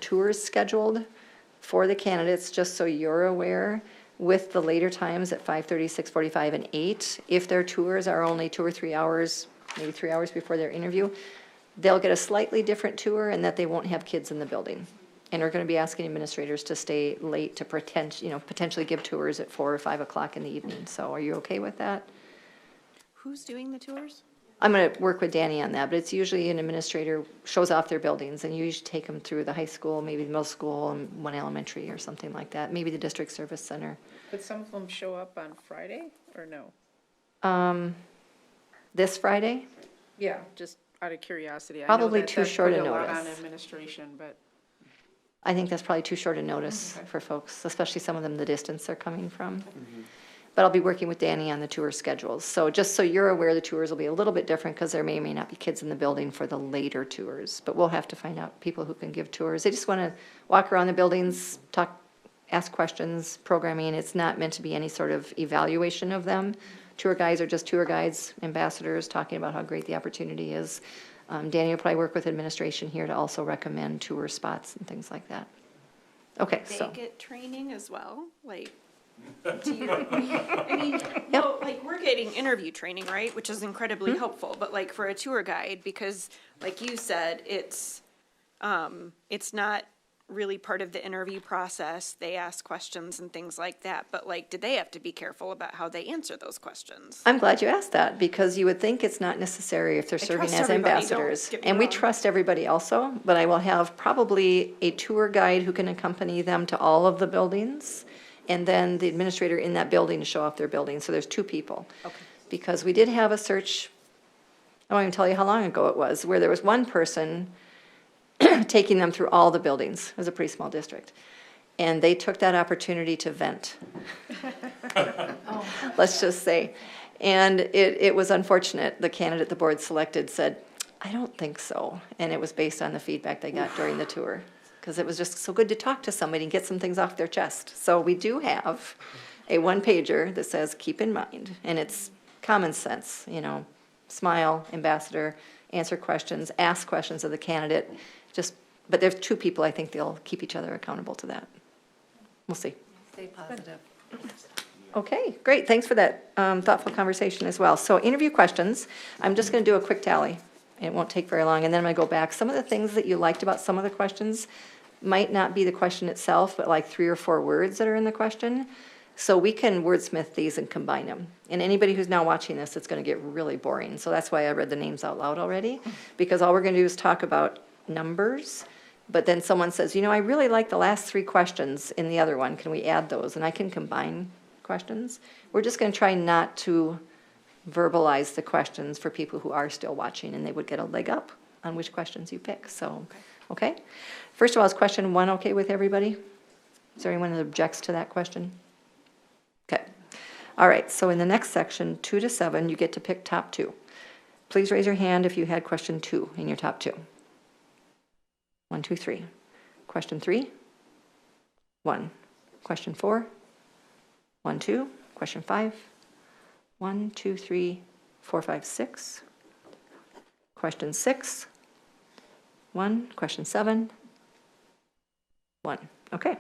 tours scheduled for the candidates, just so you're aware, with the later times at 5:30, 6:45, and 8, if their tours are only 2 or 3 hours, maybe 3 hours before their interview, they'll get a slightly different tour and that they won't have kids in the building. And we're going to be asking administrators to stay late to potentially give tours at 4 or 5 o'clock in the evening. So are you okay with that? Who's doing the tours? I'm going to work with Danny on that, but it's usually an administrator shows off their buildings, and you usually take them through the high school, maybe the middle school, and one elementary or something like that, maybe the district service center. Could some of them show up on Friday or no? This Friday? Yeah, just out of curiosity. Probably too short a a lot on notice. administration, but. I think that's probably too short a notice for folks, especially some of them the distance they're coming from. But I'll be working with Danny on the tour schedules. So just so you're aware, the tours will be a little bit different because there may or may not be kids in the building for the later tours. But we'll have to find out people who can give tours. They just want to walk around the buildings, talk, ask questions, programming. It's not meant to be any sort of evaluation of them. Tour guides are just tour guides, ambassadors, talking about how great the opportunity is. Danny will probably work with administration here to also recommend tour spots and things like that. Okay, They so. get training as well, like, do you, I mean, no, like, we're getting interview training, right, which is incredibly helpful, but like for a tour guide, because like you said, it's not really part of the interview process. They ask questions and things like that, but like, do they have to be careful about how they answer those questions? I'm glad you asked that, because you would think it's not necessary if they're serving trust as everybody, don't ambassadors. get me And we wrong. trust everybody also, but I will have probably a tour guide who can accompany them to all of the buildings, and then the administrator in that building to show off their building. So there's 2 people. Okay. Because we did have a search, I won't even tell you how long ago it was, where there was one person taking them through all the buildings. It was a pretty small district. And they took that opportunity to vent. Let's just say. And it was unfortunate. The candidate the board selected said, I don't think so. And it was based on the feedback they got during the tour. Because it was just so good to talk to somebody and get some things off their chest. So we do have a one-pager that says, keep in mind, and it's common sense, you know, smile, ambassador, answer questions, ask questions of the candidate, just, but there's two people, I think they'll keep each other accountable to that. We'll see. Stay positive. Okay, great, thanks for that thoughtful conversation as well. So interview questions, I'm just gonna do a quick tally. It won't take very long, and then I'm gonna go back. Some of the things that you liked about some of the questions might not be the question itself, but like 3 or 4 words that are in the question. So we can wordsmith these and combine them. And anybody who's now watching this, it's gonna get really boring. So that's why I read the names out loud already, because all we're gonna do is talk about numbers. But then someone says, you know, I really like the last 3 questions in the other one. Can we add those? And I can combine questions. We're just gonna try not to verbalize the questions for people who are still watching, and they would get a leg up on which questions you pick. So, okay? First of all, is question 1 okay with everybody? Is there anyone that objects to that question? Okay. All right, so in the next section, 2 to 7, you get to pick top 2. Please raise your hand if you had question 2 in your top 2. 1, 2, 3. Question 3? 1. Question 4? 1, 2. Question 5? 1, 2, 3, 4, 5, 6. Question 6. 1. Question 7. 1. Okay.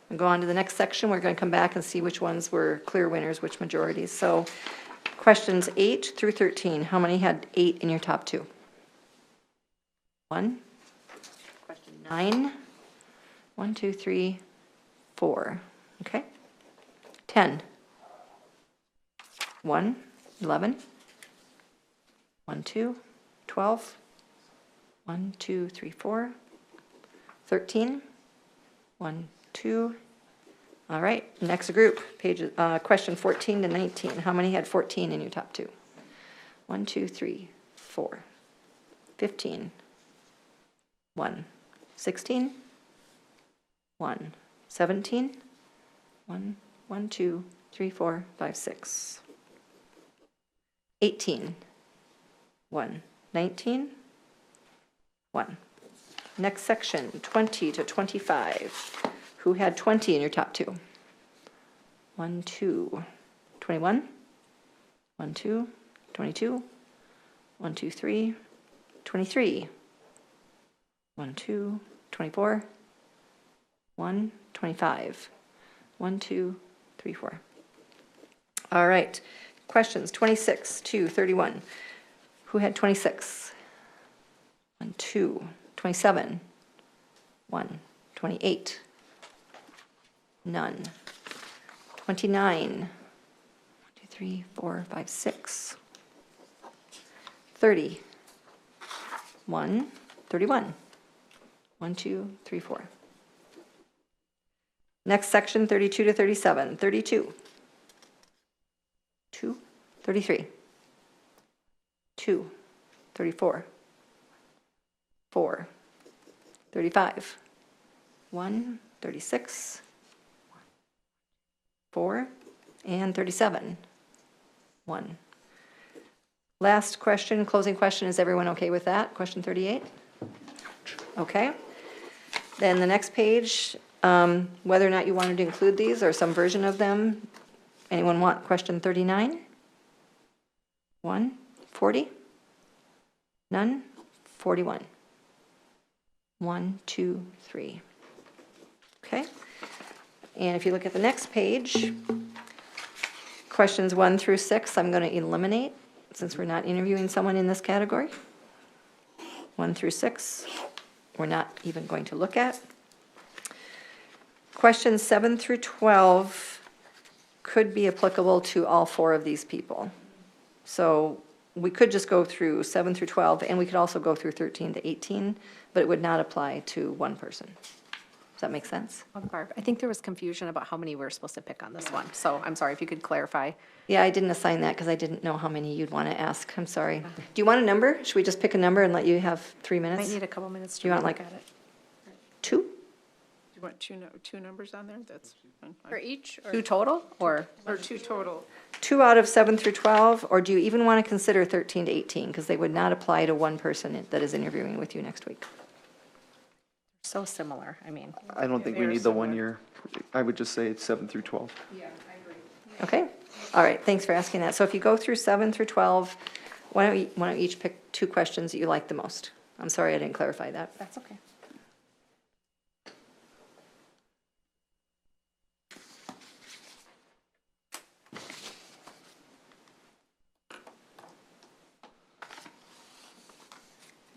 We'll go on to the next section. We're going to come back and see which ones were clear winners, which majorities. So questions 8 through 13. How many had 8 in your top 2? 1. Question 9. 1, 2, 3, 4. Okay. 10. 1, 11, 1, 2, 12, 1, 2, 3, 4, 13, 1, 2. All right, next group, pages, question 14 to 19. How many had 14 in your top 2? 1, 2, 3, 4, 15, 1, 16, 1, 17, 1, 1, 2, 3, 4, 5, 6. 18, 1, 19, 1. Next section, 20 to 25. Who had 20 in your top 2? 1, 2, 21, 1, 2, 22, 1, 2, 3, 23, 1, 2, 24, 1, 25, 1, 2, 3, 4. All right. Questions 26 to 31. Who had 26? 1, 2, 27, 1, 28, none. 29, 1, 2, 3, 4, 5, 6. 30, 1, 31, 1, 2, 3, 4. Next section, 32 to 37. 32. 2, 33, 2, 34, 4, 35, 1, 36, 4, and 37, 1. Last question, closing question, is everyone okay with that? Question 38? Okay. Then the next page, whether or not you wanted to include these or some version of them. Anyone want question 39? 1, 40? None? 41. 1, 2, 3. Okay. And if you look at the next page, questions 1 through 6, I'm going to eliminate since we're not interviewing someone in this category. 1 through 6, we're not even going to look at. Questions 7 through 12 could be applicable to all 4 of these people. So we could just go through 7 through 12, and we could also go through 13 to 18, but it would not apply to one person. Does that make sense? Barb, I think there was confusion about how many we're supposed to pick on this one. So I'm sorry if you could clarify. Yeah, I didn't assign that because I didn't know how many you'd want to ask. I'm sorry. Do you want a number? Should we just pick a number and let you have 3 minutes? Might need a couple minutes Do to you look want at it. 2? You want two numbers on there? That's fine. For each, or? Two total, or? Or two total. 2 out of 7 through 12, or do you even want to consider 13 to 18? Because they would not apply to one person that is interviewing with you next week. So similar, I mean. I don't think we Very need the similar. 1 year. I would just say it's 7 through 12. Okay, all right, thanks for asking that. So if you go through 7 through 12, why don't you each pick 2 questions that you like the most? I'm sorry I didn't clarify that. That's okay.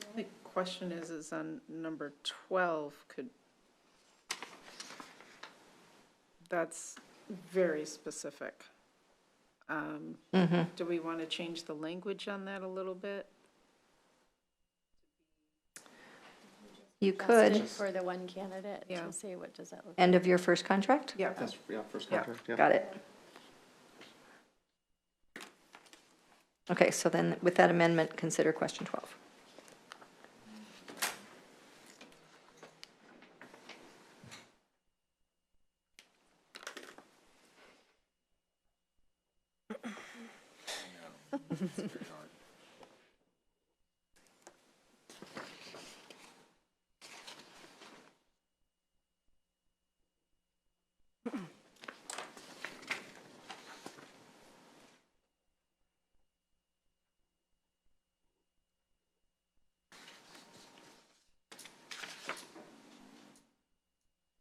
The only question is on number 12, that's very specific. Do we want to change the language on that a little bit? You Just could, it For the one candidate, Yeah. to say, what does that look like? end of your first contract? Yeah. That's, first Yeah. contract, yeah. Got it. Okay, so then with that amendment, consider question 12.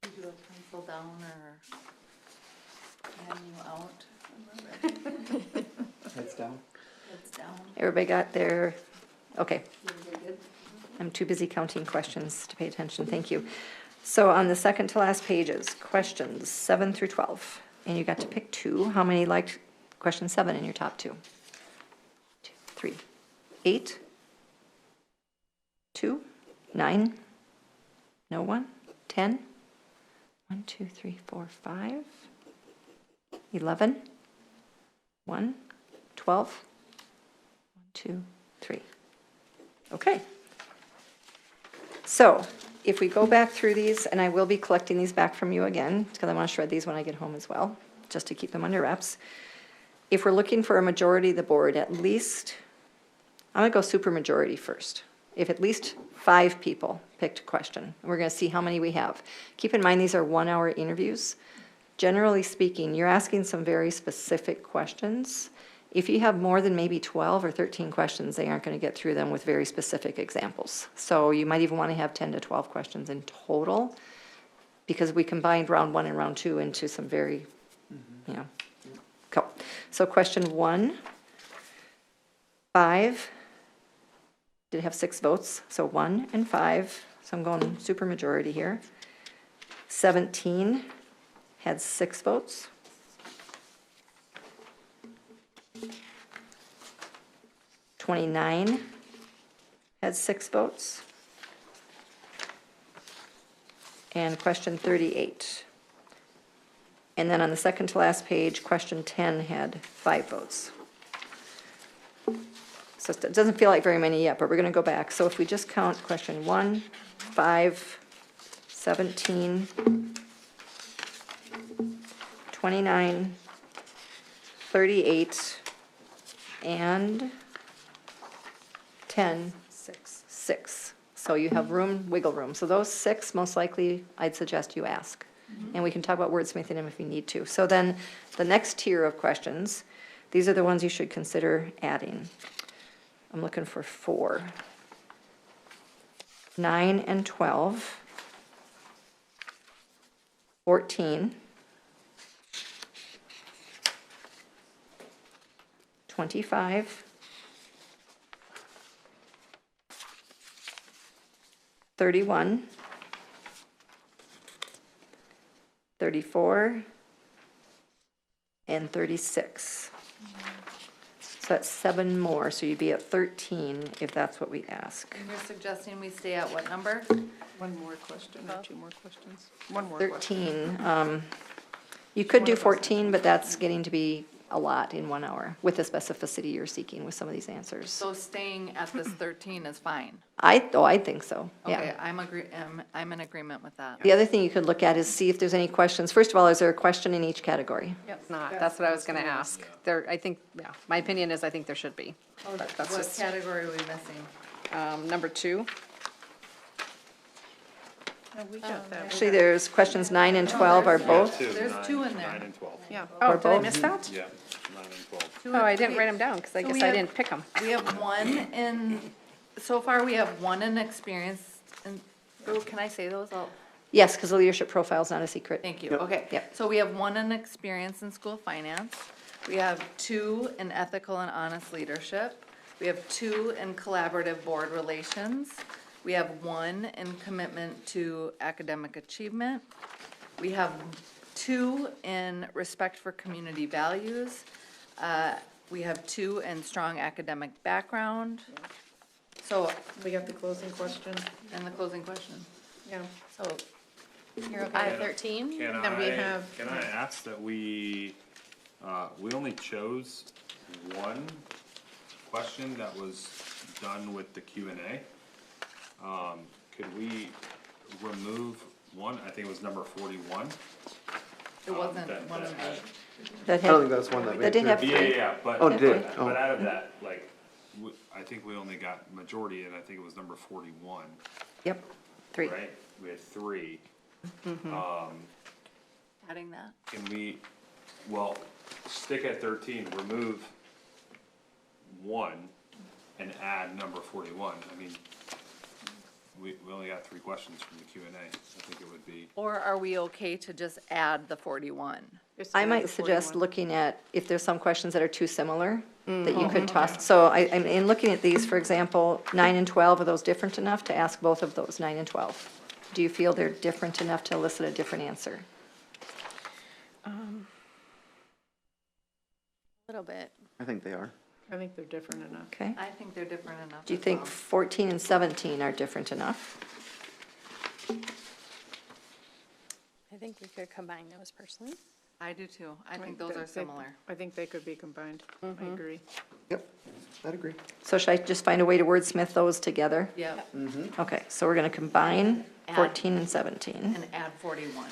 You do a pencil down or hand you out? Heads down. It's down. Everybody got their, okay. I'm too busy counting questions to pay attention, thank you. So on the second to last pages, questions 7 through 12, and you got to pick 2. How many liked question 7 in your top 2? 2, 3, 8, 2, 9, no one, 10, 1, 2, 3, 4, 5, 11, 1, 12, 1, 2, 3. Okay. So if we go back through these, and I will be collecting these back from you again, because I want to shred these when I get home as well, just to keep them under wraps. If we're looking for a majority of the board, at least, I'm going to go super majority first. If at least 5 people picked a question, we're going to see how many we have. Keep in mind, these are 1-hour interviews. Generally speaking, you're asking some very specific questions. If you have more than maybe 12 or 13 questions, they aren't going to get through them with very specific examples. So you might even want to have 10 to 12 questions in total, because we combined round 1 and round 2 into some very, cool. So question 1, 5, did have 6 votes, so 1 and 5, so I'm going super majority here. 17 had 6 votes. 29 had 6 votes. And question 38. And then on the second to last page, question 10 had 5 votes. So it doesn't feel like very many yet, but we're going to go back. So if we just count question 1, 5, 17, 29, 38, and 10, 6. So you have wiggle room. So those 6, most likely, I'd suggest you ask. And we can talk about wordsmithing them if you need to. So then the next tier of questions, these are the ones you should consider adding. I'm looking for 4. 9 and 12. 14. 25. 31. 34. And 36. So that's 7 more, so you'd be at 13 if that's what we ask. And you're suggesting we stay at what number? One more question or 2 more questions? One more question. 13, you could do 14, but that's getting to be a lot in 1 hour with the specificity you're seeking with some of these answers. So staying at this 13 is fine. I think so, yeah. Okay, I'm in agreement with that. The other thing you could look at is see if there's any questions. First of all, is there a question in each category? It's not, that's what I was gonna ask. There, I think, yeah, my opinion is I think there should be. But that's What just, category are we missing? number 2. Actually, there's questions 9 and 12 are both. There's 2 in there. 9 and 12. Yeah. Oh, Or did I both? miss that? Yeah, 9 and 12. Oh, I didn't write them down, because I So guess we I have- didn't pick them. We have one in, so far we have one in experience, and, oh, can I say those all? Yes, because the leadership profile is not a secret. Thank you, okay. Yep. So we have one in experience in school finance. We have 2 in ethical and honest leadership. We have 2 in collaborative board relations. We have 1 in commitment to academic achievement. We have 2 in respect for community values. We have 2 in strong academic background. So, We got the closing question. and the closing question. Yeah. So, You're okay with 13? Can Then we I, have- can I ask that we only chose one question that was done with the Q and A? Could we remove one? I think it was number 41. it wasn't that- one of that- the, That I don't had, think that's one that that made. did have Yeah, 3. yeah, but. Oh, it did? but- Oh. But out of that, like, I think we only got majority, and I think it was number 41, Yep, 3. right? We had 3. adding that? Can we, well, stick at 13, remove 1 and add number 41? I mean, we only got 3 questions from the Q and A. I think it would be, Or are we okay to just add the 41? I might suggest looking at if there's some questions that are too similar, that you could toss. So in looking at these, for example, 9 and 12, are those different enough to ask both of those, 9 and 12? Do you feel they're different enough to elicit a different answer? A little bit. I think they are. I think they're different enough. Okay. I think they're different enough. Do you as think well. 14 and 17 are different enough? I think we could combine those personally. I do too. I think those are similar. I think they could be combined. I agree. Yep, I'd agree. So should I just find a way to wordsmith those together? Yep, Okay, so we're going to combine Add. 14 and 17. and add 41.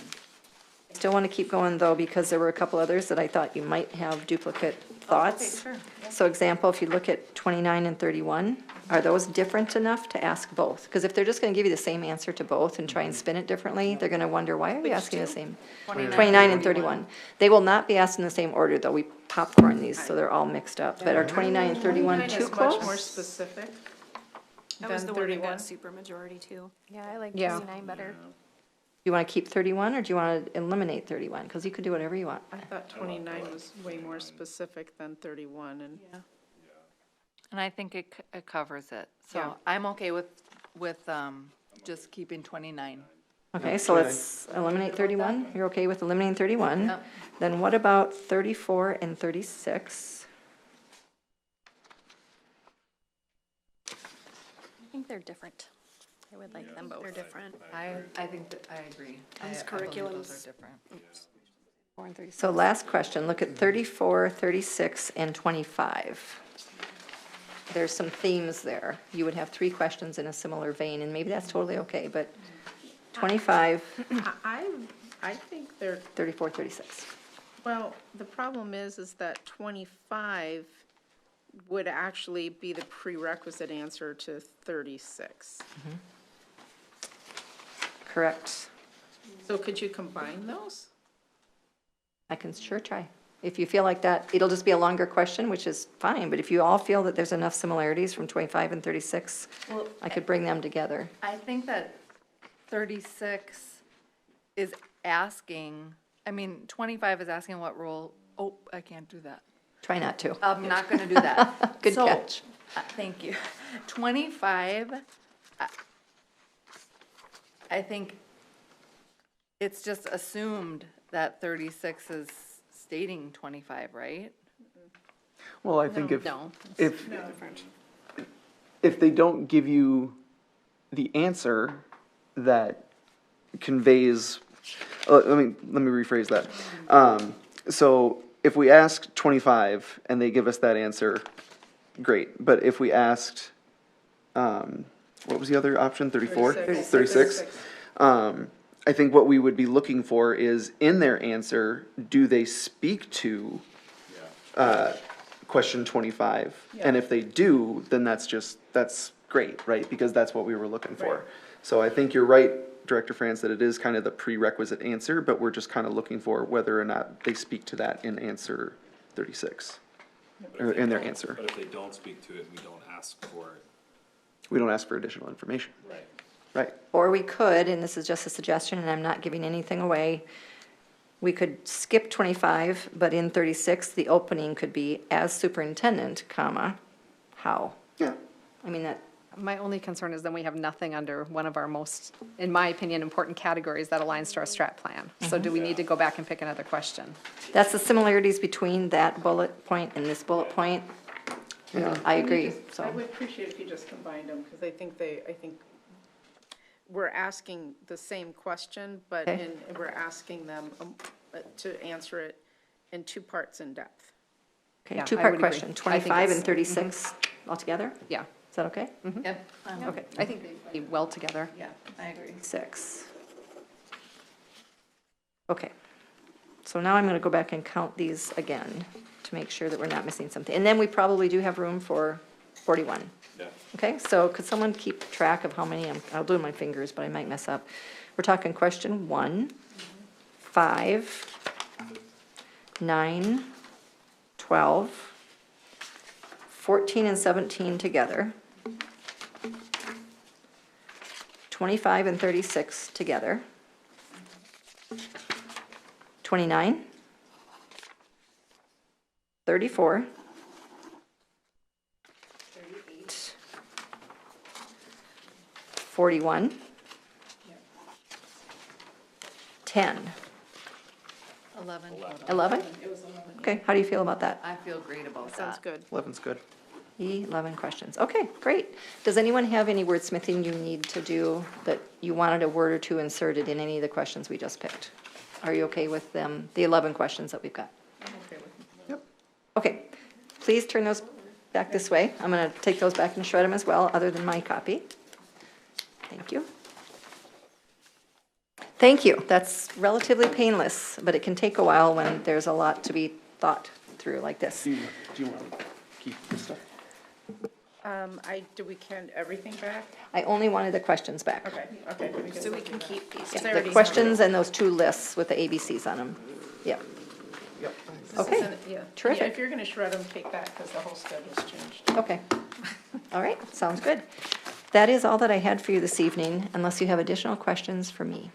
Still want to keep going though, because there were a couple others that I thought you might have duplicate thoughts. sure, So example, if you look at 29 and 31, are those different enough to ask both? Because if they're just going to give you the same answer to both and try and spin it differently, they're going to wonder, why are we asking the same? 29 and 31. They will not be asked in the same order, though. We popcorn these, so they're all mixed up. But are 29 and 31 Mine too is much more close? specific That was than the one that 31. got super majority too. Yeah, I like Yeah. 29 better. You want to keep 31, or do you want to eliminate 31? Because you could do whatever you want. I thought 29 was way more specific than 31, and And I think it covers it. Yeah. So I'm okay with just keeping 29. Okay, so let's eliminate 31. You're okay with eliminating 31? Yep. Then what about 34 and 36? I think they're different. I would like them both. They're different. I think that, I agree. Those I believe curriculums. those are different. 4 and 36. So last question, look at 34, 36, and 25. There's some themes there. You would have 3 questions in a similar vein, and maybe that's totally okay, but 25, I think they're, 34, 36. well, the problem is that 25 would actually be the prerequisite answer to 36. Correct. So could you combine those? I can sure try. If you feel like that, it'll just be a longer question, which is fine, but if you all feel that there's enough similarities from 25 and 36, Well, I could bring them together. I think that 36 is asking, 25 is asking what role, oh, I can't do that. Try not to. I'm not gonna do that. Good So, catch. Thank you. 25, I think it's just assumed that 36 is stating 25, right? Well, I think if, No. if, if they don't give you the answer that conveys, let me rephrase that. So if we asked 25 and they give us that answer, great. But if we asked, what was the other option, 34? 36? I think what we would be looking for is, in their answer, do they speak to question 25? And if they do, then that's great, right? Because that's what we were looking for. So I think you're right, Director France, that it is kind of the prerequisite answer, but we're just kind of looking for whether or not they speak to that in answer 36, or in their answer. But if they don't speak to it, we don't ask for it. We don't ask for additional information. Right. Right. Or we could, and this is just a suggestion, and I'm not giving anything away, we could skip 25, but in 36, the opening could be as superintendent, comma, how? Yeah. I mean, that, My only concern is then we have nothing under one of our most, in my opinion, important categories that aligns to our strat plan. So do we need to go back and pick another question? that's the similarities between that bullet point and this bullet point. I agree, I so, would appreciate if you just combined them, because I think we're asking the same question, but Okay. we're asking them to answer it in two parts in depth. okay, Yeah, I two-part would agree. question, I think 25 and it's- 36 altogether? Yeah, Is that okay? Yep, Okay. I think they play well together. yeah, I agree. 6. Okay. So now I'm going to go back and count these again to make sure that we're not missing something. And then we probably do have room for 41. Yeah. Okay, so could someone keep track of how many? I'll do my fingers, but I might mess up. We're talking question 1, 5, 9, 12, 14 and 17 together, 25 and 36 together, 29, 34, 38, 41, 10, 11. 11? Okay, how do you feel about that? I feel great about that. Sounds good. 11's good. 11 questions. Okay, great. Does anyone have any wordsmithing you need to do that you wanted a word or two inserted in any of the questions we just picked? Are you okay with them, the 11 questions that we've got? Okay, please turn those back this way. I'm going to take those back and shred them as well, other than my copy. Thank you. Thank you. That's relatively painless, but it can take a while when there's a lot to be thought through like this. Do you want to keep this stuff? Do we can everything back? I only wanted the questions back. Okay. So we can keep these. Yeah, the questions and those 2 lists with the ABCs on them. Yeah, Yep. okay, terrific. If you're going to shred them, take that, because the whole schedule's changed. Okay. All right, sounds good. That is all that I had for you this evening, unless you have additional questions for me.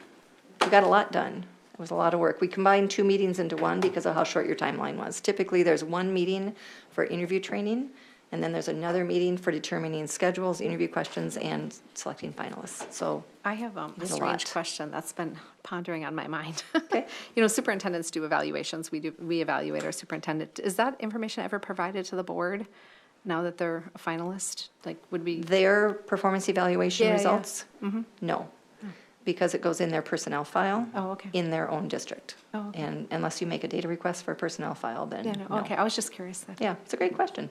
We got a lot done. It was a lot of work. We combined 2 meetings into one because of how short your timeline was. Typically, there's 1 meeting for interview training, and then there's another meeting for determining schedules, interview questions, and selecting finalists. So, I have a There's a strange lot. question that's been pondering on my mind. Okay. You know, superintendents do evaluations. We evaluate our superintendent. Is that information ever provided to the board now that they're a finalist? Like, would we? their performance evaluation Yeah, yeah. results? No, because it goes in their personnel file. Oh, okay. In their own district. Oh, okay. And unless you make a data request for a personnel file, then Yeah, no. no, okay, I was just curious. Yeah, it's a great question.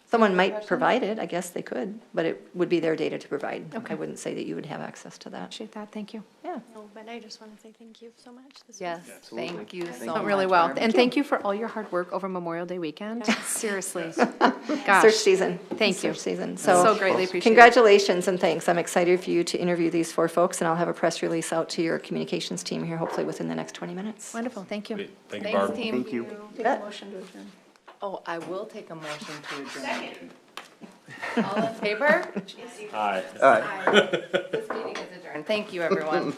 Someone might provide it, I guess they could, but it would be their data to provide. I Okay. wouldn't say that you would have access to that. Appreciate that, thank you. Yeah, No, but I just want to say thank you so much. This was Yes, thank you so much. Went really well, Barb. and thank you for all your hard work over Memorial Day weekend. Seriously. Gosh. search season. Thank you. Search season. So So greatly appreciate it. congratulations and thanks. I'm excited for you to interview these 4 folks, and I'll have a press release out to your communications team here hopefully within the next 20 minutes. Wonderful, thank you. Great. Thank you, Thanks, Barb. team. Thank you. Oh, I will take a motion to adjourn. All in favor? Aye. All right. This meeting is adjourned. Thank you, everyone.